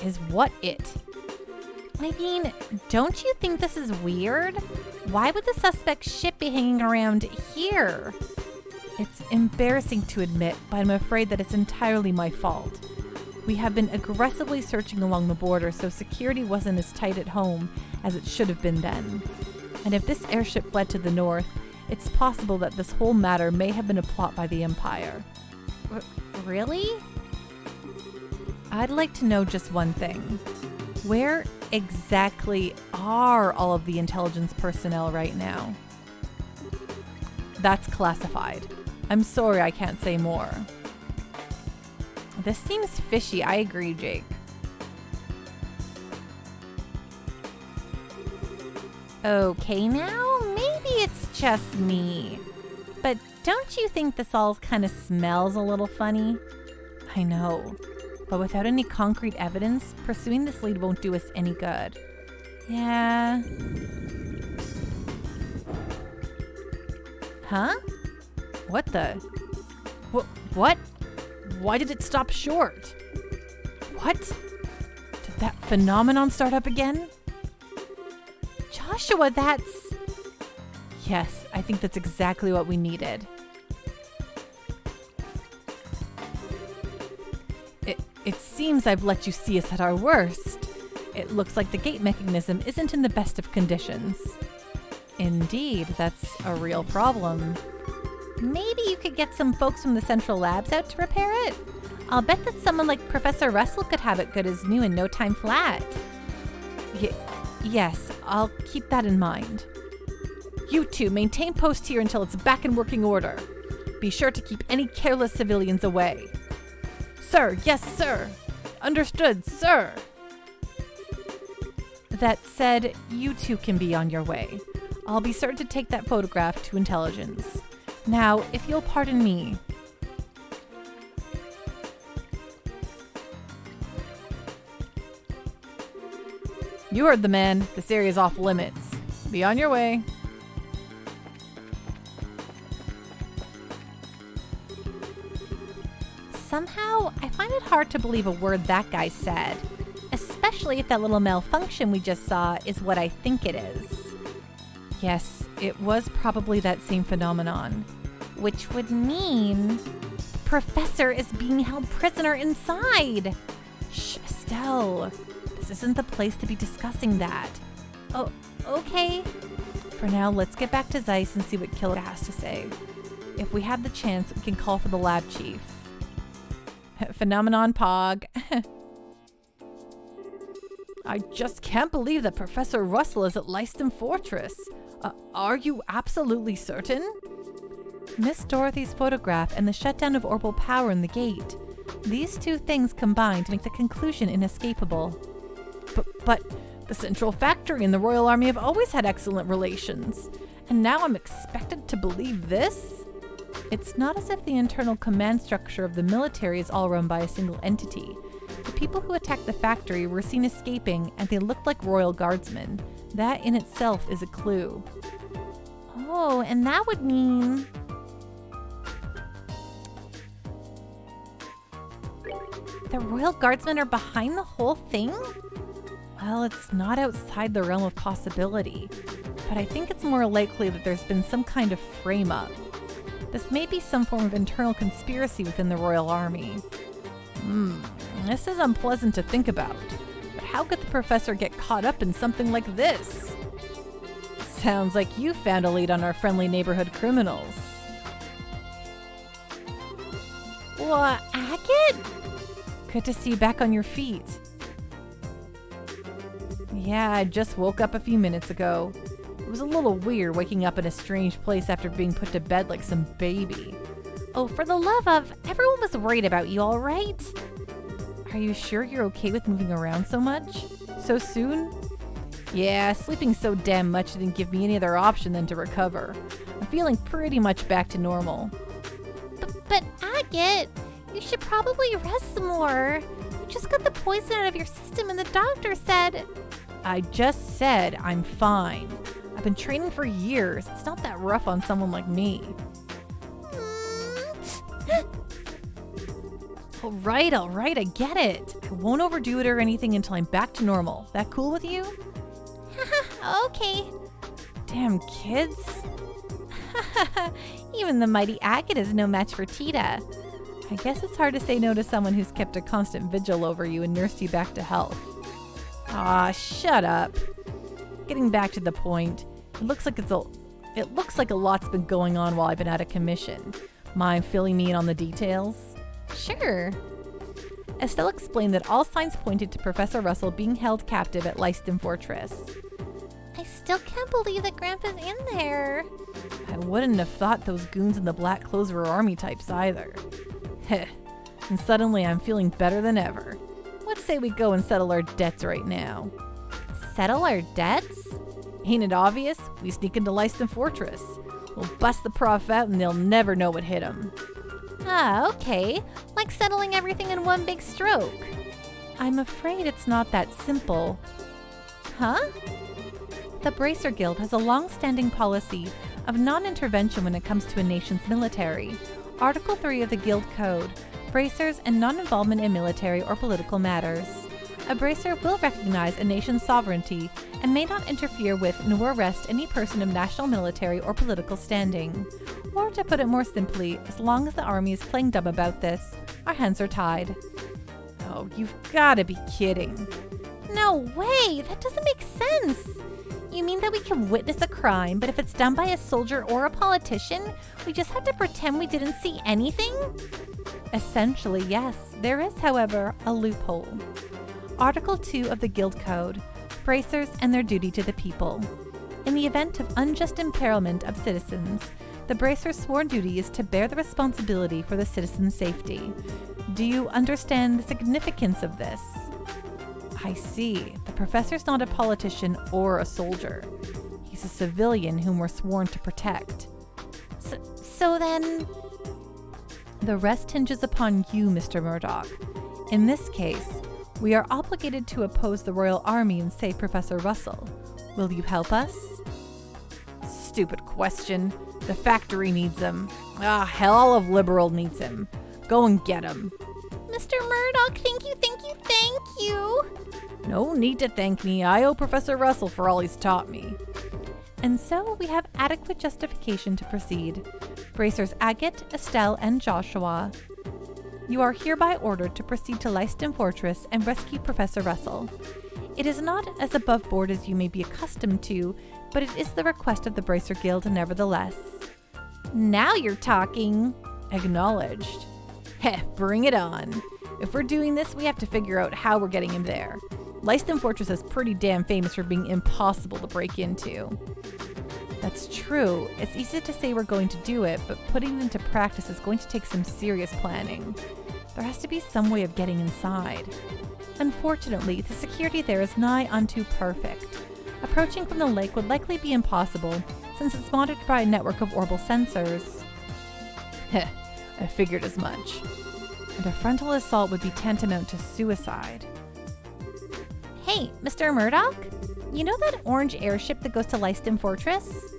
Is what it? I mean, don't you think this is weird? Why would the suspect's ship be hanging around here? It's embarrassing to admit, but I'm afraid that it's entirely my fault. We have been aggressively searching along the border, so security wasn't as tight at home as it should have been then. And if this airship fled to the north, it's possible that this whole matter may have been a plot by the Empire. Really? I'd like to know just one thing. Where exactly are all of the intelligence personnel right now? That's classified. I'm sorry I can't say more. This seems fishy. I agree, Jake. Okay, now maybe it's just me. But don't you think this all kind of smells a little funny? I know. But without any concrete evidence, pursuing this lead won't do us any good. Yeah. Huh? What the? What? Why did it stop short? What? Did that phenomenon start up again? Joshua, that's... Yes, I think that's exactly what we needed. It seems I've let you see us at our worst. It looks like the gate mechanism isn't in the best of conditions. Indeed, that's a real problem. Maybe you could get some folks from the Central Labs out to repair it? I'll bet that someone like Professor Russell could have it good as new in no time flat. Yes, I'll keep that in mind. You two maintain post here until it's back in working order. Be sure to keep any careless civilians away. Sir, yes, sir. Understood, sir. That said, you two can be on your way. I'll be certain to take that photograph to intelligence. Now, if you'll pardon me. You heard the man. This area's off limits. Be on your way. Somehow, I find it hard to believe a word that guy said, especially if that little malfunction we just saw is what I think it is. Yes, it was probably that same phenomenon. Which would mean the professor is being held prisoner inside. Shh, Estelle. This isn't the place to be discussing that. Oh, okay. For now, let's get back to Zeiss and see what Killer has to say. If we have the chance, we can call for the lab chief. Phenomenon Pog. I just can't believe that Professor Russell is at Lyston Fortress. Are you absolutely certain? Miss Dorothy's photograph and the shutdown of orbital power in the gate. These two things combine to make the conclusion inescapable. But the Central Factory and the Royal Army have always had excellent relations, and now I'm expected to believe this? It's not as if the internal command structure of the military is all run by a single entity. The people who attacked the factory were seen escaping, and they looked like royal guardsmen. That in itself is a clue. Oh, and that would mean... The royal guardsmen are behind the whole thing? Well, it's not outside the realm of possibility, but I think it's more likely that there's been some kind of frame-up. This may be some form of internal conspiracy within the royal army. This is unpleasant to think about, but how could the professor get caught up in something like this? Sounds like you found a lead on our friendly neighborhood criminals. What, Agate? Good to see you back on your feet. Yeah, I just woke up a few minutes ago. It was a little weird waking up in a strange place after being put to bed like some baby. Oh, for the love of, everyone was worried about you, all right? Are you sure you're okay with moving around so much? So soon? Yeah, sleeping so damn much didn't give me any other option than to recover. I'm feeling pretty much back to normal. But Agate, you should probably rest some more. You just got the poison out of your system and the doctor said... I just said I'm fine. I've been training for years. It's not that rough on someone like me. All right, I get it. I won't overdo it or anything until I'm back to normal. That cool with you? Okay. Damn kids. Even the mighty Agate is no match for Tita. I guess it's hard to say no to someone who's kept a constant vigil over you and nursed you back to health. Aw, shut up. Getting back to the point, it looks like a lot's been going on while I've been out of commission. Mind filling me in on the details? Sure. Estelle explained that all signs pointed to Professor Russell being held captive at Leiston Fortress. I still can't believe that Grandpa's in there. I wouldn't have thought those goons in the black clothes were army types either. Heh. And suddenly I'm feeling better than ever. Let's say we go and settle our debts right now. Settle our debts? Ain't it obvious? We sneak into Leiston Fortress. We'll bust the prof out and they'll never know what hit him. Ah, okay. Like settling everything in one big stroke. I'm afraid it's not that simple. Huh? The Bracer Guild has a long-standing policy of non-intervention when it comes to a nation's military. Article 3 of the Guild Code, bracers and non-involvement in military or political matters. A bracer will recognize a nation's sovereignty and may not interfere with nor arrest any person of national, military, or political standing. Or to put it more simply, as long as the army is playing dumb about this, our hands are tied. Oh, you've gotta be kidding. No way! That doesn't make sense! You mean that we can witness a crime, but if it's done by a soldier or a politician, we just have to pretend we didn't see anything? Essentially, yes. There is, however, a loophole. Article 2 of the Guild Code, bracers and their duty to the people. In the event of unjust imperilment of citizens, the bracer's sworn duty is to bear the responsibility for the citizens' safety. Do you understand the significance of this? I see. The professor's not a politician or a soldier. He's a civilian whom we're sworn to protect. So then... The rest hinges upon you, Mr. Murdoch. In this case, we are obligated to oppose the Royal Army and save Professor Russell. Will you help us? Stupid question. The factory needs him. Ah, hell, all of Liberal needs him. Go and get him. Mr. Murdoch, thank you. No need to thank me. I owe Professor Russell for all he's taught me. And so we have adequate justification to proceed. Bracers Agate, Estelle, and Joshua, you are hereby ordered to proceed to Leiston Fortress and rescue Professor Russell. It is not as above board as you may be accustomed to, but it is the request of the Bracer Guild nevertheless. Now you're talking. Acknowledged. Heh, bring it on. If we're doing this, we have to figure out how we're getting him there. Leiston Fortress is pretty damn famous for being impossible to break into. That's true. It's easy to say we're going to do it, but putting it into practice is going to take some serious planning. There has to be some way of getting inside. Unfortunately, the security there is nigh unto perfect. Approaching from the lake would likely be impossible, since it's monitored by a network of orbital sensors. Heh, I figured as much. And a frontal assault would be tantamount to suicide. Hey, Mr. Murdoch? You know that orange airship that goes to Leiston Fortress?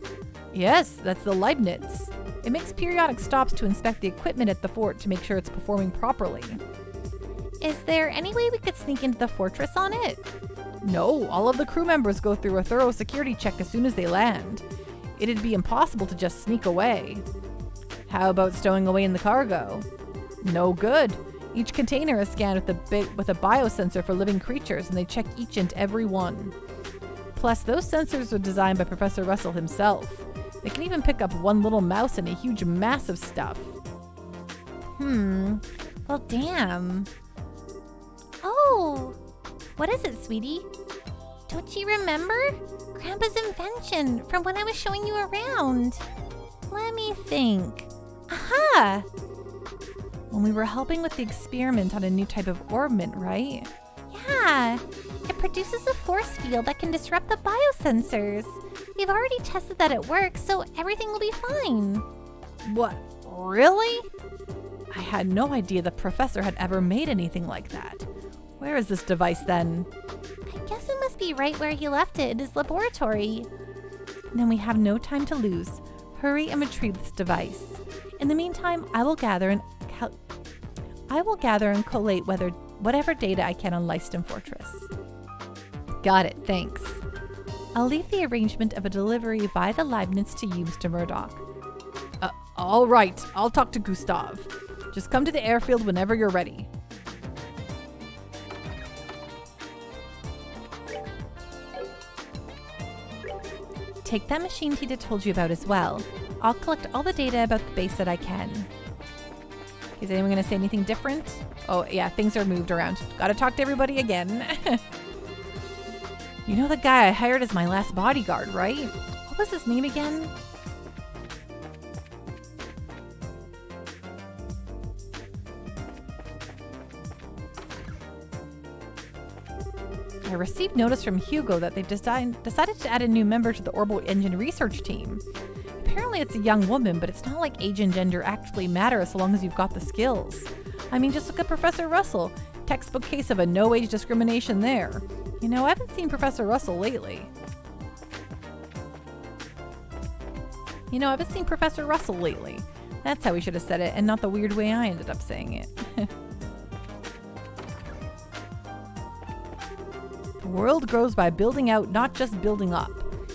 Yes, that's the Leibniz. It makes periodic stops to inspect the equipment at the fort to make sure it's performing properly. Is there any way we could sneak into the fortress on it? No, all of the crew members go through a thorough security check as soon as they land. It'd be impossible to just sneak away. How about stowing away in the cargo? No good. Each container is scanned with a biosensor for living creatures, and they check each and every one. Plus, those sensors were designed by Professor Russell himself. They can even pick up one little mouse and a huge mass of stuff. Well, damn. Oh, what is it, sweetie? Don't you remember? Grandpa's invention from when I was showing you around. Let me think. Aha! When we were helping with the experiment on a new type of orbment, right? Yeah. It produces a force field that can disrupt the biosensors. We've already tested that it works, so everything will be fine. What? Really? I had no idea the professor had ever made anything like that. Where is this device then? I guess it must be right where he left it in his laboratory. Then we have no time to lose. Hurry and retrieve this device. In the meantime, I will gather and collate whatever data I can on Leiston Fortress. Got it, thanks. I'll leave the arrangement of a delivery via the Leibniz to you, Mr. Murdoch. All right, I'll talk to Gustav. Just come to the airfield whenever you're ready. Take that machine Tita told you about as well. I'll collect all the data about the base that I can. Is anyone going to say anything different? Oh, yeah, things are moved around. Gotta talk to everybody again. You know the guy I hired as my last bodyguard, right? What was his name again? I received notice from Hugo that they've decided to add a new member to the Orbital Engine research team. Apparently it's a young woman, but it's not like age and gender actually matter so long as you've got the skills. I mean, just look at Professor Russell. Textbook case of a no-age discrimination there. You know, I haven't seen Professor Russell lately. That's how we should have said it, and not the weird way I ended up saying it. The world grows by building out, not just building up.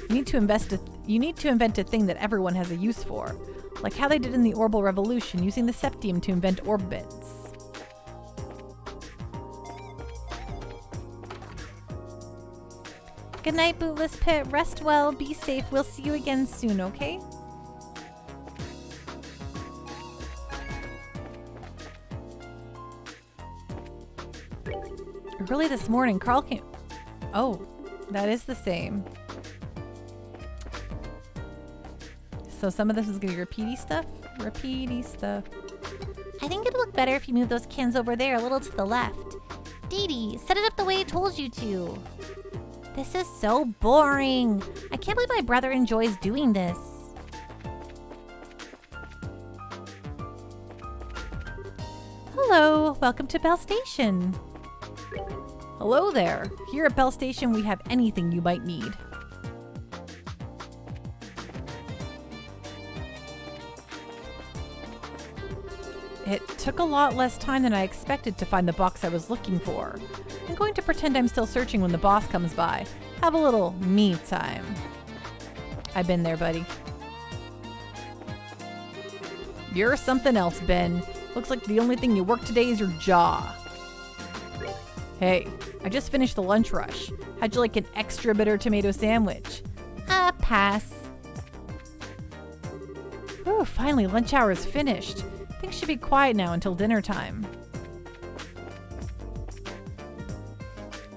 You need to invent a thing that everyone has a use for, like how they did in the Orbital Revolution, using the Septium to invent orbits. Good night, Bootless Pit. Rest well, be safe. We'll see you again soon, okay? Early this morning, Carl came... Oh, that is the same. So some of this is going to be repeaty stuff? Repeaty stuff. I think it'd look better if you move those cans over there a little to the left. Dee Dee, set it up the way I told you to. This is so boring. I can't believe my brother enjoys doing this. Hello, welcome to Bell Station. Hello there. Here at Bell Station, we have anything you might need. It took a lot less time than I expected to find the box I was looking for. I'm going to pretend I'm still searching when the boss comes by. Have a little me time. I've been there, buddy. You're something else, Ben. Looks like the only thing you work today is your jaw. Hey, I just finished the lunch rush. How'd you like an extra bitter tomato sandwich? Pass. Ooh, finally, lunch hour is finished. Things should be quiet now until dinner time.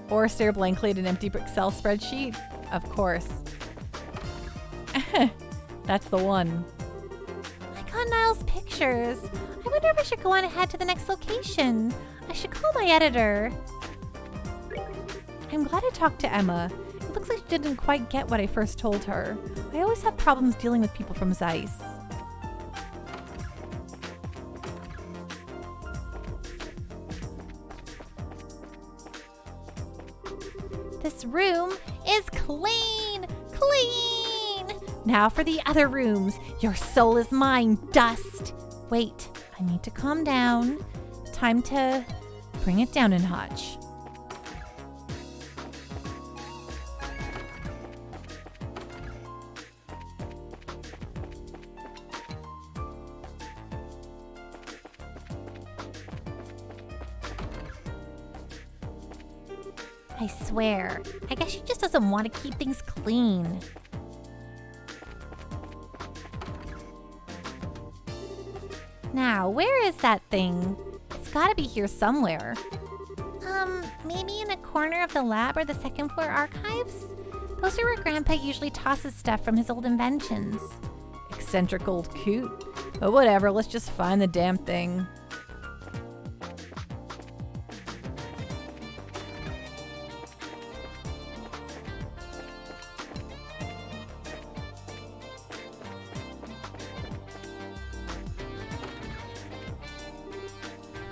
Or stare blankly at an empty Excel spreadsheet? Of course. That's the one. I got Niall's pictures. I wonder wonder if I should go on ahead to the next location. I should call my editor. I'm glad I talked to Emma. It looks like she didn't quite get what I first told her. I always have problems dealing with people from Zeiss. This room is clean! Clean! Now for the other rooms. Your soul is mine, dust. Wait, I need to calm down. Time to bring it down a notch. I swear, I guess she just doesn't want to keep things clean. Now, where is that thing? It's gotta be here somewhere. Maybe in a corner of the lab or the second floor archives? Those are where Grandpa usually tosses stuff from his old inventions. Eccentric old coot. But whatever, let's just find the damn thing.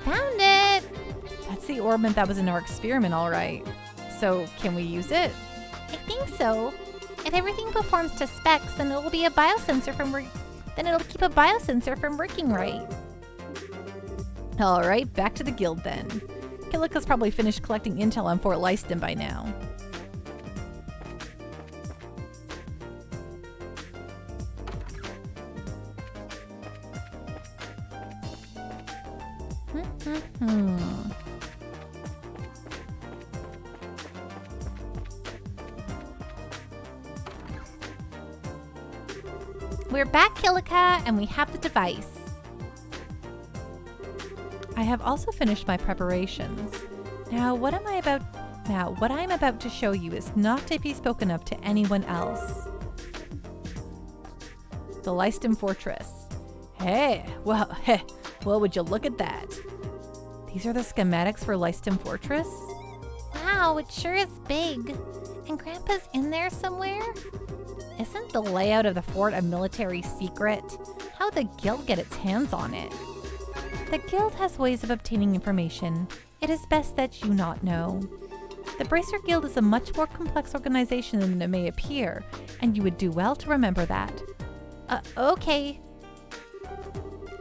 Found it! That's the orbment that was in our experiment, all right. So, can we use it? I think so. If everything performs to specs, then it'll be a biosensor then it'll keep a biosensor from working right. All right, back to the guild then. Kilika's probably finished collecting intel on Fort Leiston by now. We're back, Kilika, and we have the device. I have also finished my preparations. Now, what I'm about to show you is not to be spoken of to anyone else. The Leiston Fortress. Well, would you look at that? These are the schematics for Leiston Fortress? Wow, it sure is big. And Grandpa's in there somewhere? Isn't the layout of the fort a military secret? How'd the guild get its hands on it? The guild has ways of obtaining information. It is best that you not know. The Bracer Guild is a much more complex organization than it may appear, and you would do well to remember that. Okay.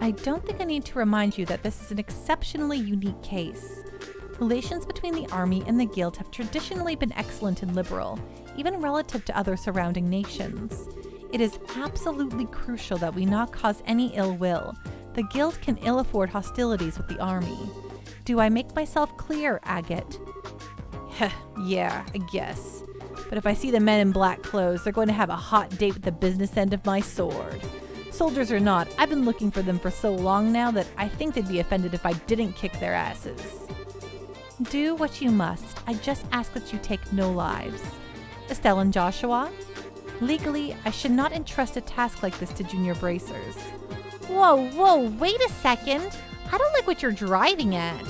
I don't think I need to remind you that this is an exceptionally unique case. Relations between the army and the guild have traditionally been excellent and liberal, even relative to other surrounding nations. It is absolutely crucial that we not cause any ill will. The guild can ill afford hostilities with the army. Do I make myself clear, Agate? Yeah, I guess. But if I see the men in black clothes, they're going to have a hot date with the business end of my sword. Soldiers or not, I've been looking for them for so long now that I think they'd be offended if I didn't kick their asses. Do what you must. I just ask that you take no lives. Estelle and Joshua? Legally, I should not entrust a task like this to junior bracers. Whoa, wait a second. I don't like what you're driving at.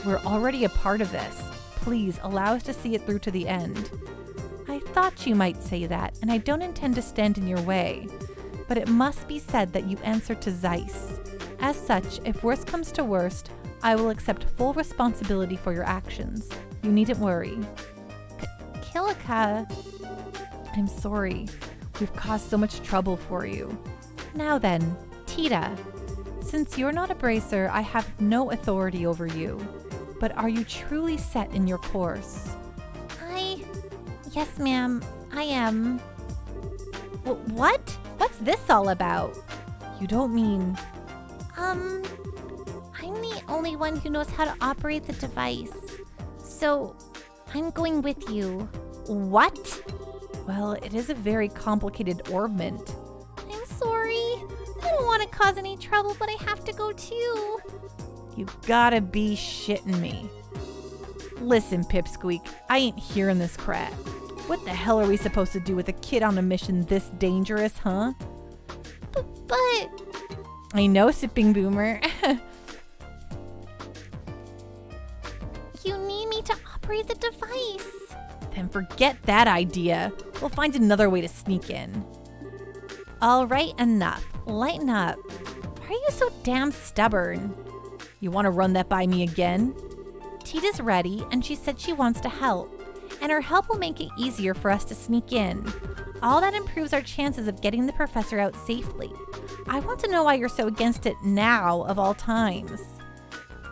We're already a part of this. Please allow us to see it through to the end. I thought you might say that, and I don't intend to stand in your way. But it must be said that you answer to Zeiss. As such, if worst comes to worst, I will accept full responsibility for your actions. You needn't worry. Kilika. I'm sorry. We've caused so much trouble for you. Now then, Tita. Since you're not a bracer, I have no authority over you. But are you truly set in your course? Yes, ma'am, I am. What? What's this all about? You don't mean... I'm the only one who knows how to operate the device. So, I'm going with you. What? Well, it is a very complicated orbment. I'm sorry. I don't want to cause any trouble, but I have to go too. You gotta be shitting me. Listen, Pipsqueak, I ain't hearing this crap. What the hell are we supposed to do with a kid on a mission this dangerous, huh? But... I know, Sipping Boomer. You need me to operate the device. Then forget that idea. We'll find another way to sneak in. All right, enough. Lighten up. Why are you so damn stubborn? You want to run that by me again? Tita's ready, and she said she wants to help. And her help will make it easier for us to sneak in. All that improves our chances of getting the professor out safely. I want to know why you're so against it now, of all times.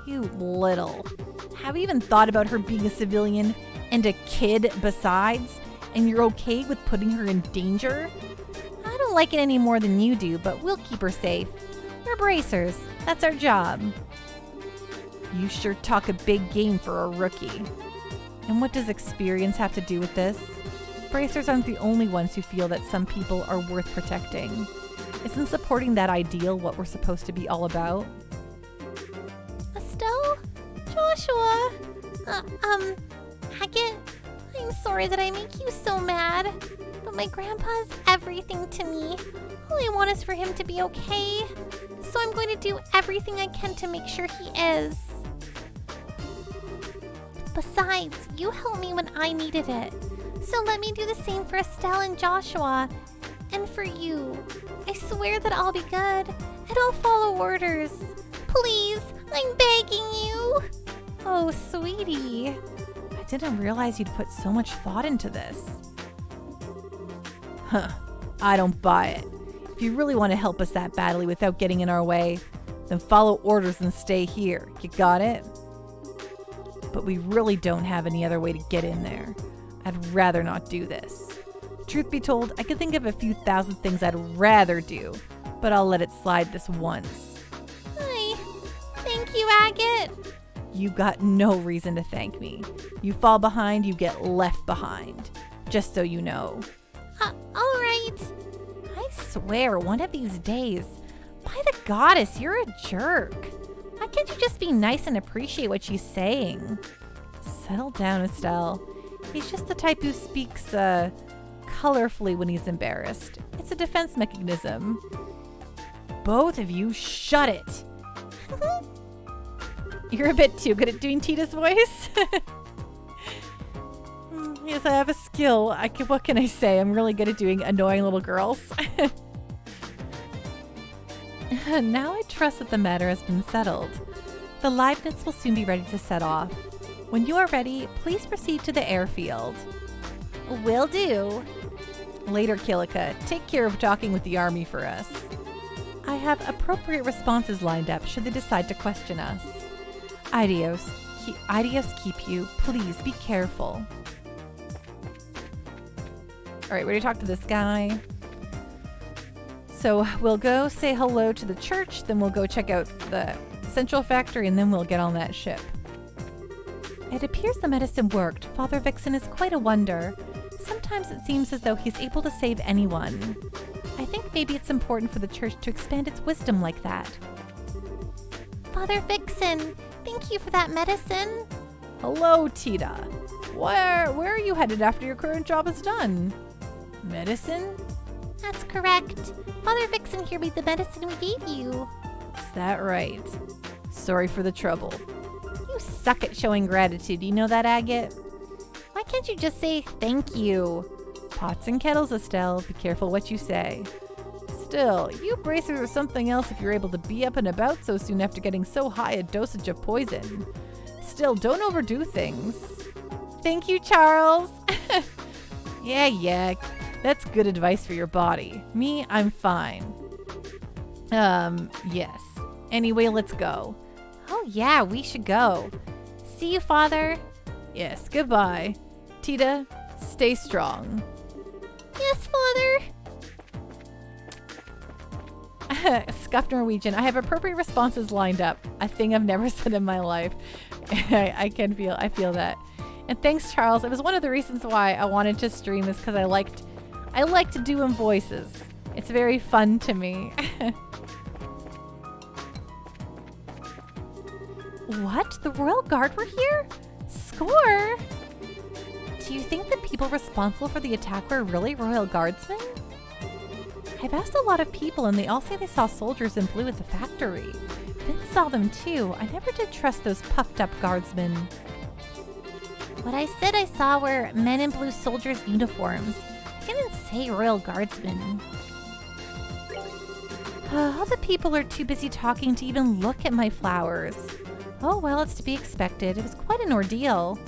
You little. Have you even thought about her being a civilian and a kid besides? And you're okay with putting her in danger? I don't like it any more than you do, but we'll keep her safe. We're bracers. That's our job. You sure talk a big game for a rookie. And what does experience have to do with this? Bracers aren't the only ones who feel that some people are worth protecting. Isn't supporting that ideal what we're supposed to be all about? Estelle? Joshua? Hackett? I'm sorry that I make you so mad, but my grandpa's everything to me. All I want is for him to be okay. So I'm going to do everything I can to make sure he is. Besides, you helped me when I needed it. So let me do the same for Estelle and Joshua. And for you. I swear that I'll be good, and I'll follow orders. Please, I'm begging you. Oh, sweetie. I didn't realize you'd put so much thought into this. Huh. I don't buy it. If you really want to help us that badly without getting in our way, then follow orders and stay here. You got it? But we really don't have any other way to get in there. I'd rather not do this. Truth be told, I can think of a few thousand things I'd rather do, but I'll let it slide this once. Hi. Thank you, Agate. You got no reason to thank me. You fall behind, you get left behind. Just so you know. All right. I swear, one of these days, by the goddess, you're a jerk. Why can't you just be nice and appreciate what she's saying? Settle down, Estelle. He's just the type who speaks, colorfully when he's embarrassed. It's a defense mechanism. Both of you, shut it. You're a bit too good at doing Tita's voice. Yes, I have a skill. What can I say? I'm really good at doing annoying little girls. Now I trust that the matter has been settled. The Leibniz will soon be ready to set off. When you are ready, please proceed to the airfield. Will do. Later, Kilika. Take care of talking with the army for us. I have appropriate responses lined up should they decide to question us. Adios. Adios keep you. Please be careful. All right, we're going to talk to this guy. So we'll go say hello to the church, then we'll go check out the Central Factory, and then we'll get on that ship. It appears the medicine worked. Father Vixen is quite a wonder. Sometimes it seems as though he's able to save anyone. I think maybe it's important for the church to expand its wisdom like that. Father Vixen, thank you for that medicine. Hello, Tita. Where are you headed after your current job is done? Medicine? That's correct. Father Vixen here made the medicine we gave you. Is that right? Sorry for the trouble. You suck at showing gratitude. You know that, Agate? Why can't you just say thank you? Pots and kettles, Estelle. Be careful what you say. Still, you bracers are something else if you're able to be up and about so soon after getting so high a dosage of poison. Still, don't overdo things. Thank you, Charles. Yeah. That's good advice for your body. Me, I'm fine. Yes. Anyway, let's go. Oh yeah, we should go. See you, Father. Yes, goodbye. Tita, stay strong. Yes, Father. Scuffed Norwegian. I have appropriate responses lined up. A thing I've never said in my life. I feel that. And thanks, Charles. It was one of the reasons why I wanted to stream is because I like to do voices. It's very fun to me. What? The Royal Guard were here? Score! Do you think the people responsible for the attack were really Royal Guardsmen? I've asked a lot of people and they all say they saw soldiers in blue at the factory. Vince saw them too. I never did trust those puffed up guardsmen. What I said I saw were men in blue soldiers' uniforms. I didn't say royal guardsmen. All the people are too busy talking to even look at my flowers. Oh well, it's to be expected. It was quite an ordeal.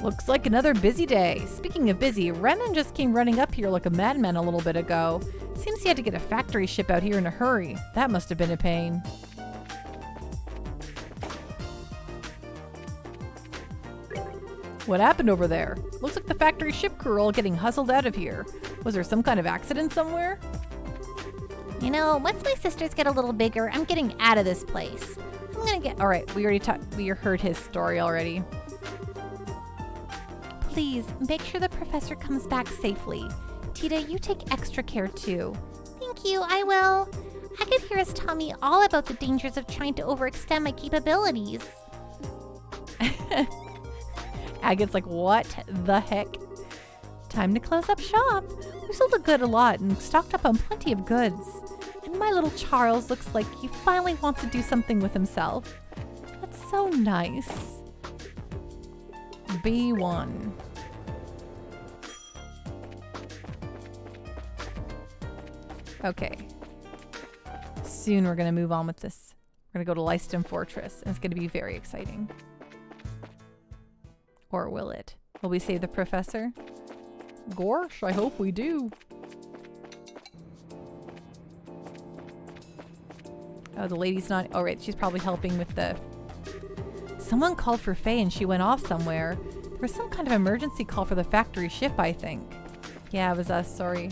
Looks like another busy day. Speaking of busy, Renan just came running up here like a madman a little bit ago. Seems he had to get a factory ship out here in a hurry. That must have been a pain. What happened over there? Looks like the factory ship crew are all getting hustled out of here. Was there some kind of accident somewhere? You know, once my sisters get a little bigger, I'm getting out of this place. I'm gonna get... All right, we heard his story already. Please, make sure the professor comes back safely. Tita, you take extra care too. Thank you, I will. I could hear us tell me all about the dangers of trying to overextend my capabilities. Agate's like, what the heck? Time to close up shop. We've sold a lot and stocked up on plenty of goods. And my little Charles looks like he finally wants to do something with himself. That's so nice. B1. Okay. Soon we're going to move on with this. We're going to go to Lyston Fortress, and it's going to be very exciting. Or will it? Will we save the professor? Gosh, I hope we do. Oh, the lady's not... Oh, right, she's probably helping with the... Someone called for Faye and she went off somewhere. There was some kind of emergency call for the factory ship, I think. Yeah, it was us. Sorry.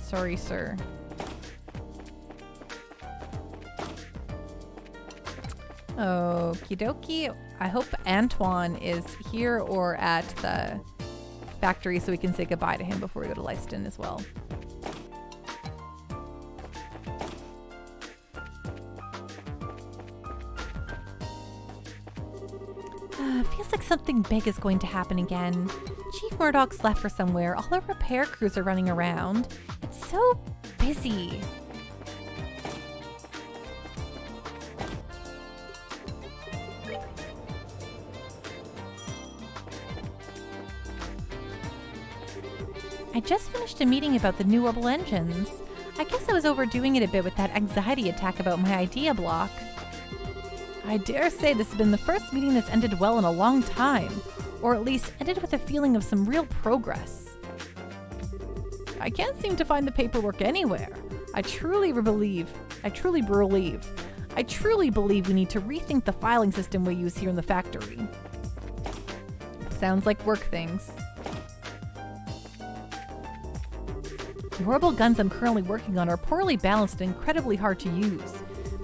Sorry, sir. Okie dokie. I hope Antoine is here or at the factory so we can say goodbye to him before we go to Lyston as well. Feels like something big is going to happen again. Chief Murdoch's left for somewhere. All the repair crews are running around. It's so busy. I just finished a meeting about the new orbital engines. I guess I was overdoing it a bit with that anxiety attack about my idea block. I dare say this has been the first meeting that's ended well in a long time, or at least ended with a feeling of some real progress. I can't seem to find the paperwork anywhere. I truly believe we need to rethink the filing system we use here in the factory. Sounds like work things. The orbital guns I'm currently working on are poorly balanced and incredibly hard to use.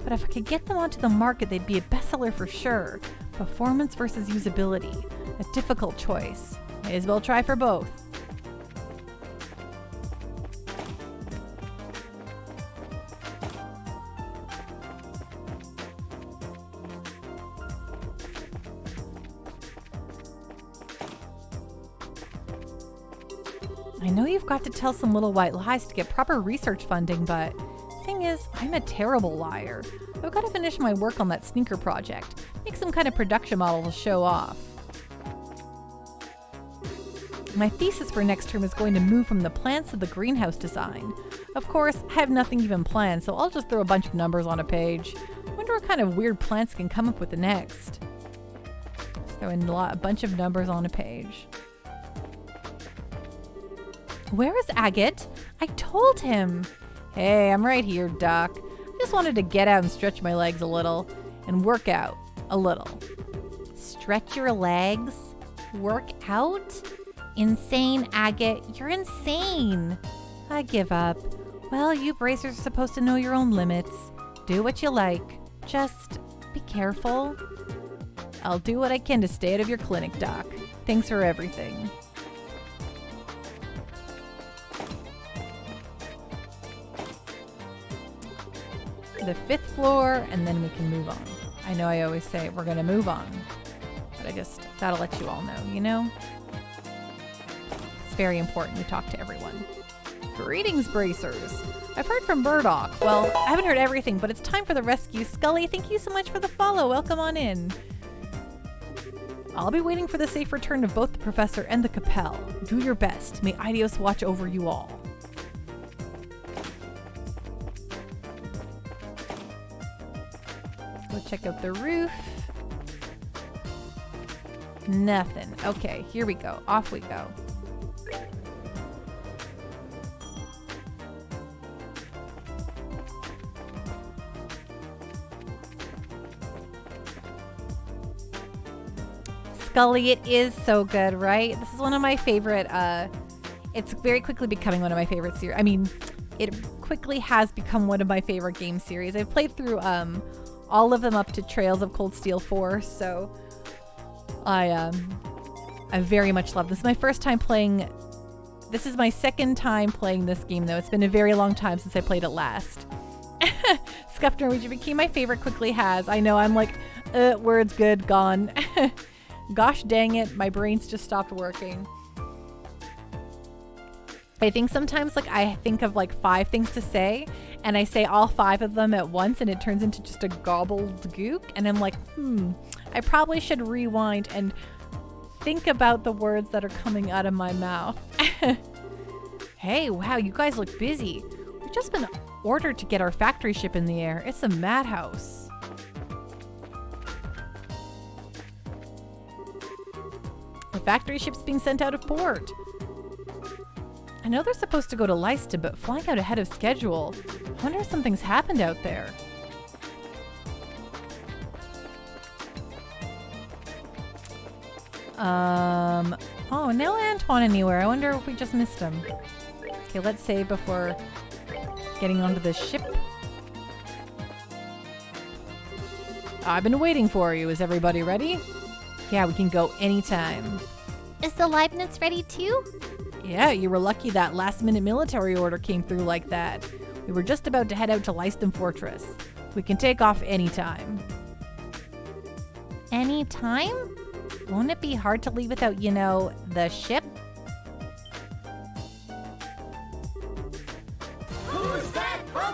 But if I could get them onto the market, they'd be a bestseller for sure. Performance versus usability. A difficult choice. May as well try for both. I know you've got to tell some little white lies to get proper research funding, but thing is, I'm a terrible liar. I've got to finish my work on that sneaker project. Make some kind of production model to show off. My thesis for next term is going to move from the plants to the greenhouse design. Of course, I have nothing even planned, so I'll just throw a bunch of numbers on a page. Wonder what kind of weird plants can come up with the next. Just throw in a bunch of numbers on a page. Where is Agate? I told him. Hey, I'm right here, Doc. I just wanted to get out and stretch my legs a little and work out a little. Stretch your legs? Work out? Insane, Agate. You're insane. I give up. Well, you bracers are supposed to know your own limits. Do what you like. Just be careful. I'll do what I can to stay out of your clinic, Doc. Thanks for everything. The 5th floor, and then we can move on. I know I always say we're gonna move on, but that'll let you all know, you know? It's very important we talk to everyone. Greetings, Bracers. I've heard from Murdoch. Well, I haven't heard everything, but it's time for the rescue. Scully, thank you so much for the follow. Welcome on in. I'll be waiting for the safe return of both the Professor and the Capel. Do your best. May Idios watch over you all. Let's check out the roof. Nothing. Okay, here we go. Off we go. Scully, it is so good, right? This is one of my favorite, it's very quickly becoming one of my favorite series. I mean, it quickly has become one of my favorite game series. I've played through all of them up to Trails of Cold Steel 4, so I very much love this. This is my first time playing, this is my second time playing this game though. It's been a very long time since I played it last. Scuffed Norwegian became my favorite quickly has. I know, I'm like, words good, gone. Gosh dang it, my brain's just stopped working. I think sometimes like I think of like 5 things to say and I say all 5 of them at once and it turns into just a gobbledygook and I'm like, I probably should rewind and think about the words that are coming out of my mouth. Hey, wow, you guys look busy. We've just been ordered to get our factory ship in the air. It's a madhouse. The factory ship's being sent out of port. I know they're supposed to go to Leicester, but flying out ahead of schedule. I wonder if something's happened out there. Oh, no Antoine anywhere. I wonder if we just missed him. Okay, let's save before getting onto the ship. I've been waiting for you. Is everybody ready? Yeah, we can go anytime. Is the Leibniz ready too? Yeah, you were lucky that last-minute military order came through like that. We were just about to head out to Leiston Fortress. We can take off anytime. Anytime? Won't it be hard to leave without, you know, the ship?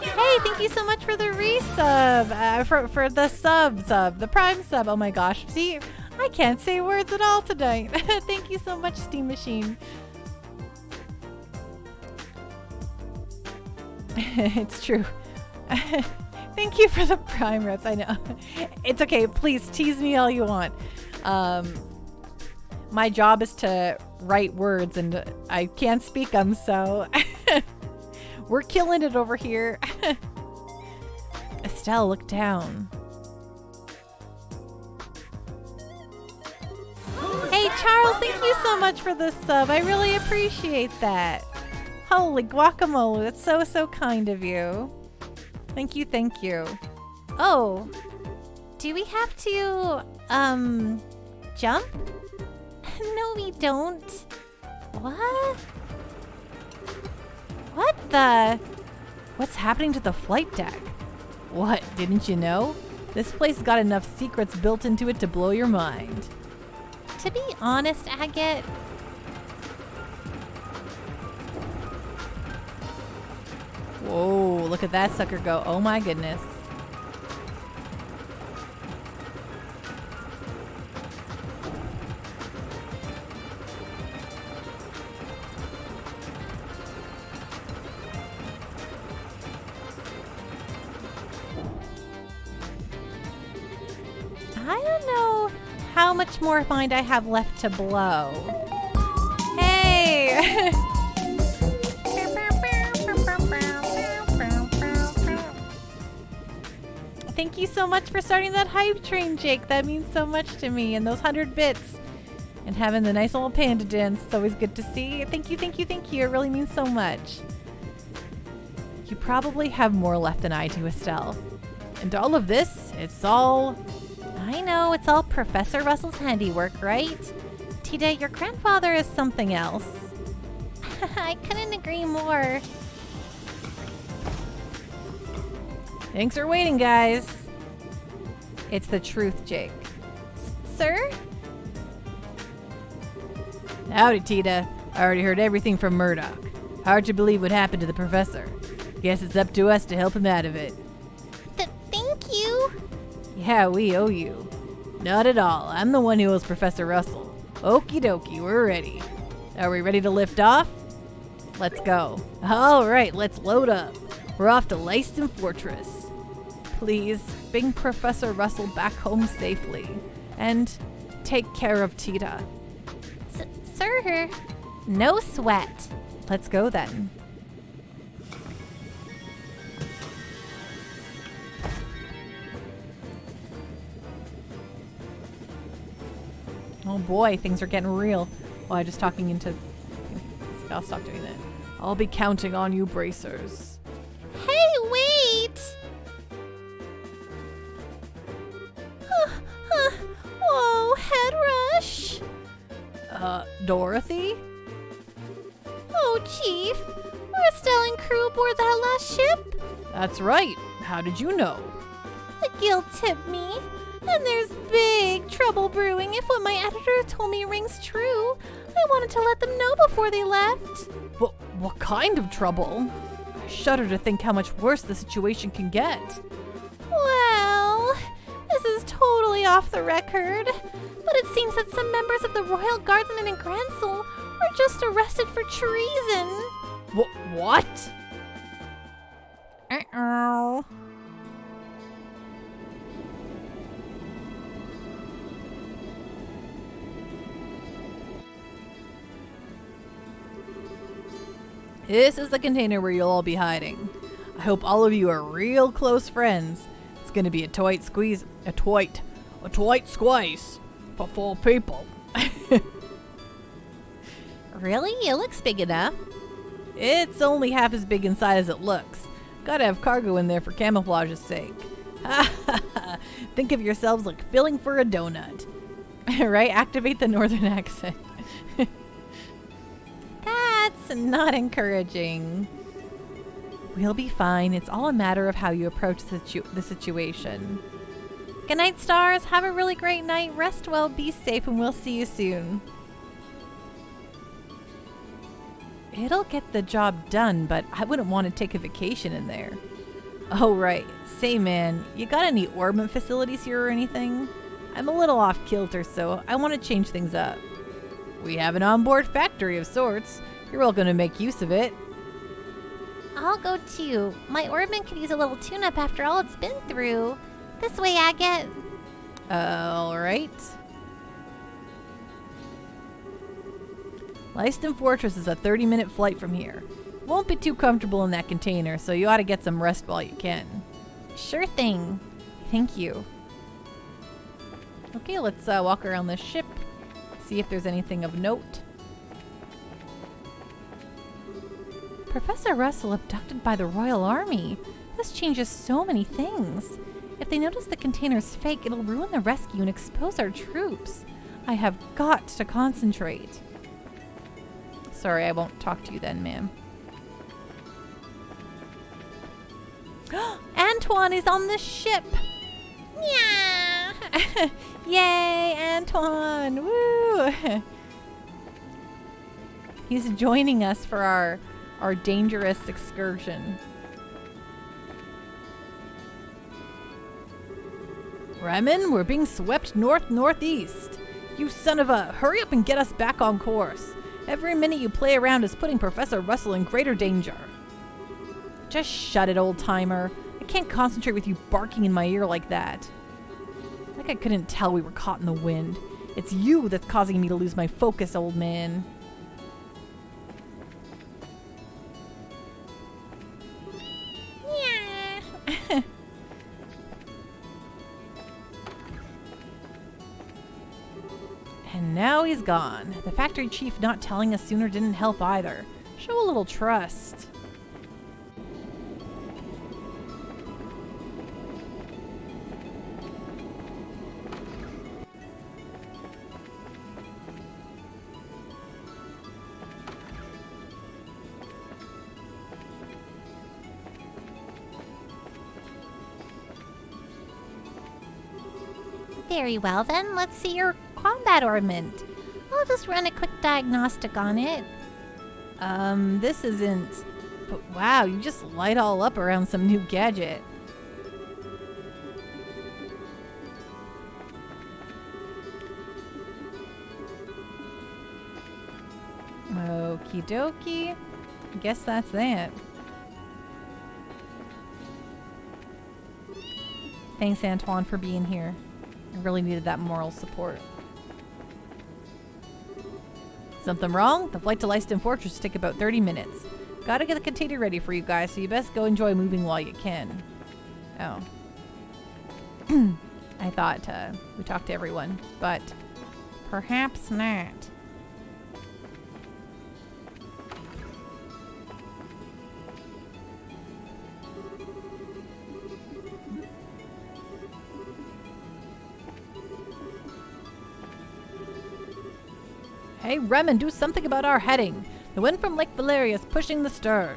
Hey, thank you so much for the resub. For the sub, the prime sub. Oh my gosh. See, I can't say words at all tonight. Thank you so much, Steam Machine. It's true. Thank you for the prime reps. I know. It's okay. Please tease me all you want. My job is to write words and I can't speak them, so we're killing it over here. Estelle, look down. Hey, Charles, thank you so much for this sub. I really appreciate that. Holy guacamole, that's so, so kind of you. Thank you, thank you. Oh, do we have to, jump? No, we don't. What? What the? What's happening to the flight deck? What, didn't you know? This place got enough secrets built into it to blow your mind. To be honest, Agate, whoa, look at that sucker go. Oh my goodness. I don't know how much more mind I have left to blow. Hey! Thank you so much for starting that hype train, Jake. That means so much to me. And those 100 bits. And having the nice little panda dance. It's always good to see. Thank you, thank you, thank you. It really means so much. You probably have more left than I do, Estelle. And all of this, it's all... I know, it's all Professor Russell's handiwork, right? Tita, your grandfather is something else. I couldn't agree more. Thanks for waiting, guys. It's the truth, Jake. Sir? Howdy, Tita. I already heard everything from Murdoch. Hard to believe what happened to the professor. Guess it's up to us to help him out of it. Thank you. Yeah, we owe you. Not at all. I'm the one who owes Professor Russell. Okie dokie, we're ready. Are we ready to lift off? Let's go. All right, let's load up. We're off to Leiston Fortress. Please bring Professor Russell back home safely. And take care of Tita. Sir. No sweat. Let's go then. Oh boy, things are getting real. Well, I'm just talking into... I'll stop doing that. I'll be counting on you, bracers. Hey, wait! Whoa, head rush! Dorothy? Oh, Chief, we're still in crew aboard that last ship? That's right. How did you know? The guild tipped me. And there's big trouble brewing if what my editor told me rings true. I wanted to let them know before they left. What kind of trouble? I shudder to think how much worse the situation can get. Well, this is totally off the record, but it seems that some members of the Royal Guardsmen in Gransel were just arrested for treason. What? Uh-oh. This is the container where you'll all be hiding. I hope all of you are real close friends. It's gonna be a tight squeeze for 4 people. Really? It looks big enough. It's only half as big inside as it looks. Gotta have cargo in there for camouflage's sake. Think of yourselves like filling for a donut. Right? Activate the northern accent. That's not encouraging. We'll be fine. It's all a matter of how you approach the situation. Good night, stars. Have a really great night. Rest well, be safe, and we'll see you soon. It'll get the job done, but I wouldn't want to take a vacation in there. Oh, right. Say, man, you got any orbment facilities here or anything? I'm a little off kilter, so I want to change things up. We have an onboard factory of sorts. You're all going to make use of it. I'll go too. My orbment could use a little tune-up after all it's been through. This way, Agate. All right. Leiston Fortress is a 30-minute flight from here. Won't be too comfortable in that container, so you ought to get some rest while you can. Sure thing. Thank you. Okay, let's walk around this ship. See if there's anything of note. Professor Russell abducted by the Royal Army. This changes so many things. If they notice the container's fake, it'll ruin the rescue and expose our troops. I have got to concentrate. Sorry, I won't talk to you then, ma'am. Antoine is on the ship! Yeah. Yay, Antoine! Woo! He's joining us for our dangerous excursion. Remen, we're being swept north-northeast. You son of a... Hurry up and get us back on course. Every minute you play around is putting Professor Russell in greater danger. Just shut it, old-timer. I can't concentrate with you barking in my ear like that. Like I couldn't tell we were caught in the wind. It's you that's causing me to lose my focus, old man. Yeah. And now he's gone. The factory chief not telling us sooner didn't help either. Show a little trust. Very well then, let's see your combat ornament. I'll just run a quick diagnostic on it. This isn't... But wow, you just light all up around some new gadget. Okie dokie. I guess that's that. Thanks, Antoine, for being here. I really needed that moral support. Something wrong? The flight to Leiston Fortress will take about 30 minutes. Gotta get the container ready for you guys, so you best go enjoy moving while you can. Oh. I thought we talked to everyone, but perhaps not. Hey, Remen, do something about our heading. The wind from Lake Valeria is pushing the stern.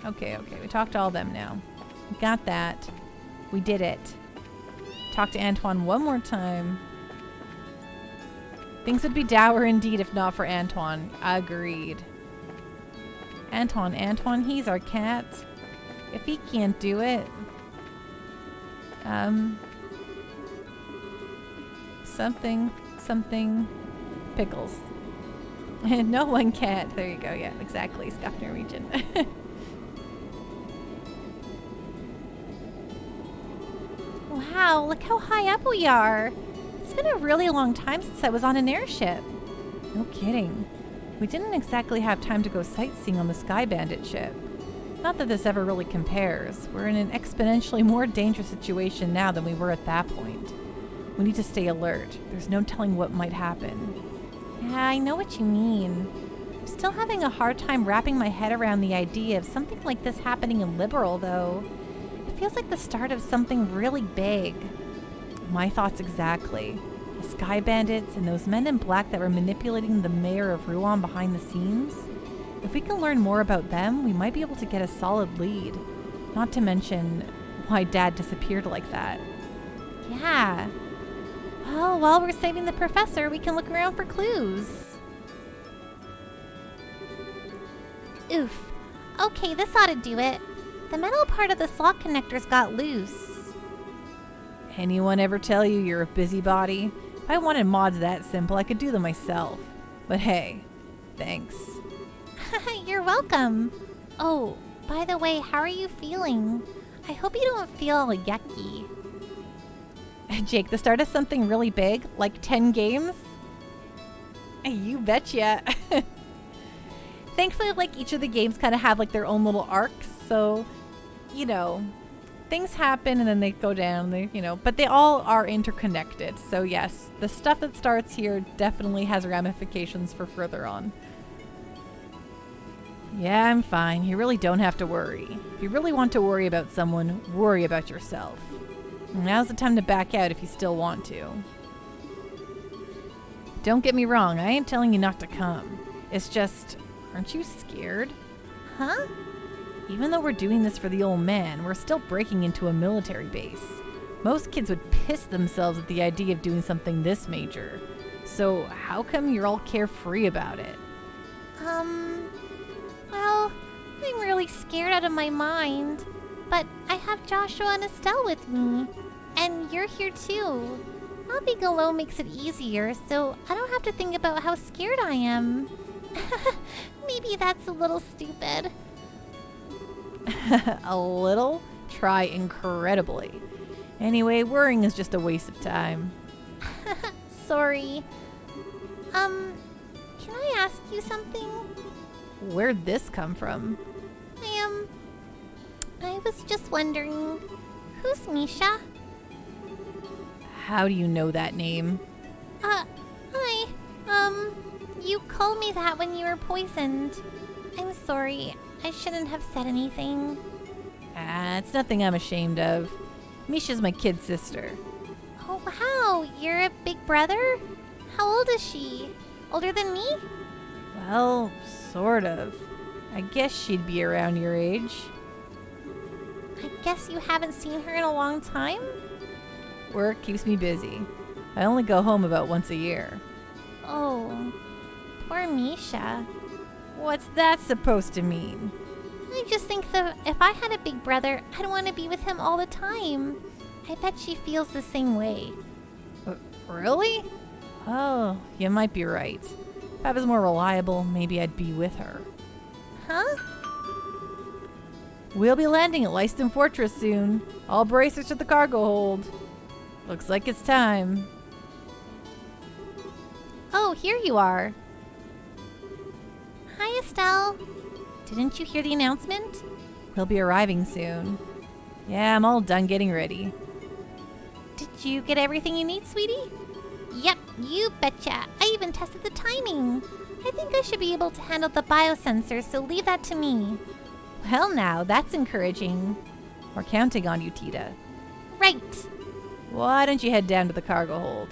Okay. We talked to all them now. We got that. We did it. Talk to Antoine one more time. Things would be dour indeed if not for Antoine. Agreed. Antoine, he's our cat. If he can't do it... Something... Pickles. No one can. There you go. Yeah, exactly. Scuff Norwegian. Wow, look how high up we are. It's been a really long time since I was on an airship. No kidding. We didn't exactly have time to go sightseeing on the Sky Bandit ship. Not that this ever really compares. We're in an exponentially more dangerous situation now than we were at that point. We need to stay alert. There's no telling what might happen. Yeah, I know what you mean. I'm still having a hard time wrapping my head around the idea of something like this happening in Liberal, though. It feels like the start of something really big. My thoughts exactly. The Sky Bandits and those men in black that were manipulating the mayor of Rouen behind the scenes. If we can learn more about them, we might be able to get a solid lead. Not to mention why Dad disappeared like that. Yeah. Well, while we're saving the professor, we can look around for clues. Oof. Okay, this ought to do it. The metal part of the slot connectors got loose. Anyone ever tell you you're a busybody? If I wanted mods that simple, I could do them myself. But hey, thanks. You're welcome. Oh, by the way, how are you feeling? I hope you don't feel yucky. Jake, the start of something really big, like 10 games? You betcha. Thankfully, like, each of the games kind of have like their own little arcs, so, you know, things happen and then they go down, but they all are interconnected. So yes, the stuff that starts here definitely has ramifications for further on. Yeah, I'm fine. You really don't have to worry. If you really want to worry about someone, worry about yourself. Now's the time to back out if you still want to. Don't get me wrong, I ain't telling you not to come. It's just, aren't you scared? Huh? Even though we're doing this for the old man, we're still breaking into a military base. Most kids would piss themselves at the idea of doing something this major. So how come you're all carefree about it? Well, I'm really scared out of my mind. But I have Joshua and Estelle with me. And you're here too. Not being alone makes it easier, so I don't have to think about how scared I am. Maybe that's a little stupid. A little? Try incredibly. Anyway, worrying is just a waste of time. Sorry. Can I ask you something? Where'd this come from? I was just wondering, who's Misha? How do you know that name? You called me that when you were poisoned. I'm sorry. I shouldn't have said anything. It's nothing I'm ashamed of. Misha's my kid sister. Oh, wow. You're a big brother? How old is she? Older than me? Well, sort of. I guess she'd be around your age. I guess you haven't seen her in a long time? Work keeps me busy. I only go home about once a year. Oh, poor Misha. What's that supposed to mean? I just think that if I had a big brother, I'd want to be with him all the time. I bet she feels the same way. Really? Oh, you might be right. If I was more reliable, maybe I'd be with her. Huh? We'll be landing at Leiston Fortress soon. All bracers to the cargo hold. Looks like it's time. Oh, here you are. Hi, Estelle. Didn't you hear the announcement? We'll be arriving soon. Yeah, I'm all done getting ready. Did you get everything you need, sweetie? Yep, you betcha. I even tested the timing. I think I should be able to handle the biosensors, so leave that to me. Well now, that's encouraging. We're counting on you, Tita. Right. Why don't you head down to the cargo hold?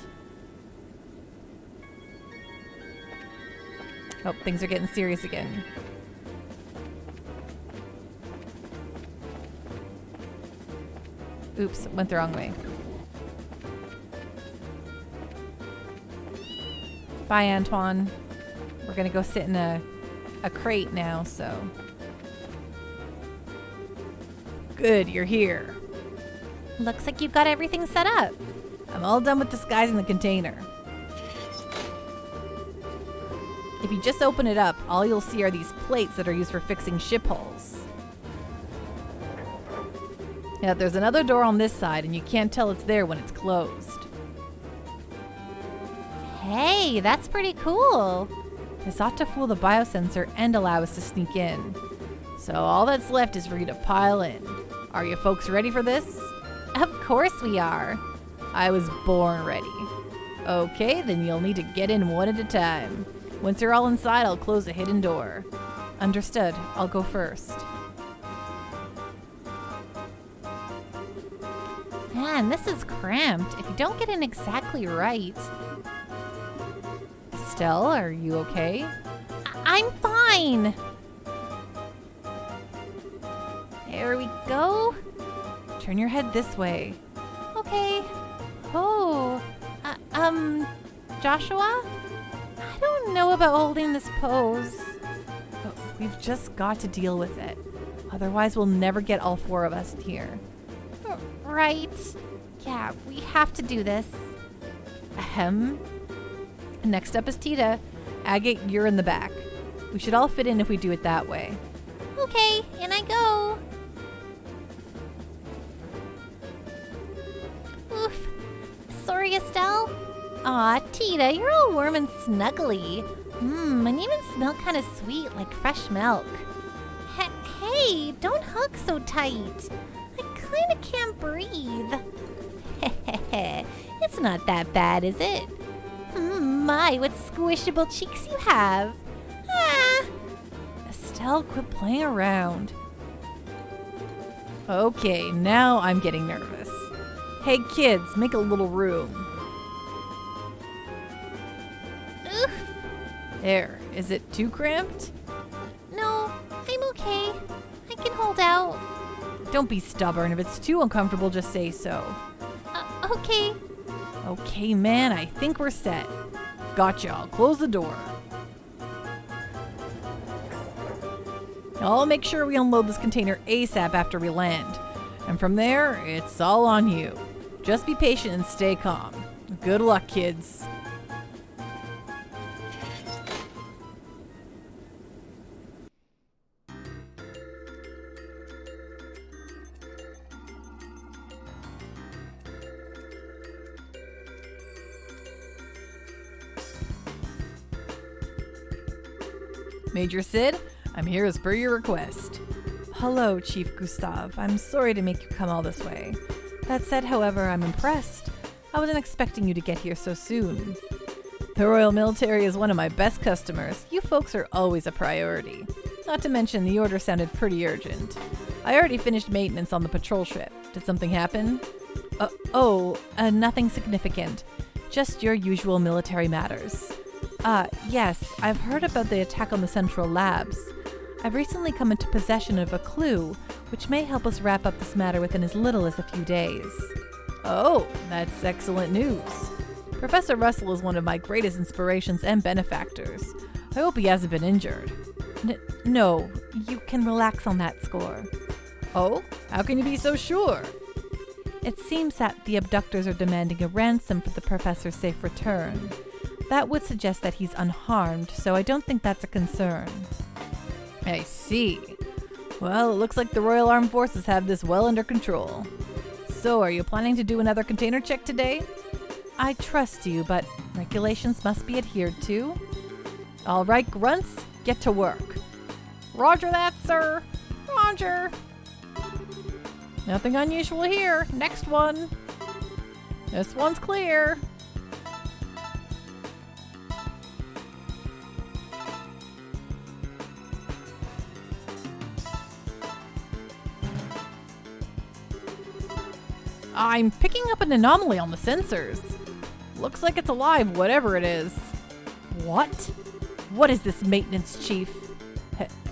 Oh, things are getting serious again. Oops, went the wrong way. Bye, Antoine. We're gonna go sit in a crate now, so. Good, you're here. Looks like you've got everything set up. I'm all done with disguising the container. If you just open it up, all you'll see are these plates that are used for fixing ship hulls. Now, there's another door on this side, and you can't tell it's there when it's closed. Hey, that's pretty cool. This ought to fool the biosensor and allow us to sneak in. So all that's left is for you to pile in. Are you folks ready for this? Of course we are. I was born ready. Okay, then you'll need to get in one at a time. Once you're all inside, I'll close a hidden door. Understood. I'll go first. Man, this is cramped. If you don't get in exactly right. Estelle, are you okay? I'm fine. There we go. Turn your head this way. Okay. Oh, Joshua? I don't know about holding this pose. But we've just got to deal with it. Otherwise, we'll never get all four of us here. Right. Yeah, we have to do this. Ahem. Next up is Tita. Agate, you're in the back. We should all fit in if we do it that way. Okay, in I go. Oof. Sorry, Estelle. Aw, Tita, you're all warm and snuggly. And even smell kind of sweet, like fresh milk. Hey, don't hug so tight. I kind of can't breathe. It's not that bad, is it? My, what squishable cheeks you have. Ah. Estelle, quit playing around. Okay, now I'm getting nervous. Hey kids, make a little room. Oof. There, is it too cramped? No, I'm okay. I can hold out. Don't be stubborn. If it's too uncomfortable, just say so. Okay. Okay, man, I think we're set. Gotcha, I'll close the door. I'll make sure we unload this container ASAP after we land. And from there, it's all on you. Just be patient and stay calm. Good luck, kids. Major Sid, I'm here as per your request. Hello, Chief Gustave. I'm sorry to make you come all this way. That said, however, I'm impressed. I wasn't expecting you to get here so soon. The Royal Military is one of my best customers. You folks are always a priority. Not to mention, the order sounded pretty urgent. I already finished maintenance on the patrol ship. Did something happen? Nothing significant. Just your usual military matters. Yes, I've heard about the attack on the Central Labs. I've recently come into possession of a clue, which may help us wrap up this matter within as little as a few days. Oh, that's excellent news. Professor Russell is one of my greatest inspirations and benefactors. I hope he hasn't been injured. No, you can relax on that score. Oh? How can you be so sure? It seems that the abductors are demanding a ransom for the professor's safe return. That would suggest that he's unharmed, so I don't think that's a concern. I see. Well, it looks like the Royal Armed Forces have this well under control. So, are you planning to do another container check today? I trust you, but regulations must be adhered to. All right, grunts, get to work. Roger that, sir. Roger. Nothing unusual here. Next one. This one's clear. I'm picking up an anomaly on the sensors. Looks like it's alive, whatever it is. What? What is this, maintenance chief?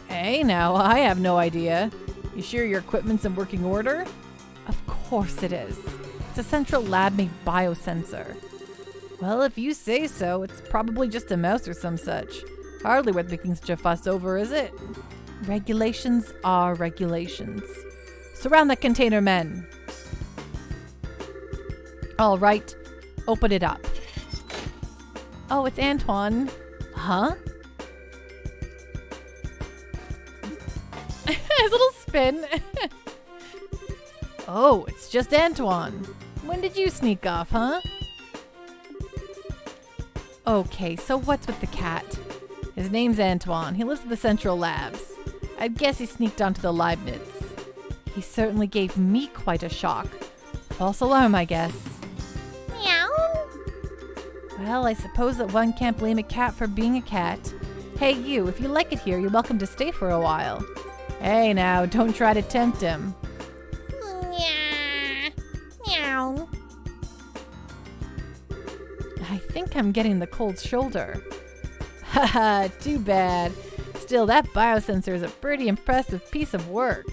Hey now, I have no idea. You sure your equipment's in working order? Of course it is. It's a central lab-made biosensor. Well, if you say so, it's probably just a mouse or some such. Hardly worth making such a fuss over, is it? Regulations are regulations. Surround the container, men. All right, open it up. Oh, it's Antoine. Huh? His little spin. Oh, it's just Antoine. When did you sneak off, huh? Okay, so what's with the cat? His name's Antoine. He lives at the Central Labs. I guess he sneaked onto the Leibniz. He certainly gave me quite a shock. False alarm, I guess. Meow. Well, I suppose that one can't blame a cat for being a cat. Hey, you, if you like it here, you're welcome to stay for a while. Hey, now, don't try to tempt him. Meow. Meow. I think I'm getting the cold shoulder. Haha, too bad. Still, that biosensor is a pretty impressive piece of work.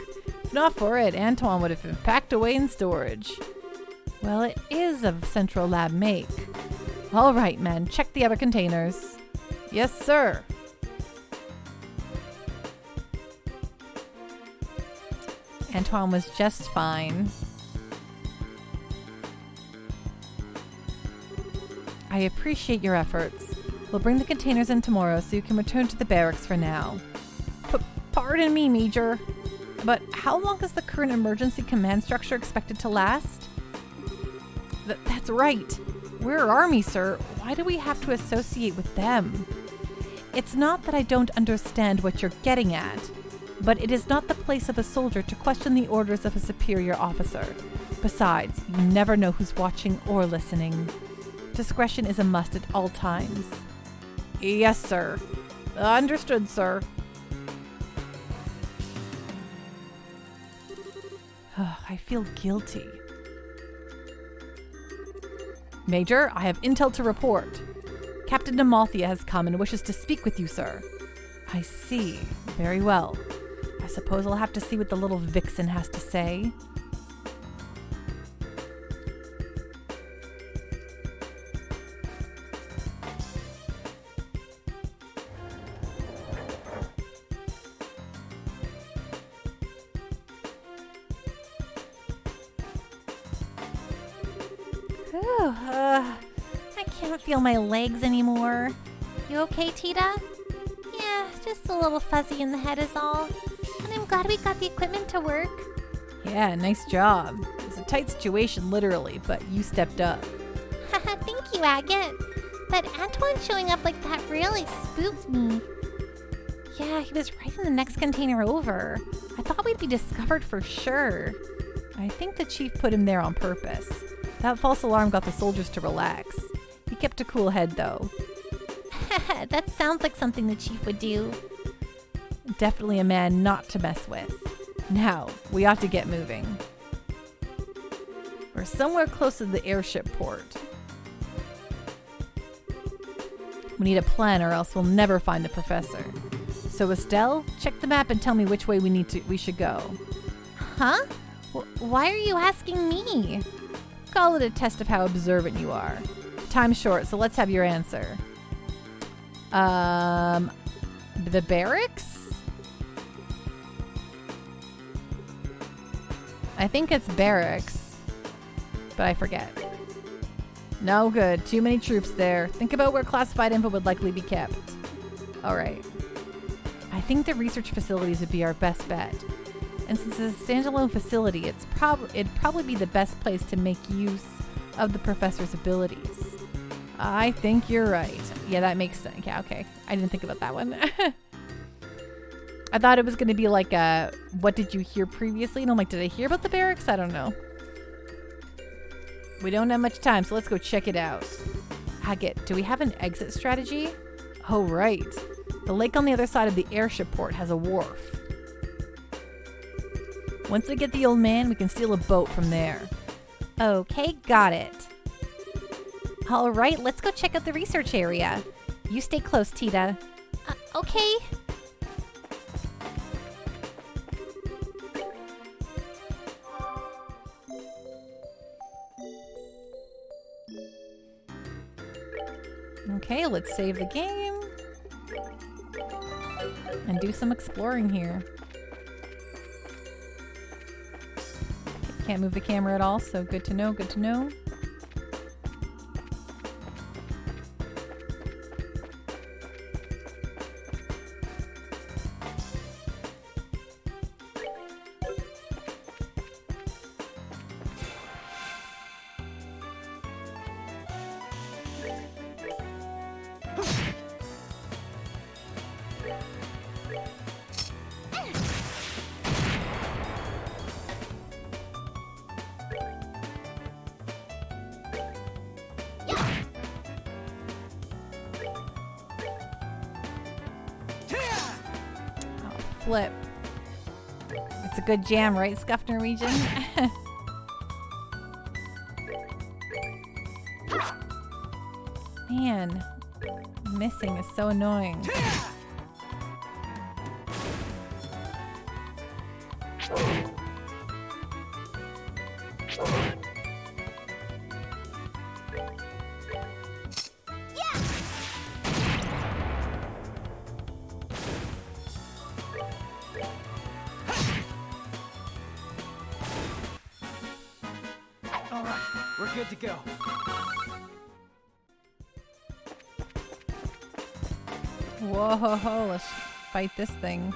If not for it, Antoine would have been packed away in storage. Well, it is of Central Lab make. All right, men, check the other containers. Yes, sir. Antoine was just fine. I appreciate your efforts. We'll bring the containers in tomorrow so you can return to the barracks for now. Pardon me, Major, but how long is the current emergency command structure expected to last? That's right. We're Army, sir. Why do we have to associate with them? It's not that I don't understand what you're getting at, but it is not the place of a soldier to question the orders of a superior officer. Besides, you never know who's watching or listening. Discretion is a must at all times. Yes, sir. Understood, sir. I feel guilty. Major, I have intel to report. Captain Amalthea has come and wishes to speak with you, sir. I see. Very well. I suppose I'll have to see what the little vixen has to say. I can't feel my legs anymore. You okay, Tita? Yeah, just a little fuzzy in the head is all. And I'm glad we got the equipment to work. Yeah, nice job. It was a tight situation, literally, but you stepped up. Thank you, Agate. But Antoine showing up like that really spooked me. Yeah, he was right in the next container over. I thought we'd be discovered for sure. I think the chief put him there on purpose. That false alarm got the soldiers to relax. He kept a cool head, though. That sounds like something the chief would do. Definitely a man not to mess with. Now, we ought to get moving. We're somewhere close to the airship port. We need a plan or else we'll never find the professor. So Estelle, check the map and tell me which way we should go. Huh? Why are you asking me? Call it a test of how observant you are. Time's short, so let's have your answer. The barracks? I think it's barracks, but I forget. No good. Too many troops there. Think about where classified info would likely be kept. All right. I think the research facilities would be our best bet. And since it's a standalone facility, it'd probably be the best place to make use of the professor's abilities. I think you're right. Yeah, that makes sense. Yeah, okay. I didn't think about that one. I thought it was going to be like a, what did you hear previously? And I'm like, did I hear about the barracks? I don't know. We don't have much time, so let's go check it out. Agate, do we have an exit strategy? Oh, right. The lake on the other side of the airship port has a wharf. Once we get the old man, we can steal a boat from there. Okay, got it. All right, let's go check out the research area. You stay close, Tita. Okay. Okay, let's save the game. And do some exploring here. Can't move the camera at all, so good to know, good to know. Flip. It's a good jam, right, Scuffed Norwegian? Man, missing is so annoying. We're good to go. Whoa, let's fight this thing.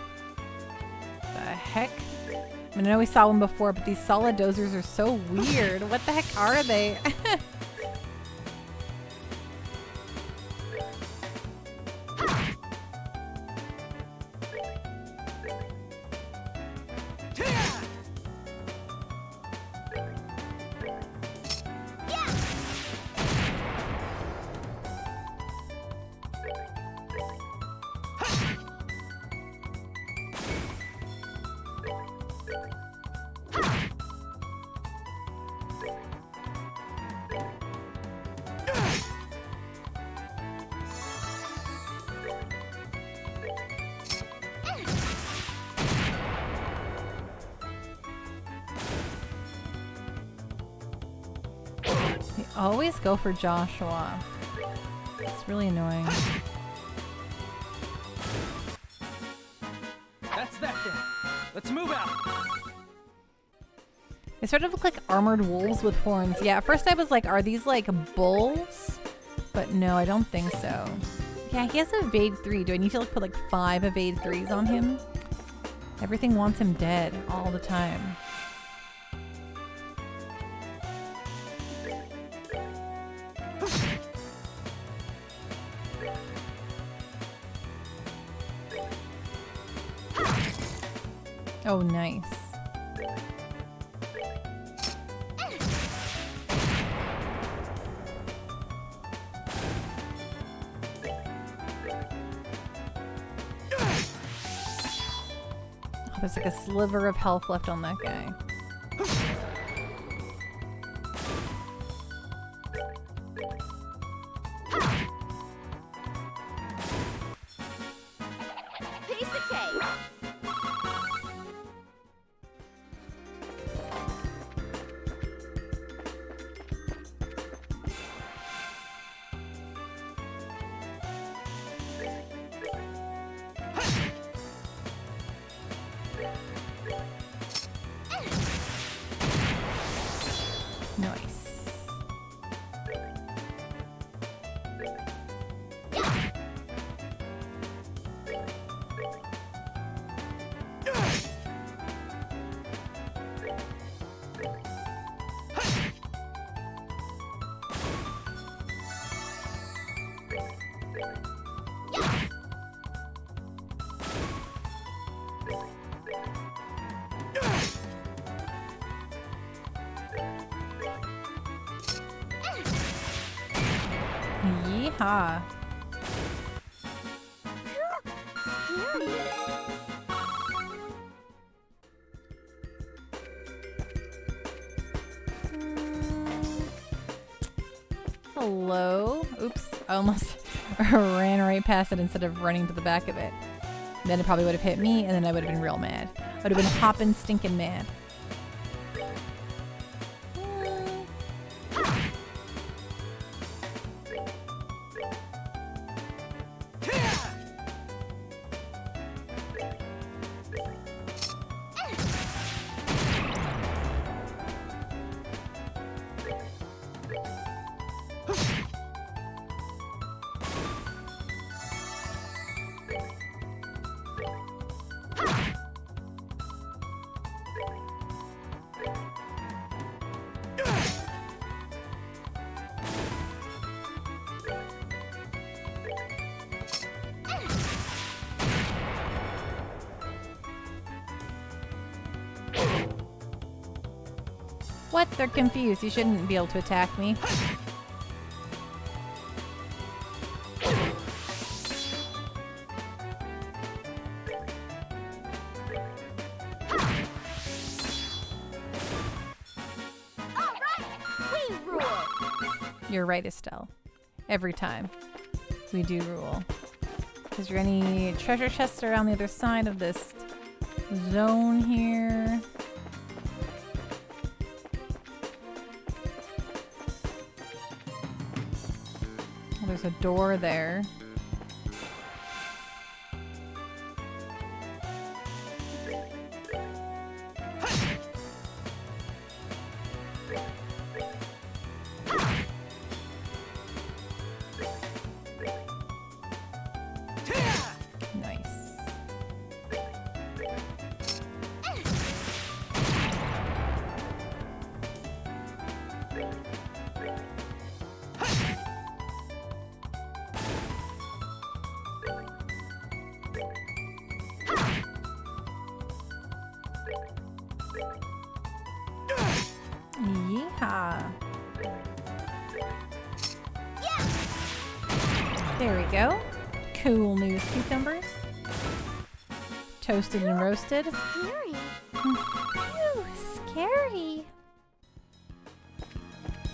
The heck? I mean, I know we saw one before, but these solid dozers are so weird. What the heck are they? They always go for Joshua. It's really annoying. That's that then. Let's move out. They sort of look like armored wolves with horns. Yeah, at first I was like, are these like bulls? But no, I don't think so. Yeah, he has evade 3. Do I need to like put like 5 evade 3s on him? Everything wants him dead all the time. Oh, nice. Oh, there's like a sliver of health left on that guy. Yeehaw. Hello. Oops. I almost ran right past it instead of running to the back of it. Then it probably would have hit me, and then I would have been real mad. I would have been hopping, stinking mad. What? They're confused. You shouldn't be able to attack me. You're right, Estelle. Every time. We do rule. Is there any treasure chests around the other side of this zone here? There's a door there. Nice. Yeehaw. There we go. Cool news cucumbers. Toasted and roasted. Scary. Phew, scary.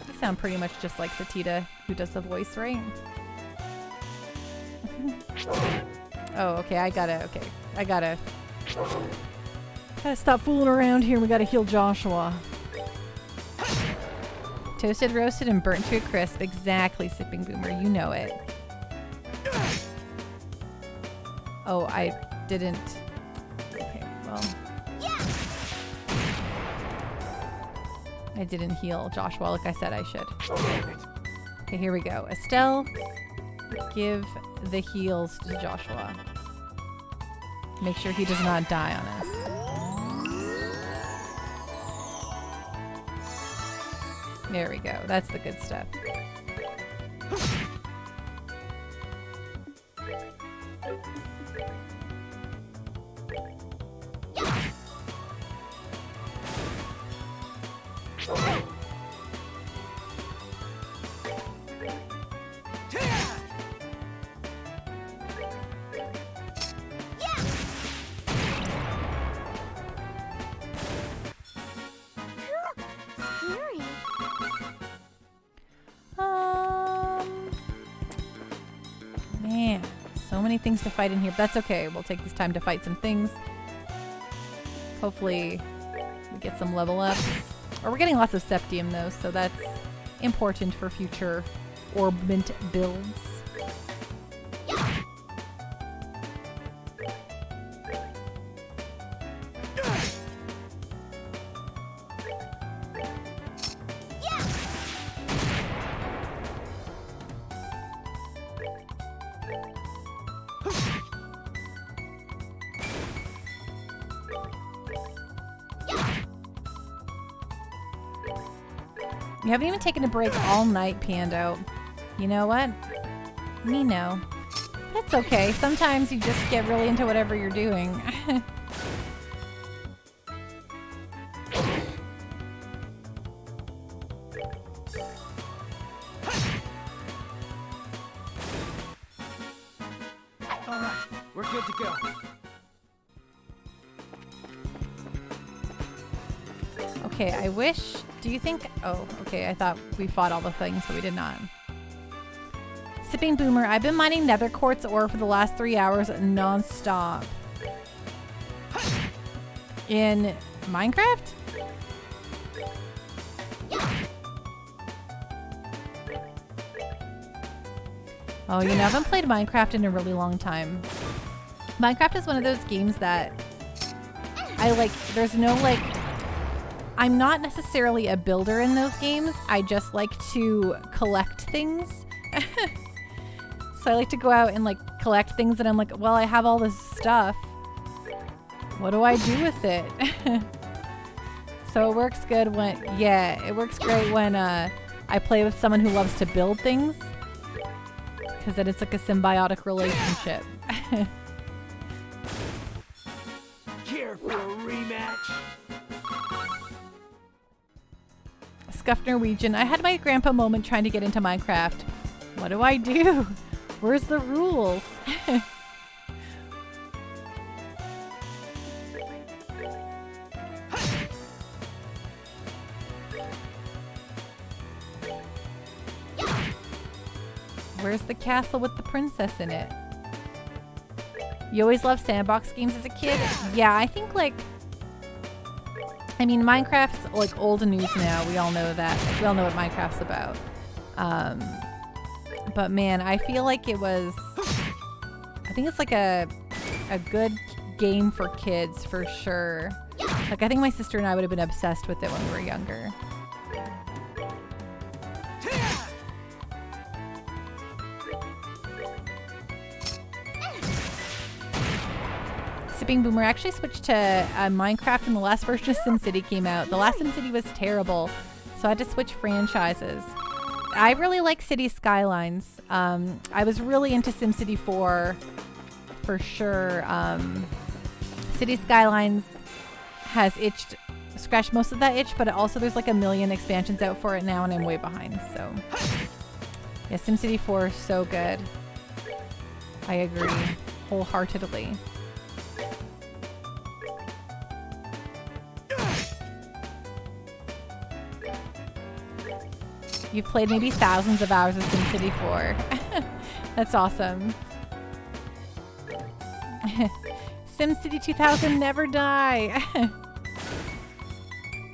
You sound pretty much just like Fatita, who does the voice, right? Oh, okay, I gotta stop fooling around here. We gotta heal Joshua. Toasted, roasted, and burnt to a crisp. Exactly, Sipping Boomer. You know it. Oh, I didn't. Okay, well. I didn't heal Joshua like I said I should. Okay, here we go. Estelle, give the heals to Joshua. Make sure he does not die on us. There we go. That's the good stuff. Man, so many things to fight in here, but that's okay. We'll take this time to fight some things. Hopefully we get some level ups. Or we're getting lots of Septium though, so that's important for future Orbment builds. You haven't even taken a break all night, Pando. You know what? Me no. That's okay. Sometimes you just get really into whatever you're doing. We're good to go. Okay, I wish... Do you think... Oh, okay, I thought we fought all the things, but we did not. Sipping Boomer, I've been mining nether quartz ore for the last 3 hours non-stop. In Minecraft? Oh, you know, I haven't played Minecraft in a really long time. Minecraft is one of those games that I like, there's no like, I'm not necessarily a builder in those games. I just like to collect things. So I like to go out and like collect things and I'm like, well, I have all this stuff. What do I do with it? So it works good when, yeah, it works great when I play with someone who loves to build things. Because then it's like a symbiotic relationship. Care for a rematch? Scuffed Norwegian. I had my grandpa moment trying to get into Minecraft. What do I do? Where's the rules? Where's the castle with the princess in it? You always loved sandbox games as a kid? Yeah, I think like... I mean, Minecraft's like old news now. We all know that. We all know what Minecraft's about. But man, I feel like it was... I think it's like a good game for kids for sure. Like I think my sister and I would have been obsessed with it when we were younger. Sipping Boomer actually switched to Minecraft when the last version of SimCity came out. The last SimCity was terrible, so I had to switch franchises. I really like City Skylines. I was really into SimCity 4 for sure. City Skylines has scratched most of that itch, but also there's like a million expansions out for it now and I'm way behind, so. Yeah, SimCity 4 is so good. I agree wholeheartedly. You've played maybe thousands of hours of SimCity 4. That's awesome. SimCity 2000 never die.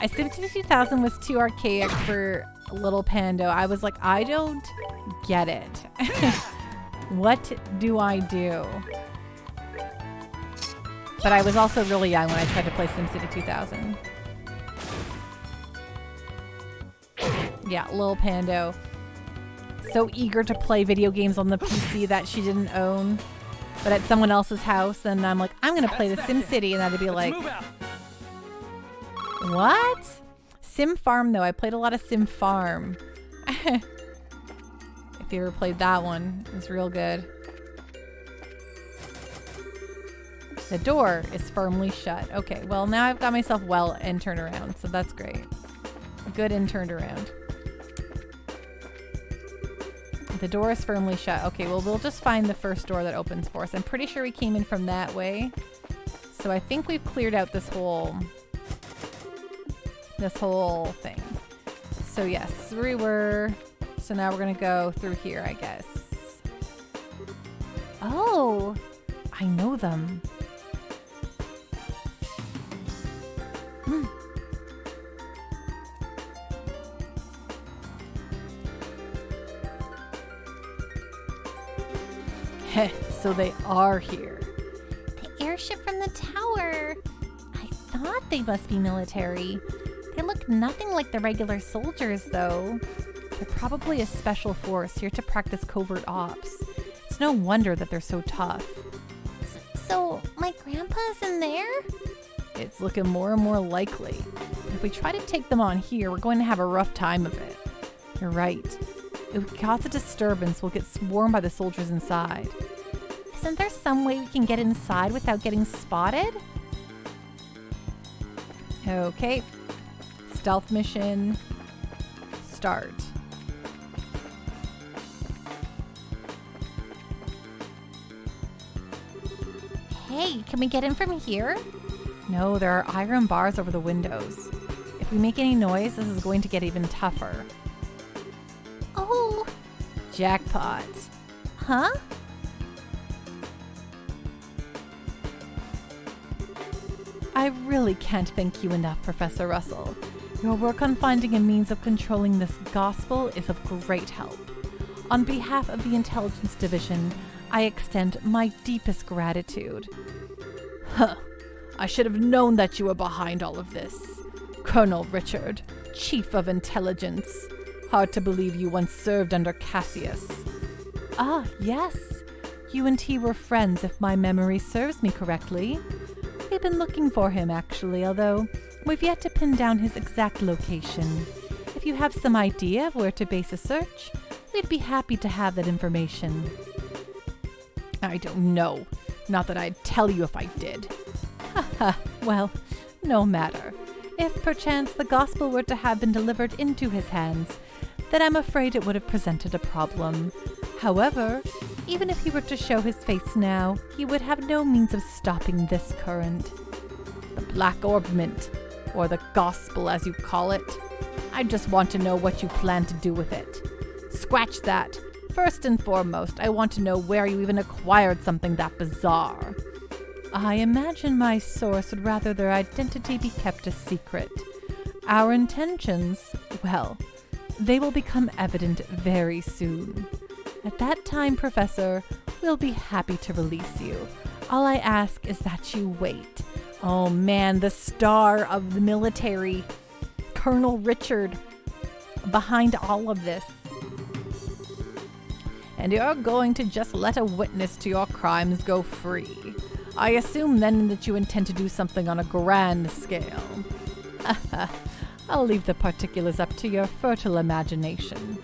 SimCity 2000 was too archaic for Little Pando. I was like, I don't get it. What do I do? But I was also really young when I tried to play SimCity 2000. Yeah, Lil Pando. So eager to play video games on the PC that she didn't own, but at someone else's house. And I'm like, I'm going to play the SimCity. And that'd be like, what? Sim Farm, though. I played a lot of Sim Farm. If you ever played that one, it was real good. The door is firmly shut. Okay, well, now I've got myself well and turned around, so that's great. Good and turned around. The door is firmly shut. Okay, well, we'll just find the first door that opens for us. I'm pretty sure we came in from that way. So I think we've cleared out this whole thing. So yes, we were... So now we're going to go through here, I guess. Oh, I know them. Heh, so they are here. The airship from the tower. I thought they must be military. They look nothing like the regular soldiers, though. They're probably a special force here to practice covert ops. It's no wonder that they're so tough. So, my grandpa's in there? It's looking more and more likely. If we try to take them on here, we're going to have a rough time of it. You're right. If we cause a disturbance, we'll get swarmed by the soldiers inside. Isn't there some way we can get inside without getting spotted? Okay. Stealth mission. Start. Hey, can we get in from here? No, there are iron bars over the windows. If we make any noise, this is going to get even tougher. Oh, Jackpot. huh? I really can't thank you enough, Professor Russell. Your work on finding a means of controlling this gospel is of great help. On behalf of the Intelligence Division, I extend my deepest gratitude. Huh. I should have known that you were behind all of this. Colonel Richard, Chief of Intelligence. Hard to believe you once served under Cassius. Ah, yes. You and he were friends, if my memory serves me correctly. We've been looking for him, actually, although we've yet to pin down his exact location. If you have some idea of where to base a search, we'd be happy to have that information. I don't know. Not that I'd tell you if I did. Haha, well, no matter. If perchance the gospel were to have been delivered into his hands, then I'm afraid it would have presented a problem. However, even if he were to show his face now, he would have no means of stopping this current. The Black Orb Mint, or the gospel as you call it. I just want to know what you plan to do with it. Scratch that. First and foremost, I want to know where you even acquired something that bizarre. I imagine my source would rather their identity be kept a secret. Our intentions, well, they will become evident very soon. At that time, Professor, we'll be happy to release you. All I ask is that you wait. Oh man, the star of the military, Colonel Richard, behind all of this. And you're going to just let a witness to your crimes go free. I assume then that you intend to do something on a grand scale. I'll leave the particulars up to your fertile imagination.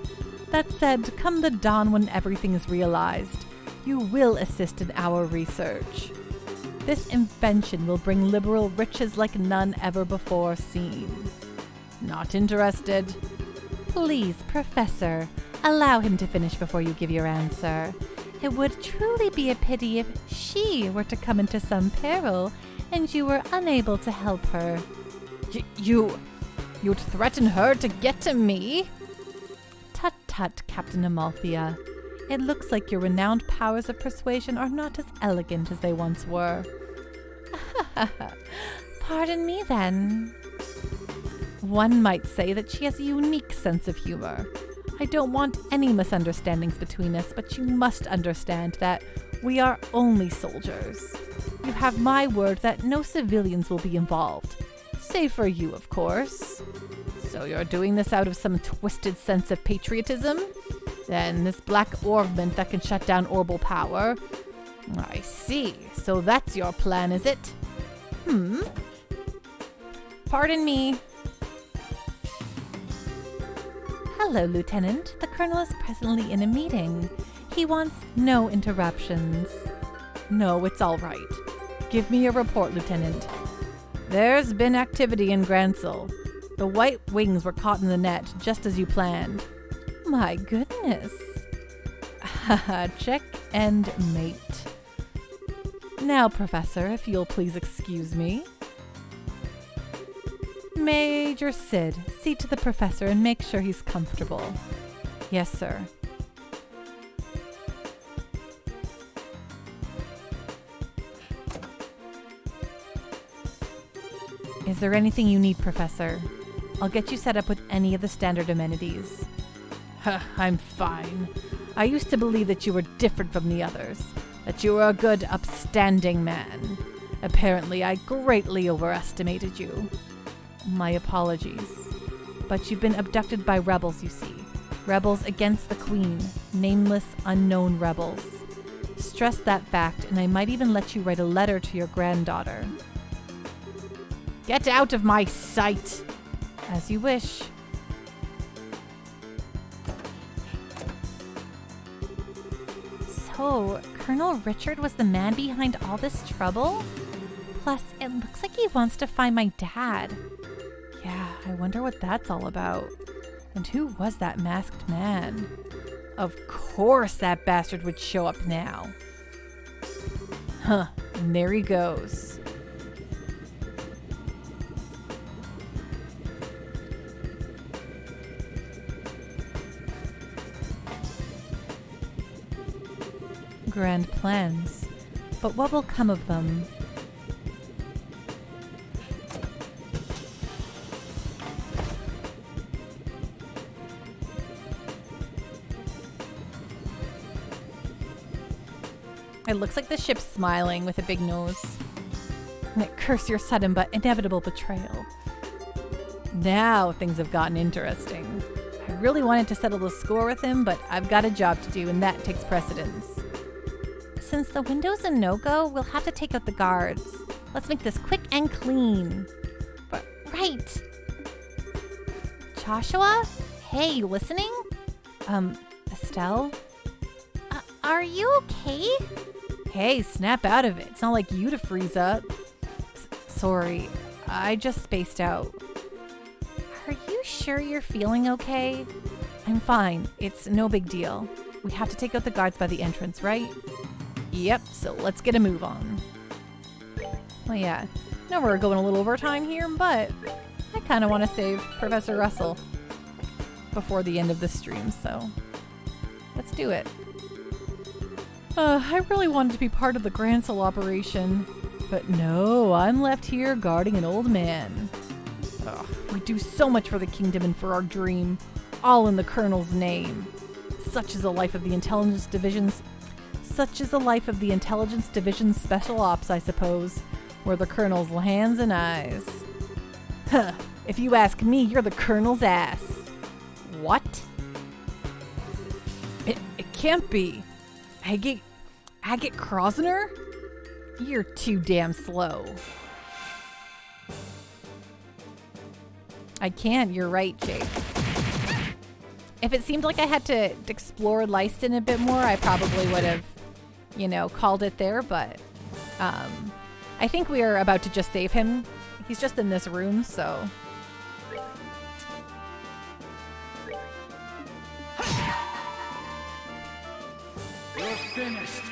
That said, come the dawn when everything is realized, you will assist in our research. This invention will bring liberal riches like none ever before seen. Not interested? Please, Professor, allow him to finish before you give your answer. It would truly be a pity if she were to come into some peril and you were unable to help her. You'd threaten her to get to me? Tut tut, Captain Amalthea. It looks like your renowned powers of persuasion are not as elegant as they once were. Pardon me, then. One might say that she has a unique sense of humor. I don't want any misunderstandings between us, but you must understand that we are only soldiers. You have my word that no civilians will be involved. Save for you, of course. So you're doing this out of some twisted sense of patriotism? Then this black ornament that can shut down orbital power. I see. So that's your plan, is it? Pardon me. Hello, Lieutenant. The Colonel is presently in a meeting. He wants no interruptions. No, it's all right. Give me your report, Lieutenant. There's been activity in Gransel. The white wings were caught in the net, just as you planned. My goodness. Check and mate. Now, Professor, if you'll please excuse me. Major Sid, see to the Professor and make sure he's comfortable. Yes, sir. Is there anything you need, Professor? I'll get you set up with any of the standard amenities. I'm fine. I used to believe that you were different from the others, that you were a good, upstanding man. Apparently, I greatly overestimated you. My apologies. But you've been abducted by rebels, you see. Rebels against the Queen. Nameless, unknown rebels. Stress that fact, and I might even let you write a letter to your granddaughter. Get out of my sight! As you wish. So, Colonel Richard was the man behind all this trouble? Plus, it looks like he wants to find my dad. Yeah, I wonder what that's all about. And who was that masked man? Of course that bastard would show up now. And there he goes. Grand plans. But what will come of them? It looks like the ship's smiling with a big nose. Curse your sudden but inevitable betrayal. Now things have gotten interesting. I really wanted to settle the score with him, but I've got a job to do and that takes precedence. Since the window's a no-go, we'll have to take out the guards. Let's make this quick and clean. But, right. Joshua? Hey, you listening? Estelle? Are you okay? Hey, snap out of it. It's not like you to freeze up. Sorry, I just spaced out. Are you sure you're feeling okay? I'm fine. It's no big deal. We have to take out the guards by the entrance, right? Yep, so let's get a move on. Well, yeah. Now we're going a little overtime here, but I kind of want to save Professor Russell before the end of the stream, so let's do it. I really wanted to be part of the Grancel operation, but no, I'm left here guarding an old man. Ugh, we do so much for the kingdom and for our dream, all in the Colonel's name. Such is the life of the Intelligence Division's Special Ops, I suppose, where the Colonel's hands and eyes. Huh, if you ask me, you're the Colonel's ass. What? It can't be. Agate Krosner? You're too damn slow. I can't, you're right, Jake. If it seemed like I had to explore Lyston a bit more, I probably would have, called it there, but I think we are about to just save him. He's just in this room, so... You're finished.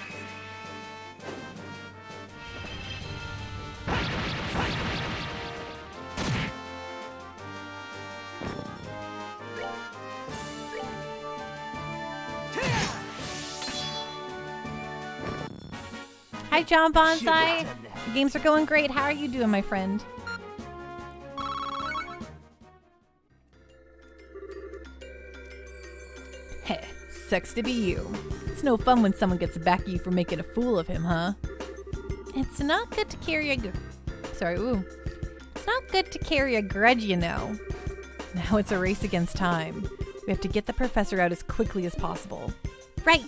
Hi, John Bonsai. The games are going great. How are you doing, my friend? Heh, sucks to be you. It's no fun when someone gets back at you for making a fool of him, huh? It's not good to carry a It's not good to carry a grudge, you know. Now it's a race against time. We have to get the professor out as quickly as possible. Right.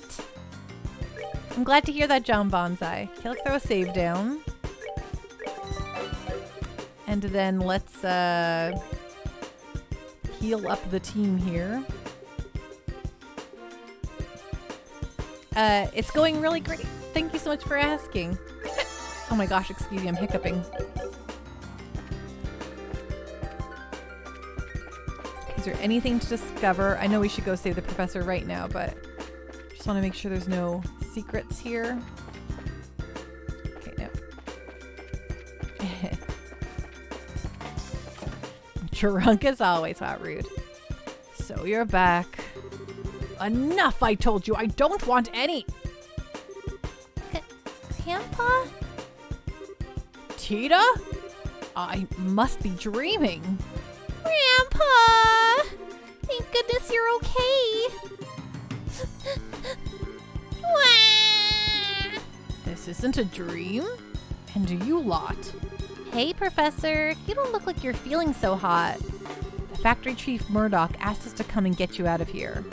I'm glad to hear that, John Bonsai. Okay, let's throw a save down. And then let's heal up the team here. It's going really great. Thank you so much for asking. Oh my gosh, excuse me, I'm hiccuping. Is there anything to discover? I know we should go save the professor right now, but just want to make sure there's no secrets here. Okay, no. Drunk as always, how rude. So you're back. Enough, I told you. I don't want any. Grandpa? Tita? I must be dreaming. Grandpa! Thank goodness you're okay. This isn't a dream. And do you lot? Hey, Professor. You don't look like you're feeling so hot. The factory chief Murdoch asked us to come and get you out of here.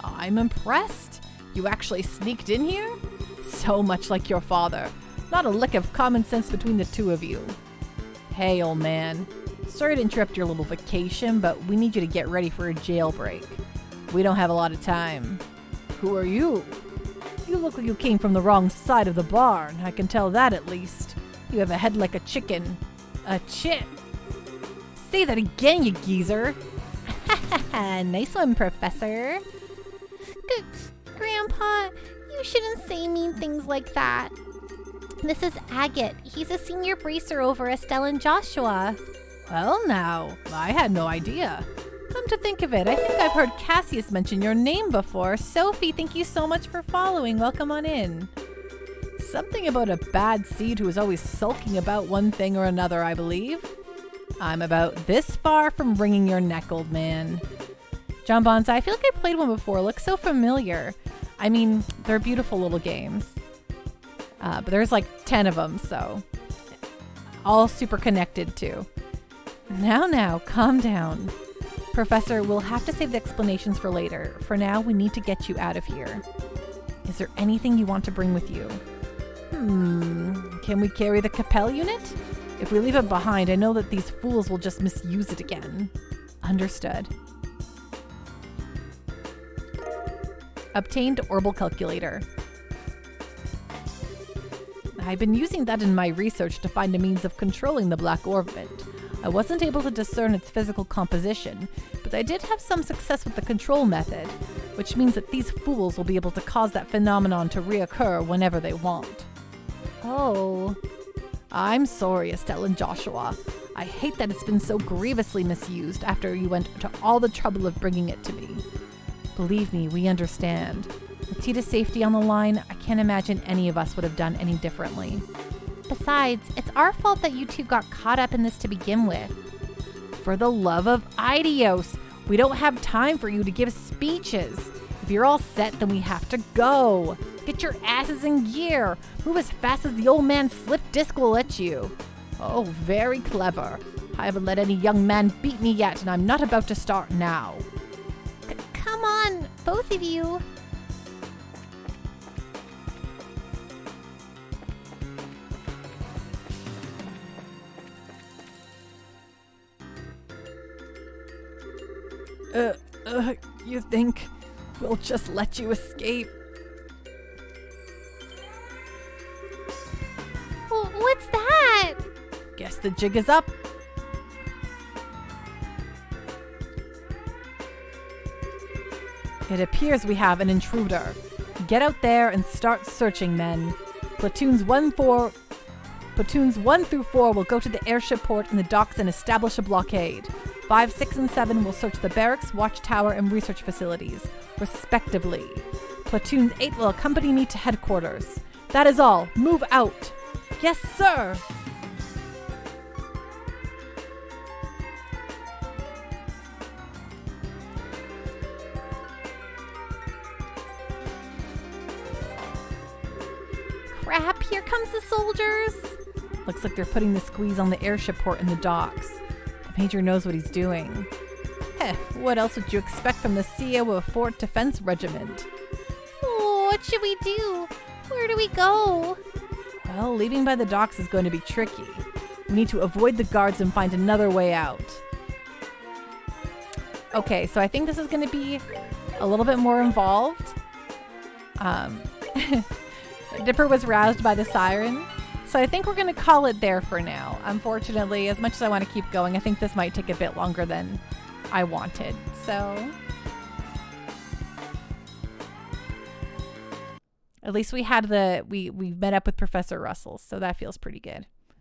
I'm impressed. You actually sneaked in here? So much like your father. Not a lick of common sense between the two of you. Hey, old man. Sorry to interrupt your little vacation, but we need you to get ready for a jailbreak. We don't have a lot of time. Who are you? You look like you came from the wrong side of the barn. I can tell that at least. You have a head like a chicken. A chip. Say that again, you geezer. Nice one, Professor. Grandpa, you shouldn't say mean things like that. This is Agate. He's a senior bracer over Estelle and Joshua. Well now, I had no idea. Come to think of it, I think I've heard Cassius mention your name before. Sophie, thank you so much for following. Welcome on in. Something about a bad seed who is always sulking about one thing or another, I believe. I'm about this far from wringing your neck, old man. John Bonsai, I feel like I played one before. Looks so familiar. I mean, they're beautiful little games. But there's like 10 of them, so all super connected too. Now, calm down. Professor, we'll have to save the explanations for later. For now, we need to get you out of here. Is there anything you want to bring with you? Can we carry the Capel unit? If we leave it behind, I know that these fools will just misuse it again. Understood. Obtained Orbital Calculator. I've been using that in my research to find a means of controlling the black orbit. I wasn't able to discern its physical composition, but I did have some success with the control method, which means that these fools will be able to cause that phenomenon to reoccur whenever they want. Oh. I'm sorry, Estelle and Joshua. I hate that it's been so grievously misused after you went to all the trouble of bringing it to me. Believe me, we understand. With Tita's safety on the line, I can't imagine any of us would have done any differently. Besides, it's our fault that you two got caught up in this to begin with. For the love of Idios, we don't have time for you to give speeches. If you're all set, then we have to go. Get your asses in gear. Move as fast as the old man slip disc will let you. Oh, very clever. I haven't let any young man beat me yet, and I'm not about to start now. Come on, both of you. You think we'll just let you escape? What's that? Guess the jig is up. It appears we have an intruder. Get out there and start searching, men. Platoons 1 through 4 will go to the airship port and the docks and establish a blockade. 5, 6, and 7 will search the barracks, watchtower, and research facilities, respectively. Platoon 8 will accompany me to headquarters. That is all. Move out. Yes, sir. Crap, here comes the soldiers. Looks like they're putting the squeeze on the airship port and the docks. The major knows what he's doing. Heh, what else would you expect from the CEO of a Fort Defense Regiment? Oh, what should we do? Where do we go? Well, leaving by the docks is going to be tricky. We need to avoid the guards and find another way out. Okay, so I think this is going to be a little bit more involved. Dipper was roused by the siren. So I think we're going to call it there for now. Unfortunately, as much as I want to keep going, I think this might take a bit longer than I wanted. So at least we had we met up with Professor Russell, so that feels pretty good.